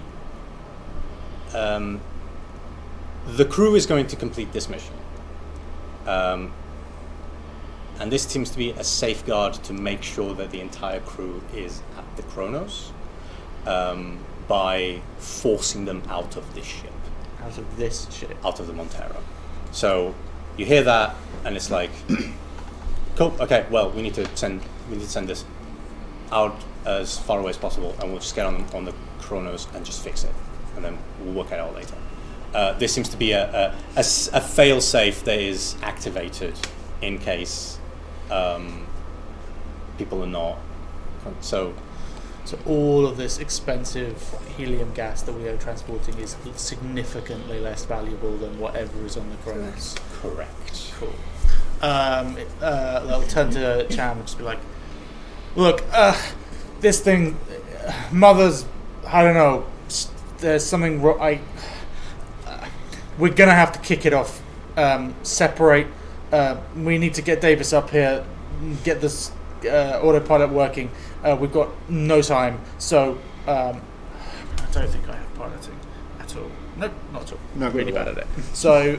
the crew is going to complete this mission, and this seems to be a safeguard to make sure that the entire crew is at the Kronos, by forcing them out of this ship. Out of this ship? Out of the Montero. So you hear that, and it's like, cool. Okay, well, we need to send this out as far away as possible, and we'll just get on the Kronos and just fix it, and then we'll work it out later. This seems to be a fail-safe that is activated in case people are not. So all of this expensive helium gas that we are transporting is significantly less valuable than whatever is on the Kronos. Correct. Cool. They'll turn to Cham and just be like, look, this thing, Mother's, I don't know, there's something wrong. We're going to have to kick it off. Separate. We need to get Davis up here, get this autopilot working. We've got no time, so I don't think I have piloting at all. Nope, not at all. No, really bad at it. So,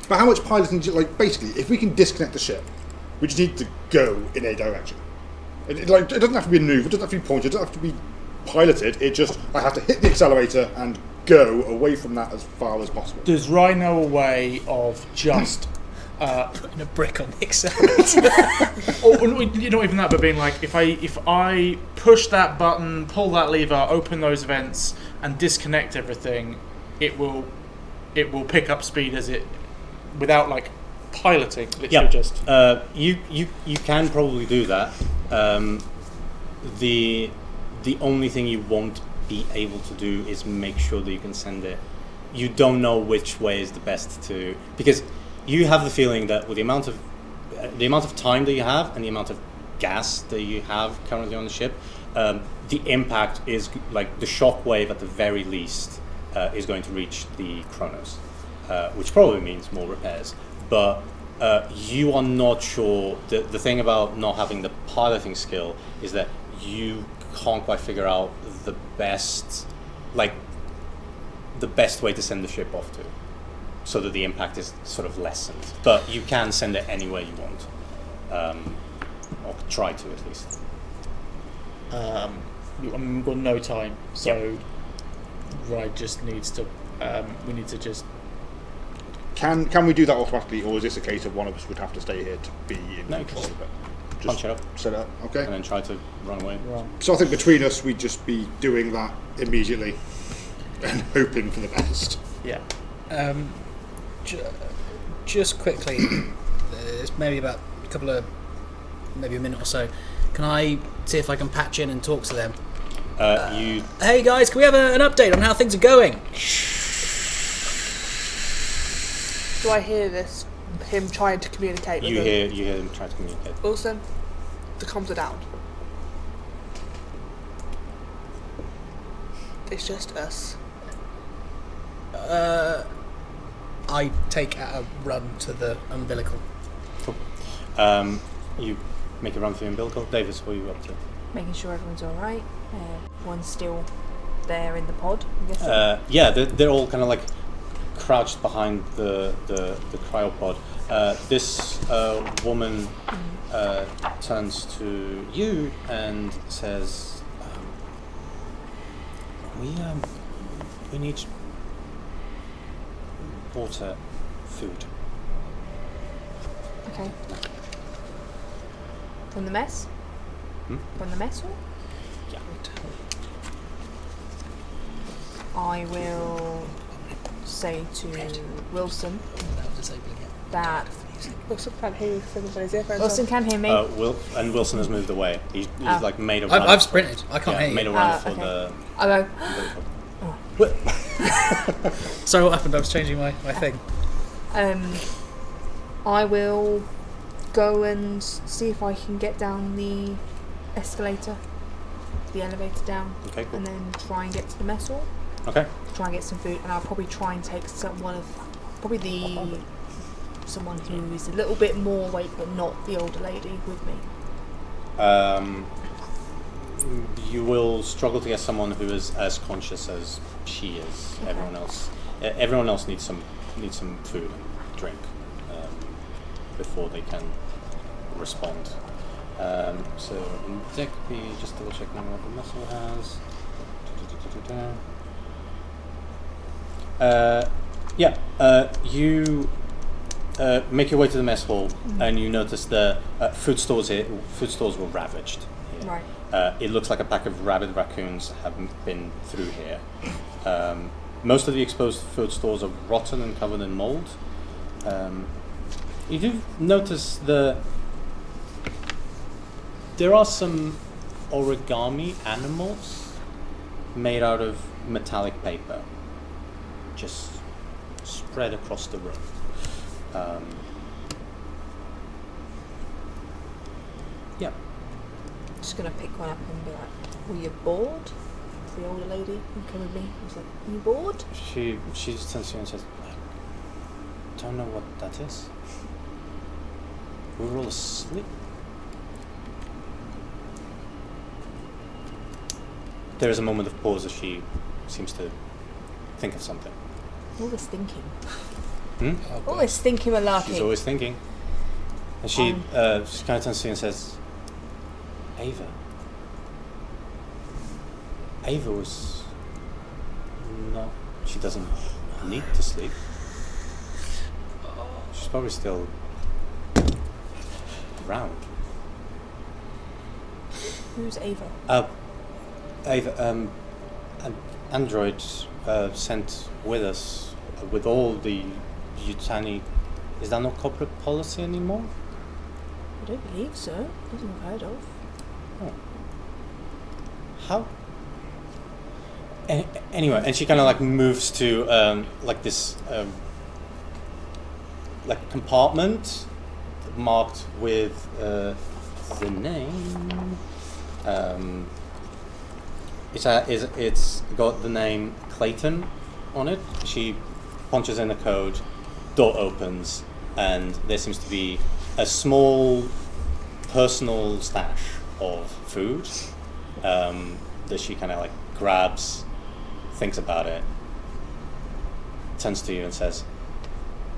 but how much piloting do you, basically, if we can disconnect the ship, we just need to go in a direction. It doesn't have to be a move, it doesn't have to be pointed, it doesn't have to be piloted. It just I have to hit the accelerator and go away from that as far as possible. Does Rhino a way of just Putting a brick on the accelerator. or not even that, but being like, if I push that button, pull that lever, open those vents, and disconnect everything, it will pick up speed as it without like piloting. Literally just. You can probably do that. The only thing you won't be able to do is make sure that you can send it. You don't know which way is the best to, because you have the feeling that with the amount of time that you have and the amount of gas that you have currently on the ship, the impact is like the shock wave at the very least is going to reach the Chronos, which probably means more repairs. But you are not sure. The thing about not having the piloting skill is that you can't quite figure out the best way to send the ship off to, so that the impact is sort of lessened. But you can send it anywhere you want, or try to at least. We've got no time, so Ride just needs to. We need to just. Can we do that automatically, or is this a case of one of us would have to stay here to be in control of it? Punch it up. Set it up, okay. And then try to run away. Run. So I think between us, we'd just be doing that immediately and hoping for the best. Yeah. Just quickly, it's maybe about maybe a minute or so. Can I see if I can patch in and talk to them? Hey guys, can we have an update on how things are going? Do I hear this? Him trying to communicate with You them? hear him trying to communicate. Wilson, the comms are down. It's just us. I take a run to the umbilical. Cool. You make a run for the umbilical. Davis, what are you up to? Making sure everyone's all right. One's still there in the pod, I'm guessing. Yeah, they're all kind of like crouched behind the cryopod. This woman turns to you and says, we need water, food. Okay. From the mess? From the mess hall? Yeah. I will say to Wilson that Wilson can't hear you from his earphones. Wilson can hear me. And Wilson has moved away. He's like made a run. I've sprinted. I can't hear you. Made a run for okay. the. I'll go. Sorry, what happened? I was changing my thing. I will go and see if I can get down the escalator, the elevator down, Okay, cool. and then try and get to the mess hall. Okay. Try and get some food, and I'll probably try and take someone who is a little bit more awake, but not the older lady, with me. You will struggle to get someone who is as conscious as she is. Okay. Everyone else needs some food and drink before they can respond. So in deck B, just double checking what the muscle has. You make your way to the mess hall, and you notice the food stores were ravaged here. Right. It looks like a pack of rabid raccoons have been through here. Most of the exposed food stores are rotten and covered in mold. You do notice there are some origami animals made out of metallic paper, just spread across the room. Yeah. Just gonna pick one up and be like, "Were you bored?" The older lady who came with me was like, "Are you bored?" She just turns to you and says, "I don't know what that is. We were all asleep." There is a moment of pause as she seems to think of something. All this thinking. Hmm? All this thinking malarkey. She's always thinking. And she kind of turns to you and says, "Ava, Ava was not. She doesn't need to sleep. She's probably still around. Who's Ava? Ava, an android sent with us with all the Yutani. Is that not corporate policy anymore? I don't believe so. Nothing I've heard of. Oh. How? Anyway, and she kind of like moves to like this like compartment marked with the name. It's got the name Clayton on it. She punches in the code, door opens, and there seems to be a small personal stash of food that she kind of like grabs, thinks about it, turns to you and says,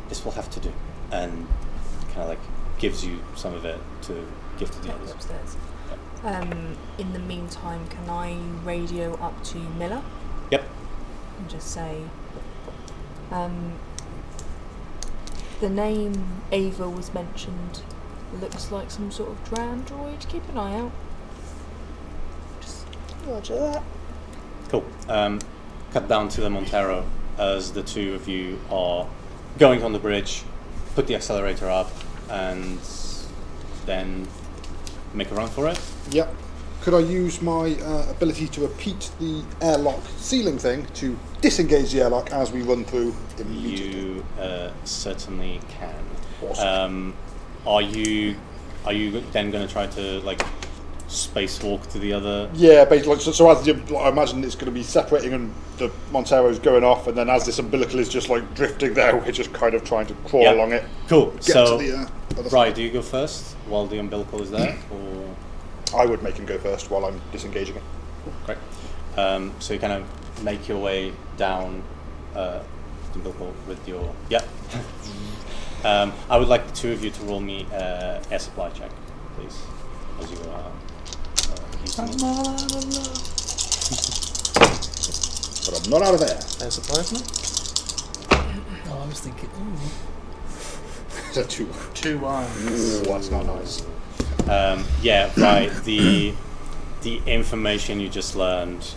"This will have to do," and kind of like gives you some of it to give to the Take me others. upstairs. In the meantime, can I radio up to Miller Yep. and just say, the name Ava was mentioned. Looks like some sort of droid. Keep an eye out. Just Roger that. Cool. Cut down to the Montero as the two of you are going on the bridge, put the accelerator up, and then make a run for it. Yep. Could I use my ability to repeat the airlock ceiling thing to disengage the airlock as we run through immediately? You certainly can. Awesome. Are you then going to try to like spacewalk to the other? Yeah, basically. So as I imagine it's going to be separating, and the Montero's going off, and then as this umbilical is just like drifting there, we're just kind of trying to crawl along it. Cool. Get So, to the other right, side. do you go first while the umbilical is there, or? I would make him go first while I'm disengaging it. Great. So you kind of make your way down the umbilical with your I would like the two of you to roll me air supply check, please, as you are using it. But I'm not out of there. Air supply, isn't it? Oh, I was thinking. Ooh. It's a 2. 2 1. Ooh, that's not nice. Right. The information you just learned,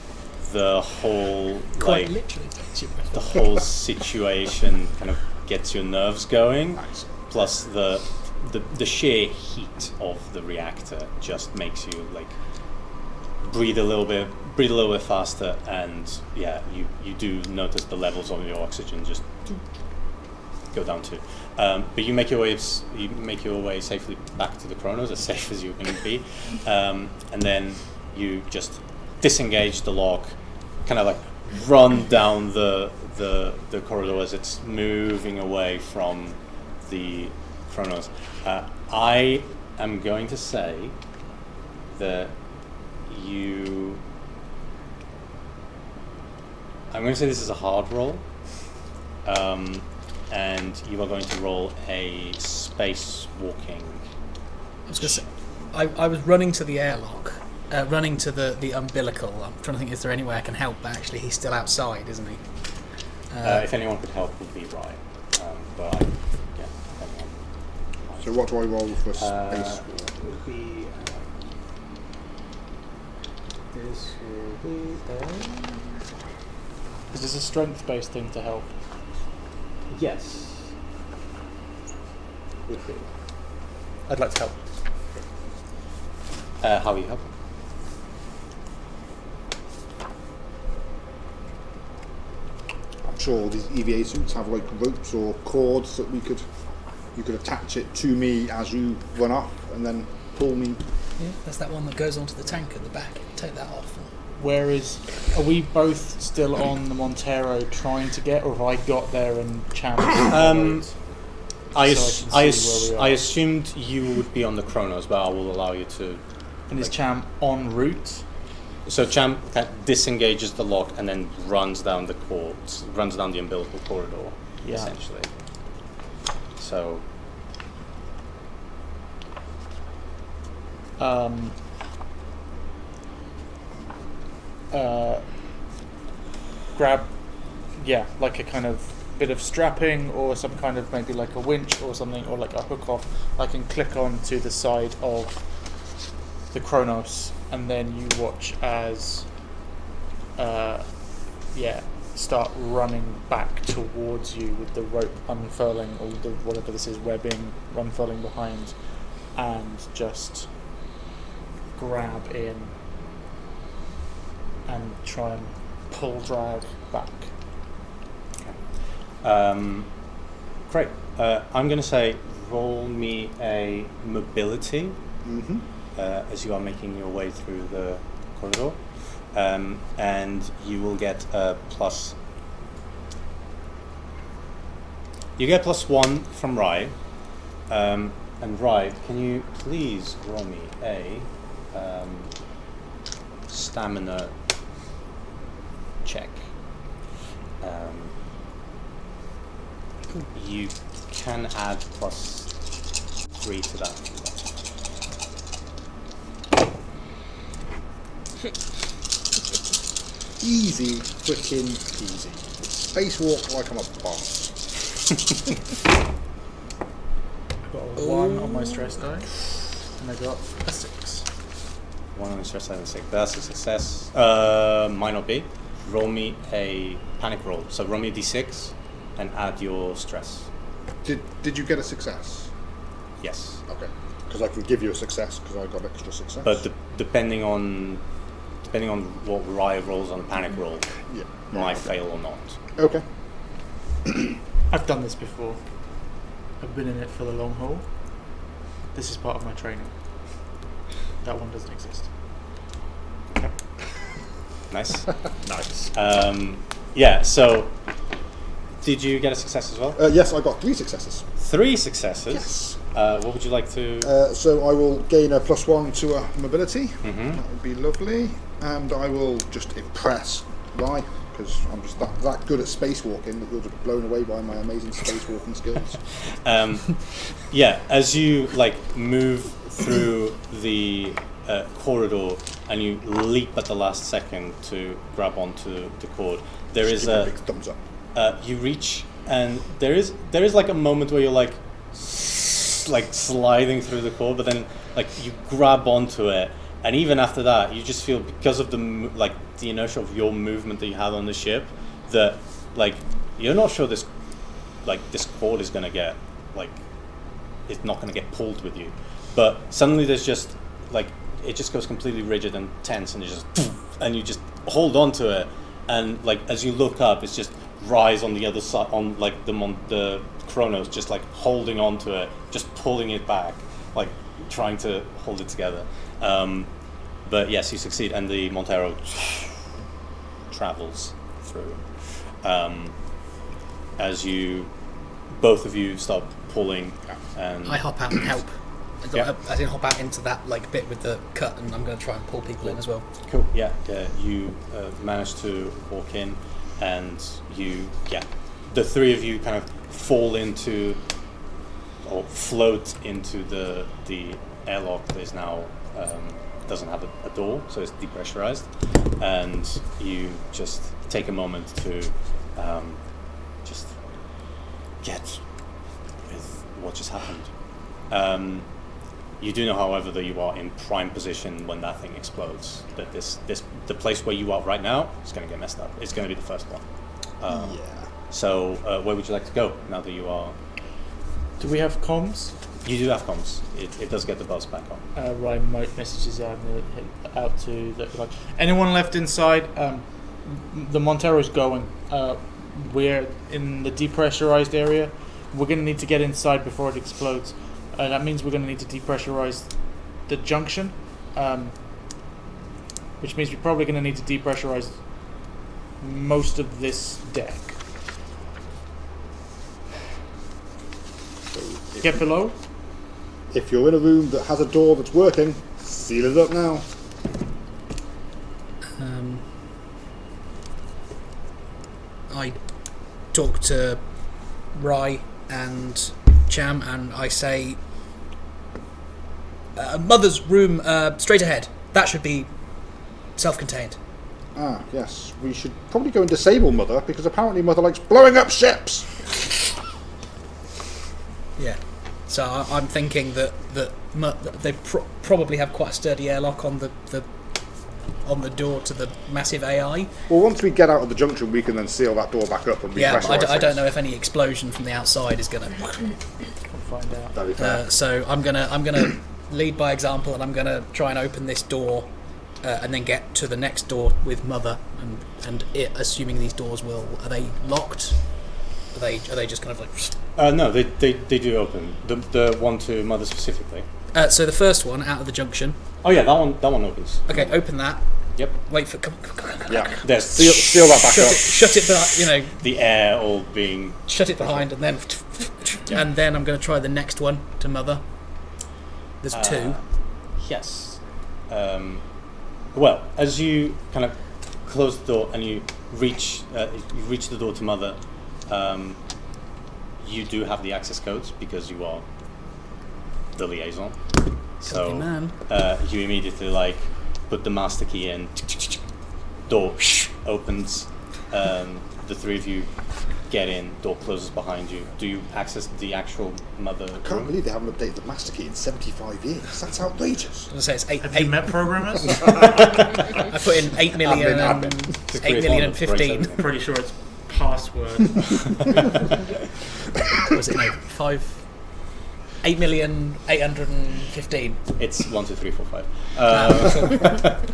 the whole Quite like literally takes your breath the away. whole situation kind of gets your nerves going. Nice. Plus the sheer heat of the reactor just makes you like breathe a little bit faster, and you do notice the levels of your oxygen just go down too. But you make your way safely back to the Chronos, as safe as you can be, and then you just disengage the lock, kind of like run down the corridor as it's moving away from the Chronos. I am going to say that I'm going to say this is a hard roll, and you are going to roll a spacewalking. I was going to say, I was running to the airlock, running to the umbilical. I'm trying to think, is there any way I can help? But actually, he's still outside, isn't he? If anyone could help, would be right. But anyone. So what do I roll for space? It would be. This will be. Is this a strength-based thing to help? Yes. Would be. I'd like to help. How are you helping? I'm sure these EVA suits have like ropes or cords that you could attach it to me as you run off and then pull me. Yeah, there's that one that goes onto the tank at the back. Take that off. Are we both still on the Montero trying to get, or have I got there and Champ? I So I can see where we are. assumed you would be on the Chronos, but I will allow you to. And is Champ en route? So Champ disengages the lock and then runs down the umbilical corridor, Yeah. essentially. So grab, like a kind of bit of strapping or some kind of maybe like a winch or something, or like a hook off. I can click on to the side of the Kronos, and then you watch as start running back towards you with the rope unfurling, or the whatever this is, webbing unfurling behind, and just grab in and try and pull drag back. Great. I'm going to say roll me a mobility as you are making your way through the corridor. And you will get a plus. You get +1 from Rai. And Rai, can you please roll me a stamina check? You can add +3 to that. Easy, freaking easy. Spacewalk like I'm a boss. I got a 1 on my stress die, and I got a 6. 1 on the stress side and 6. That's a success. Might not be. Roll me a panic roll. So roll me a d6 and add your stress. Did you get a success? Yes. Okay. Because I can give you a success because I got extra success. But depending on what Rai rolls on a panic roll, might fail or not. Okay. I've done this before. I've been in it for the long haul. This is part of my training. That one doesn't exist. Nice. Nice. So did you get a success as well? Yes, I got 3 successes. 3 successes? Yes. What would you like to... So I will gain a +1 to a mobility. Mhm. That would be lovely. And I will just impress Rai, because I'm just that good at spacewalking that you're just blown away by my amazing spacewalking skills. As you move through the corridor and you leap at the last second to grab onto the cord, there is a big thumbs up. You reach, and there is a moment where you're sliding through the cord, but then you grab onto it, and even after that, you just feel, because of the inertia of your movement that you have on the ship, that you're not sure this cord is gonna get it's not gonna get pulled with you, but suddenly there's just it just goes completely rigid and tense, and you just hold on to it, and as you look up, it's just Rise on the other side, on the Kronos, just holding on to it, just pulling it back, trying to hold it together. But yes, you succeed, and the Montero travels through. As both of you start pulling, and I hop out and help. Yeah. I didn't hop out into that bit with the cut, and I'm going to try and pull people in as well. Cool. Yeah. You manage to walk in, and the three of you kind of fall into, or float into the airlock that is now doesn't have a door, so it's depressurized, and you just take a moment to just get with what just happened. You do know, however, that you are in prime position when that thing explodes. That the place where you are right now is going to get messed up. It's going to be the first one. So where would you like to go now that you are? Do we have comms? You do have comms. It does get the buzz back on. Right, messages out to anyone left inside. The Montero's going. We're in the depressurized area. We're going to need to get inside before it explodes. That means we're going to need to depressurize the junction, which means we're probably going to need to depressurize most of this deck. Get below. If you're in a room that has a door that's working, seal it up now. I talk to Rai and Cham, and I say, Mother's room, straight ahead. That should be self-contained. Ah, yes. We should probably go and disable Mother, because apparently Mother likes blowing up ships! Yeah. So I'm thinking that they probably have quite a sturdy airlock on the door to the massive AI. Well, once we get out of the junction, we can then seal that door back up and Yeah, repressurize but I don't know if any explosion from the outside is going to... We'll find out. Very fair. So I'm gonna lead by example, and I'm gonna try and open this door, and then get to the next door with Mother, and it, assuming these doors are they locked? Are they just kind of like? No, they do open. The one to Mother specifically. So the first one out of the junction. Oh yeah, that one opens. Okay, open that. Yep. Wait for come. Yeah. There's Seal that back up. Shut it, the air all being. Shut it behind, and then and then I'm going to try the next one to Mother. There's two. Yes. Well, as you kind of close the door and you reach the door to Mother, you do have the access codes because you are the liaison. So man. You immediately put the master key in. Door opens. The three of you get in. Door closes behind you. Do you access the actual Mother I can't room? believe they haven't updated the master key in 75 years. That's outrageous. I was going to say it's Have you met programmers? I put in 8 million and Admin. 8 million and 15. Pretty sure it's password. Was it 8,815,000. It's 1, 2, 3, 4, 5. I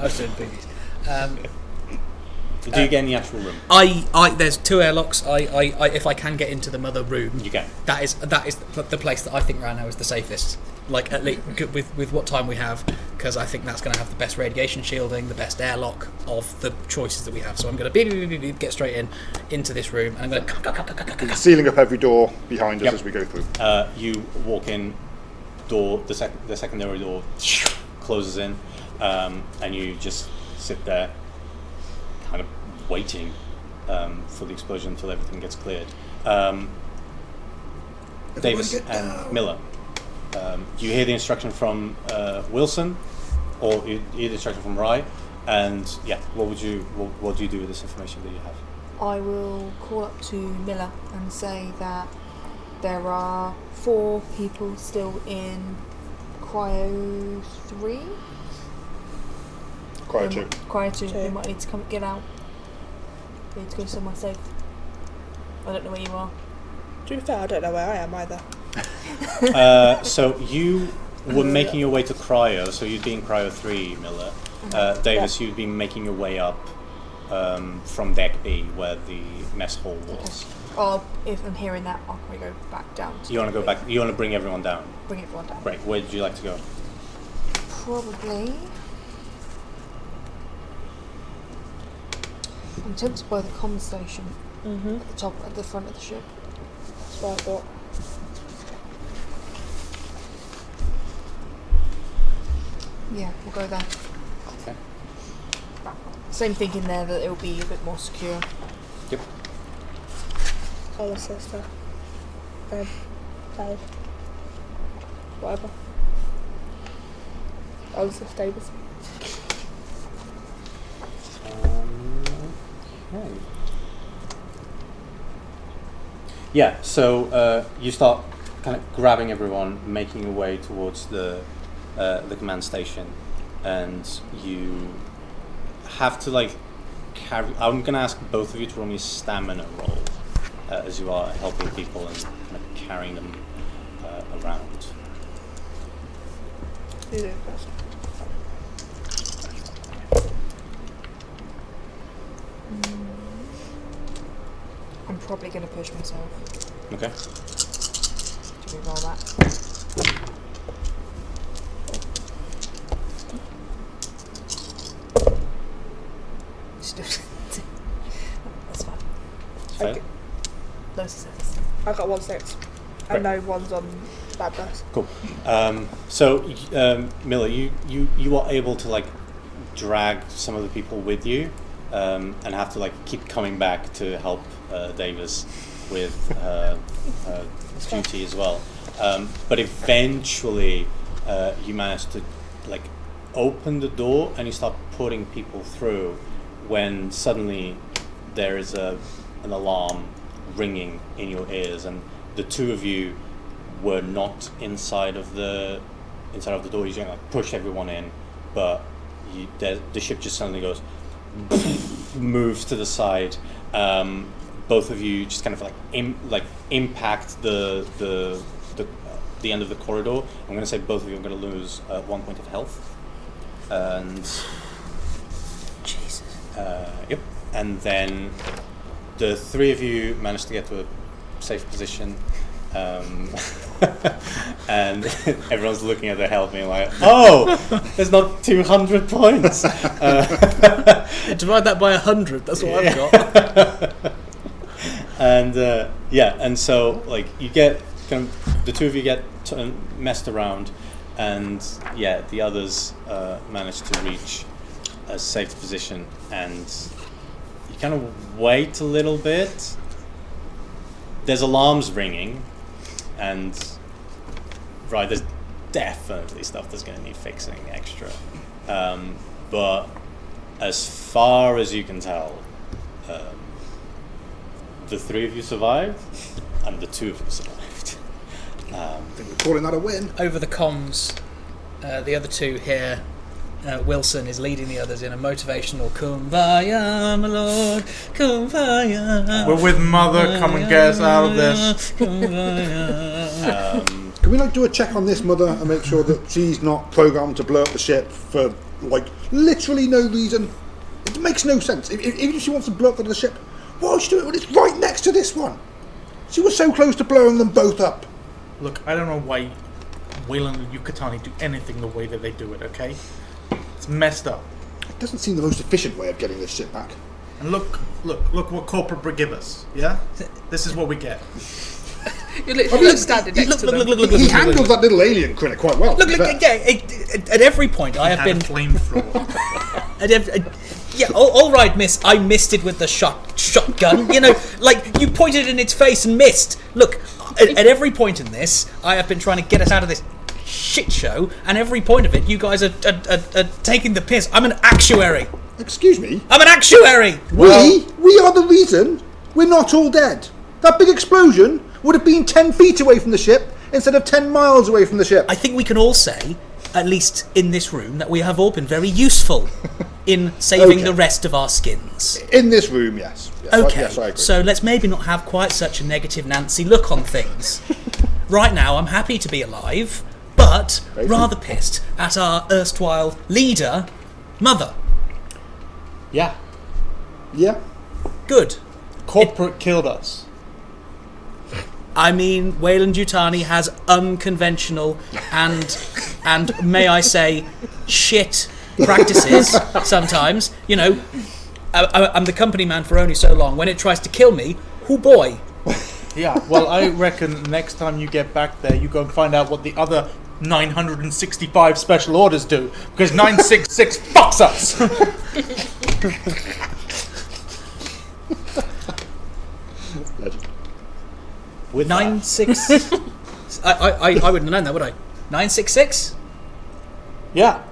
was doing boobies. Do you get in the actual room? There's two airlocks. If I can get into the Mother room, You can. that is the place that I think right now is the safest. At least with what time we have, because I think that's going to have the best radiation shielding, the best airlock of the choices that we have. So I'm going to get straight into this room, and I'm going to Sealing up every door behind us Yep. as we go through. You walk in. Door. The secondary door closes in, and you just sit there, kind of waiting for the explosion until everything gets cleared. Davis and Miller. You hear the instruction from Wilson, or you hear the instruction from Rye, and what do you do with this information that you have? I will call up to Miller and say that there are 4 people still in Cryo 3. Quiet too. Cryo 2. They might need to come get out. They need to go somewhere safe. I don't know where you are. To be fair, I don't know where I am either. So you were making your way to Cryo, so you'd be in Cryo 3, Miller. Davis, you'd be making your way up from Deck B, where the mess hall was. Or if I'm hearing that, I'll probably go back down. You want to go back? You want to bring everyone down? Bring everyone down. Right. Where would you like to go? Probably. I'm tempted by the comm station at the top, at the front of the ship. That's what I thought. Yeah, we'll go there. Okay. Same thinking there that it'll be a bit more secure. Yep. Older sister. Babe. Whatever. Older sister Davis. Okay. Yeah, so you start kind of grabbing everyone, making your way towards the command station, and you have to carry. I'm going to ask both of you to roll me a stamina roll as you are helping people and kind of carrying them around. You do it first. I'm probably going to push myself. Okay. Do we roll that? That's fine. Fair. Okay. No success. I got 1 6. And no one's on bad dice. Cool. So Miller, you are able to drag some of the people with you, and have to keep coming back to help Davis with duty as well. But eventually, you manage to open the door and you start putting people through, when suddenly there is an alarm ringing in your ears, and the two of you were not inside of the door. You like push everyone in, but the ship just suddenly goes, moves to the side. Both of you just kind of like impact the end of the corridor. I'm going to say both of you are going to lose 1 point of health. And Jesus. Yep. And then the three of you managed to get to a safe position. And everyone's looking at their health being like, oh, there's not 200 points. Divide that by 100, that's what I've got. And and so like you get kind of, the two of you get messed around, and the others manage to reach a safe position, and you kind of wait a little bit. There's alarms ringing, and there's definitely stuff that's going to need fixing extra. But as far as you can tell, the three of you survived, and the two of you survived. I think we're calling that a win. Over the comms, the other two here, Wilson is leading the others in a motivational "Kumbaya, my lord, Kumbaya." We're with Mother. Come and get us out of this. Kumbaya. Can we do a check on this Mother and make sure that she's not programmed to blow up the ship for literally no reason? It makes no sense. Even if she wants to blow up the ship, why would she do it when it's right next to this one? She was so close to blowing them both up. Look, I don't know why Wayland and Yucatani do anything the way that they do it, okay? It's messed up. It doesn't seem the most efficient way of getting this ship back. And look what corporate give us, yeah? This is what we get. You're literally standing next to them. He handles that little alien critter quite well. Look, at every point I have been... flamethrower. All right, miss, I missed it with the shotgun. You pointed in its face and missed. Look, at every point in this, I have been trying to get us out of this shit show, and every point of it, you guys are taking the piss. I'm an actuary. Excuse me? I'm an actuary! We are the reason we're not all dead. That big explosion would have been 10 feet away from the ship instead of 10 miles away from the ship. I think we can all say, at least in this room, that we have all been very useful in saving the rest of our skins. In this room, yes. Okay, I agree. so let's maybe not have quite such a negative Nancy look on things. Right now, I'm happy to be alive, but rather pissed at our erstwhile leader, Mother. Yeah. Yeah. Good. Corporate killed us. I mean, Wayland Yutani has unconventional and may I say, shit practices sometimes. I'm the company man for only so long. When it tries to kill me, hoo boy. Yeah, well, I reckon next time you get back there, you go and find out what the other 965 special orders do, because 966 fucks us! With 9-6. I wouldn't have known that, would I? 966? Yeah.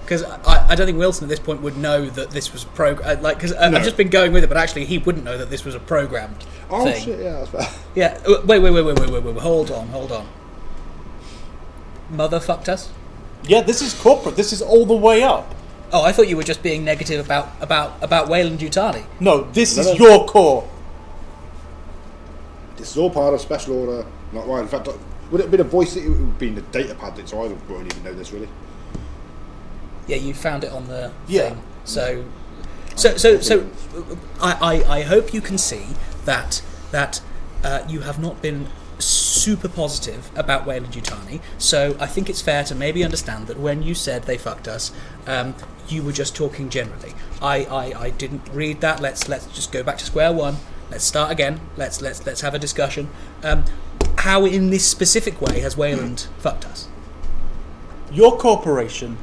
Because I don't think Wilson at this point would know that this was because I've just been going with it, but actually he wouldn't know that this was a programmed thing. Shit, yeah, that's fair. Yeah, wait, hold on. Mother fucked us? Yeah, this is corporate. This is all the way up. Oh, I thought you were just being negative about Wayland Yutani. No, this is your core. This is all part of special order. Not right. In fact, would it have been a voice? It would have been the data pad, so I wouldn't even know this really. Yeah, you found it on the thing. So I hope you can see that you have not been super positive about Wayland Yutani. So I think it's fair to maybe understand that when you said they fucked us, you were just talking generally. I didn't read that. Let's just go back to square one. Let's start again. Let's have a discussion. How in this specific way has Wayland fucked us? Your corporation.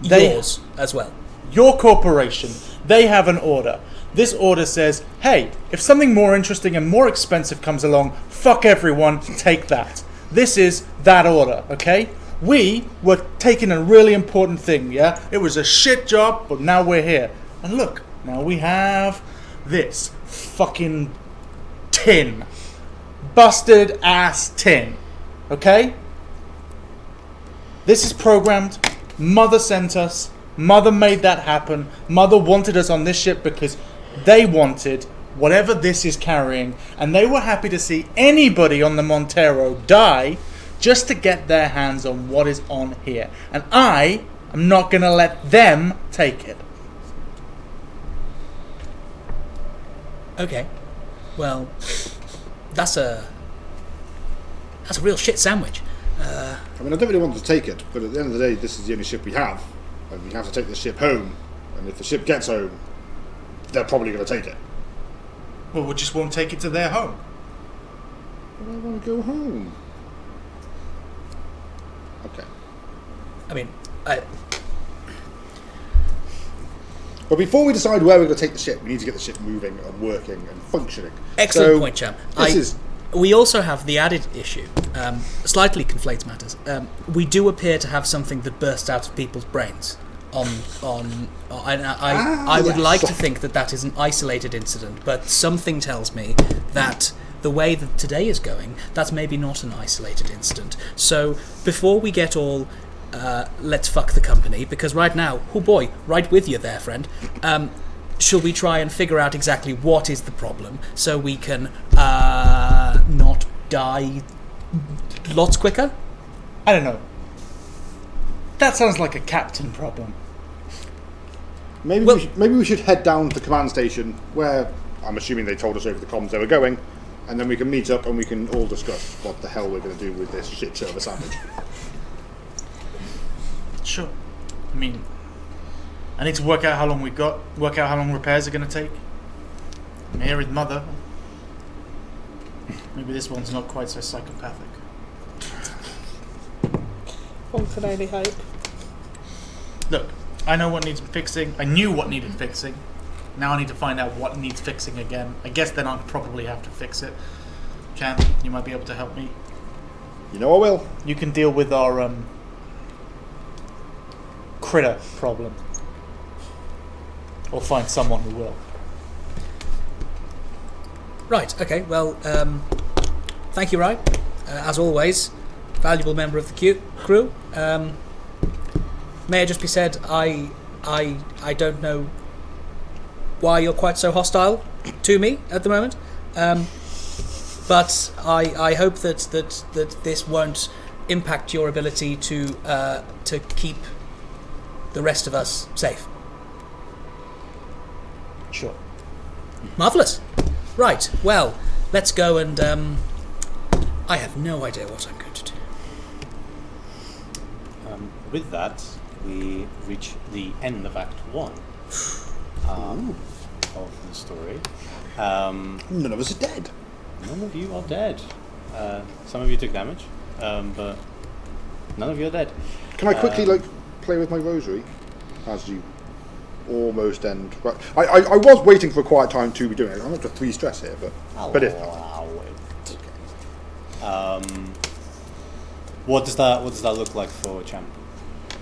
Yours as well. Your corporation, they have an order. This order says, hey, if something more interesting and more expensive comes along, fuck everyone, take that. This is that order, okay? We were taking a really important thing, yeah? It was a shit job, but now we're here. And look, now we have this fucking tin. Busted ass tin. Okay? This is programmed. Mother sent us. Mother made that happen. Mother wanted us on this ship because they wanted whatever this is carrying, and they were happy to see anybody on the Montero die just to get their hands on what is on here. And I am not going to let them take it. Okay. Well, that's a real shit sandwich. I mean, I don't really want to take it, but at the end of the day, this is the only ship we have, and we have to take the ship home. And if the ship gets home, they're probably going to take it. Well, we just won't take it to their home. But I want to go home. Okay. I mean, But before we decide where we're going to take the ship, we need to get the ship moving and working and functioning. excellent So, point, Cham. We also have the added issue, slightly conflates matters. We do appear to have something that bursts out of people's brains. I would yes. like to think that is an isolated incident, but something tells me that the way that today is going, that's maybe not an isolated incident. So before we get all let's fuck the company, because right now, oh boy, right with you there, friend. Shall we try and figure out exactly what is the problem so we can not die lots quicker? I don't know. That sounds like a captain problem. Maybe we should head down to the command station where I'm assuming they told us over the comms they were going, and then we can meet up and we can all discuss what the hell we're going to do with this shit show of a sandwich. Sure. I mean, I need to work out how long we've got, work out how long repairs are going to take. I'm here with Mother. Maybe this one's not quite so psychopathic. One can only hope. Look, I know what needs fixing. I knew what needed fixing. Now I need to find out what needs fixing again. I guess then I'll probably have to fix it. Cam, you might be able to help me. You know I will. You can deal with our critter problem. Or find someone who will. Right, okay, well, thank you, Ryan. As always, valuable member of the crew. May it just be said, I don't know why you're quite so hostile to me at the moment, but I hope that this won't impact your ability to keep the rest of us safe. Sure. Marvellous. Right, well, let's go and I have no idea what I'm going to do. With that, we reach the end of Act 1 of the story. None of us are dead. None of you are dead. Some of you took damage, but none of you are dead. Can I quickly play with my rosary as you almost end? Right. I was waiting for a quiet time to be doing it. I'm up to 3 stress here, but if not, what does that look like for Champ?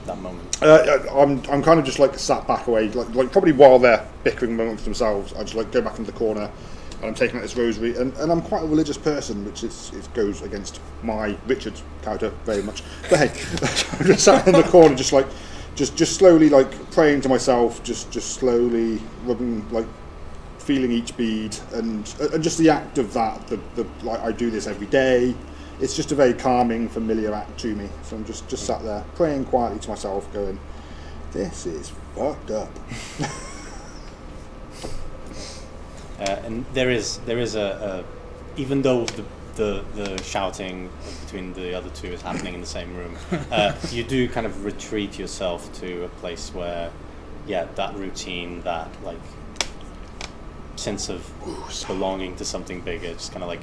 That moment. I'm kind of just sat back away, like probably while they're bickering amongst themselves. I just go back into the corner, and I'm taking out this rosary, and I'm quite a religious person, which it goes against my Richard character very much. But hey, I'm just sat in the corner, just slowly praying to myself, just slowly rubbing, feeling each bead, and just the act of that. I do this every day. It's just a very calming, familiar act to me. So I'm just sat there praying quietly to myself, going, "This is fucked up." And there is a even though the shouting between the other two is happening in the same room, you do kind of retreat yourself to a place where, that routine, that sense of belonging to something bigger, just kind of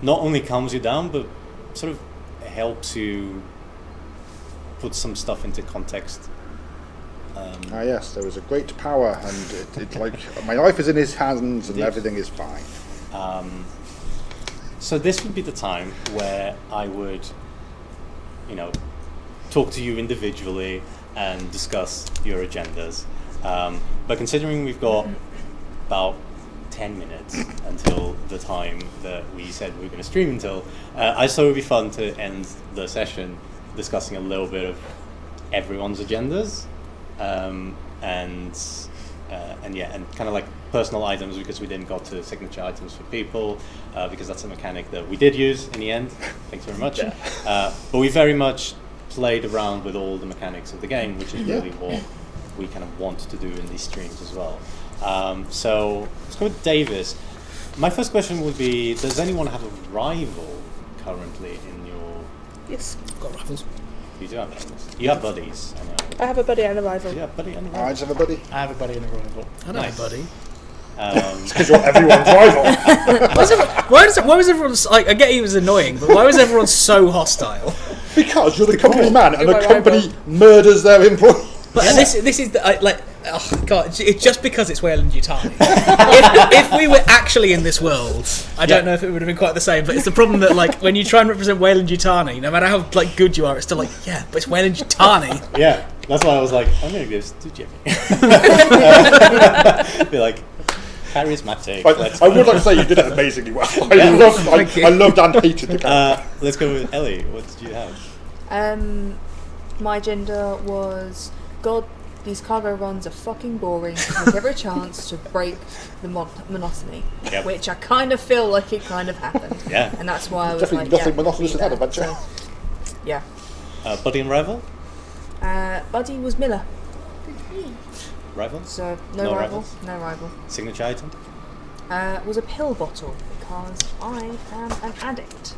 not only calms you down, but sort of helps you put some stuff into context. Yes, there is a great power, and it my life is in his hands, and everything is fine. So this would be the time where I would, talk to you individually and discuss your agendas. But considering we've got about 10 minutes until the time that we said we were going to stream until, I thought it would be fun to end the session discussing a little bit of everyone's agendas, and kind of like personal items, because we didn't got to signature items for people, because that's a mechanic that we did use in the end. Thanks very much. But we very much played around with all the mechanics of the game, which is really what we kind of want to do in these streams as well. So let's go with Davis. My first question would be, does anyone have a rival currently in your... Yes. I've got rivals. You do have rivals. You have buddies, I know. I have a buddy and a rival. Yeah, buddy and a I rival. just have a buddy. I have a buddy and a rival. I don't know, buddy. Because you're everyone's rival. Why was everyone like? I get he was annoying, but why was everyone so hostile? Because you're the company man, and You're the my company rival. murders their employees. But this is like, oh god, it's just because it's Wayland Yutani. if we were actually in this world, I don't know if it would have been quite the same. But it's the problem that like when you try and represent Wayland Yutani, no matter how like good you are, it's still like but it's Wayland Yutani. Yeah, that's why I was like, I'm going to give this to Jimmy. Be like, charismatic. I would like to say you did it amazingly well. I loved and hated the character. Let's go with Ellie. What did you have? My agenda was, God, these cargo runs are fucking boring. Take every chance to break the monotony, which I kind of feel like it kind of happened. Yeah. And that's why I was Definitely like, nothing monotonous in that adventure. So, yeah. Buddy and rival? Buddy was Miller, Rival? so No no rival, rivals? no rival. Signature item? Was a pill bottle, because I am an addict.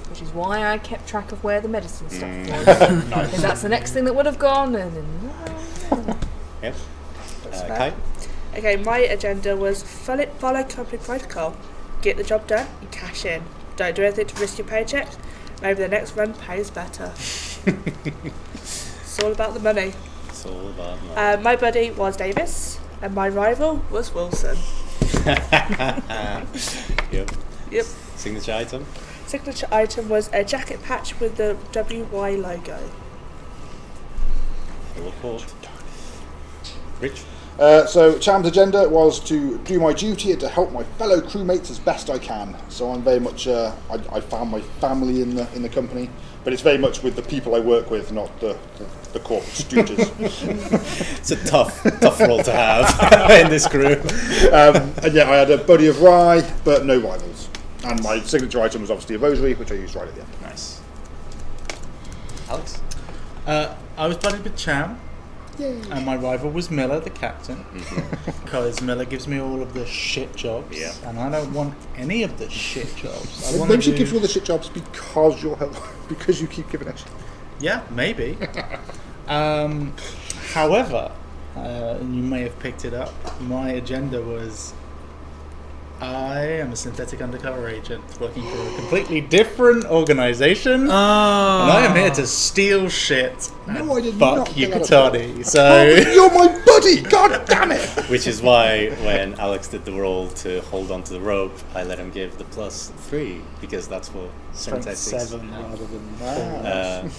Which is why I kept track of where the medicine stuff was. Because that's the next thing that would have gone. And Yep. That's Kai? Okay, my agenda was follow company protocol. Get the job done and cash in. Don't do anything to risk your paycheck. Maybe the next run pays better. It's all about the money. It's all about money. My buddy was Davis, and my rival was Wilson. Yep. Yep. Signature item? Signature item was a jacket patch with the WY logo. Full report. Rich? So Cham's agenda was to do my duty and to help my fellow crewmates as best I can. So I'm very much I found my family in the company, but it's very much with the people I work with, not the corporate stooges. It's a tough role to have in this crew. And yeah, I had a buddy of Rye, but no rivals. And my signature item was obviously a rosary, which I used right at the end. Nice. Alex? I was buddied with Cham. And my rival was Miller, the captain, because Miller gives me all of the shit jobs, and I don't want any of the shit jobs. Maybe she gives you all the shit jobs because because you keep giving it. Yeah, maybe. However, and you may have picked it up, my agenda was I am a synthetic undercover agent working for a completely different organisation, and I am here to steal shit and I did fuck not think that Yukatani. So You're my buddy! God damn it! Which is why when Alex did the roll to hold onto the rope, I let him give the +3, because that's what synthetics 7 have. rather than 4.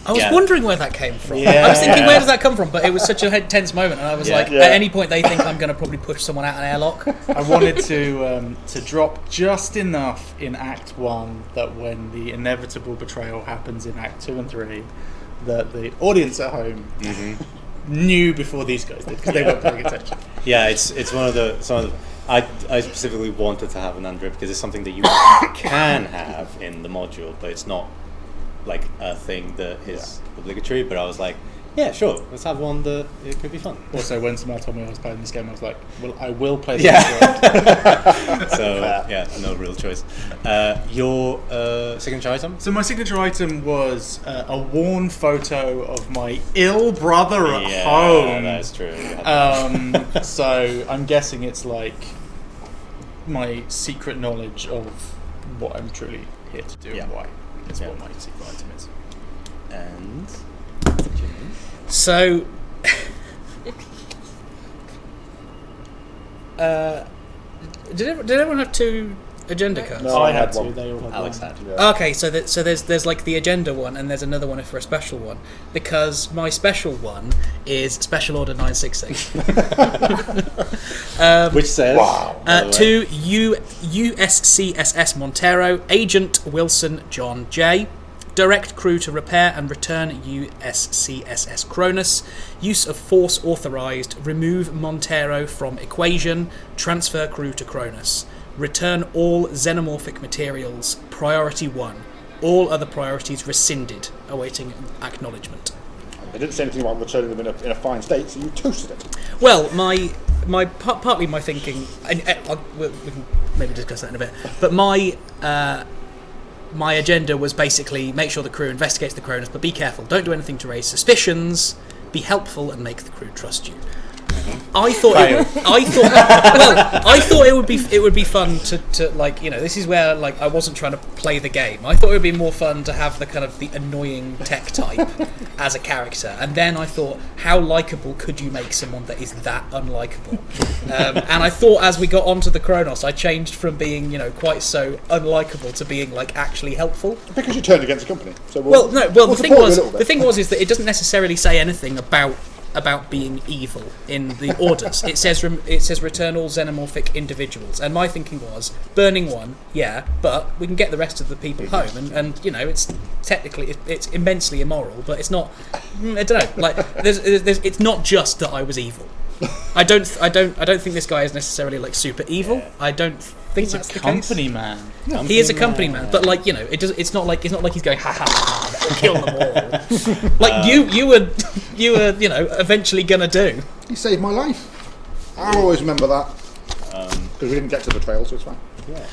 I was wondering where that came from. Yeah. I was thinking, where does that come from? But it was such a tense moment, and I was like, Yeah. at any point they think I'm going to probably push someone out an airlock. I wanted to drop just enough in Act 1 that when the inevitable betrayal happens in Act 2 and 3, that the audience at home knew before these guys did, because they weren't paying attention. Yeah, it's one of the I specifically wanted to have an undrip because it's something that you can have in the module, but it's not like a thing that is obligatory. But I was like, yeah, sure, let's have one that it could be fun. Also, when Samar told me I was playing this game, I was like, well, I will play this Yeah. game. So yeah, no real choice. Your signature item? So my signature item was a worn photo of my ill brother at home. That's true. So I'm guessing it's like my secret knowledge of what I'm truly here to do and why. Is what my secret item is. And Jimmy? So, did everyone have two agenda cards? No, I I had had two. one. They all had Alex one. had. Yeah. Okay, so there's like the agenda one, and there's another one for a special one, because my special one is Special Order 966. Which says, Wow. by the way, To USCSS Montero, Agent Wilson John J. Direct crew to repair and return USCSS Cronus. Use of force authorized. Remove Montero from equation. Transfer crew to Cronus. Return all xenomorphic materials. Priority 1. All other priorities rescinded. Awaiting acknowledgement. They didn't say anything about returning them in a fine state, so you toasted it. Well, partly my thinking, and we can maybe discuss that in a bit. But my agenda was basically make sure the crew investigates the Cronus, but be careful. Don't do anything to raise suspicions. Be helpful and make the crew trust you. I thought it would be fun to like, you know, this is where like I wasn't trying to play the game. I thought it would be more fun to have the kind of the annoying tech type as a character, and then I thought, how likable could you make someone that is that unlikable? And I thought as we got onto the Kronos, I changed from being, you know, quite so unlikable to being like actually helpful. Because you turned against the company. So the thing support you a little bit. the thing was is that it doesn't necessarily say anything about being evil in the orders. It says return all xenomorphic individuals, and my thinking was burning one, yeah, but we can get the rest of the people home, and you know, it's technically it's immensely immoral, but it's not. I don't know. Like there's it's not just that I was evil. I don't think this guy is necessarily like super evil. I don't think He's that's a the company case. man. He is a company man, but like, you know, it's not like he's going ha ha ha, kill them all. Like you were you know eventually gonna do. You saved my life. I'll always remember that. Because we didn't get to the betrayal, so it's fine. Yeah.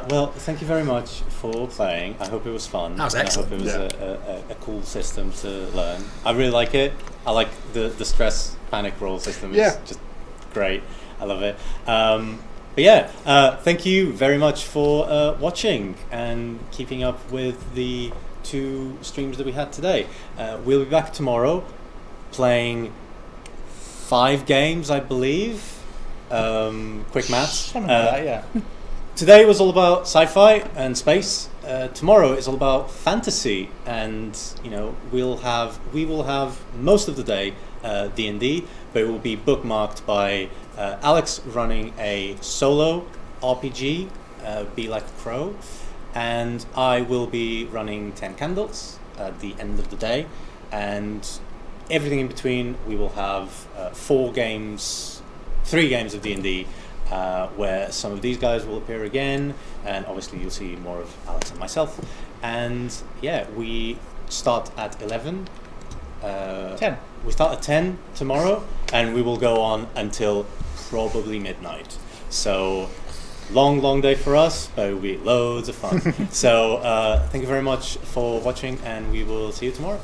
Well, thank you very much for playing. I hope it was fun. That was excellent. I hope it was a cool system to learn. I really like it. I like the stress panic roll system. It's just great. I love it. But yeah, thank you very much for watching and keeping up with the 2 streams that we had today. We'll be back tomorrow playing 5 games, I believe. Quick maths. Something like that, yeah. Today was all about sci-fi and space. Tomorrow is all about fantasy, and you know we will have most of the day D&D, but it will be bookmarked by Alex running a solo RPG, Be Like a Crow, and I will be running 10 Candles at the end of the day, and everything in between. We will have 3 games of D&D. Where some of these guys will appear again, and obviously you'll see more of Alex and myself. And yeah, we start at 11. 10. We start at 10 tomorrow, and we will go on until probably midnight. So long day for us, but it will be loads of fun. So thank you very much for watching, and we will see you tomorrow.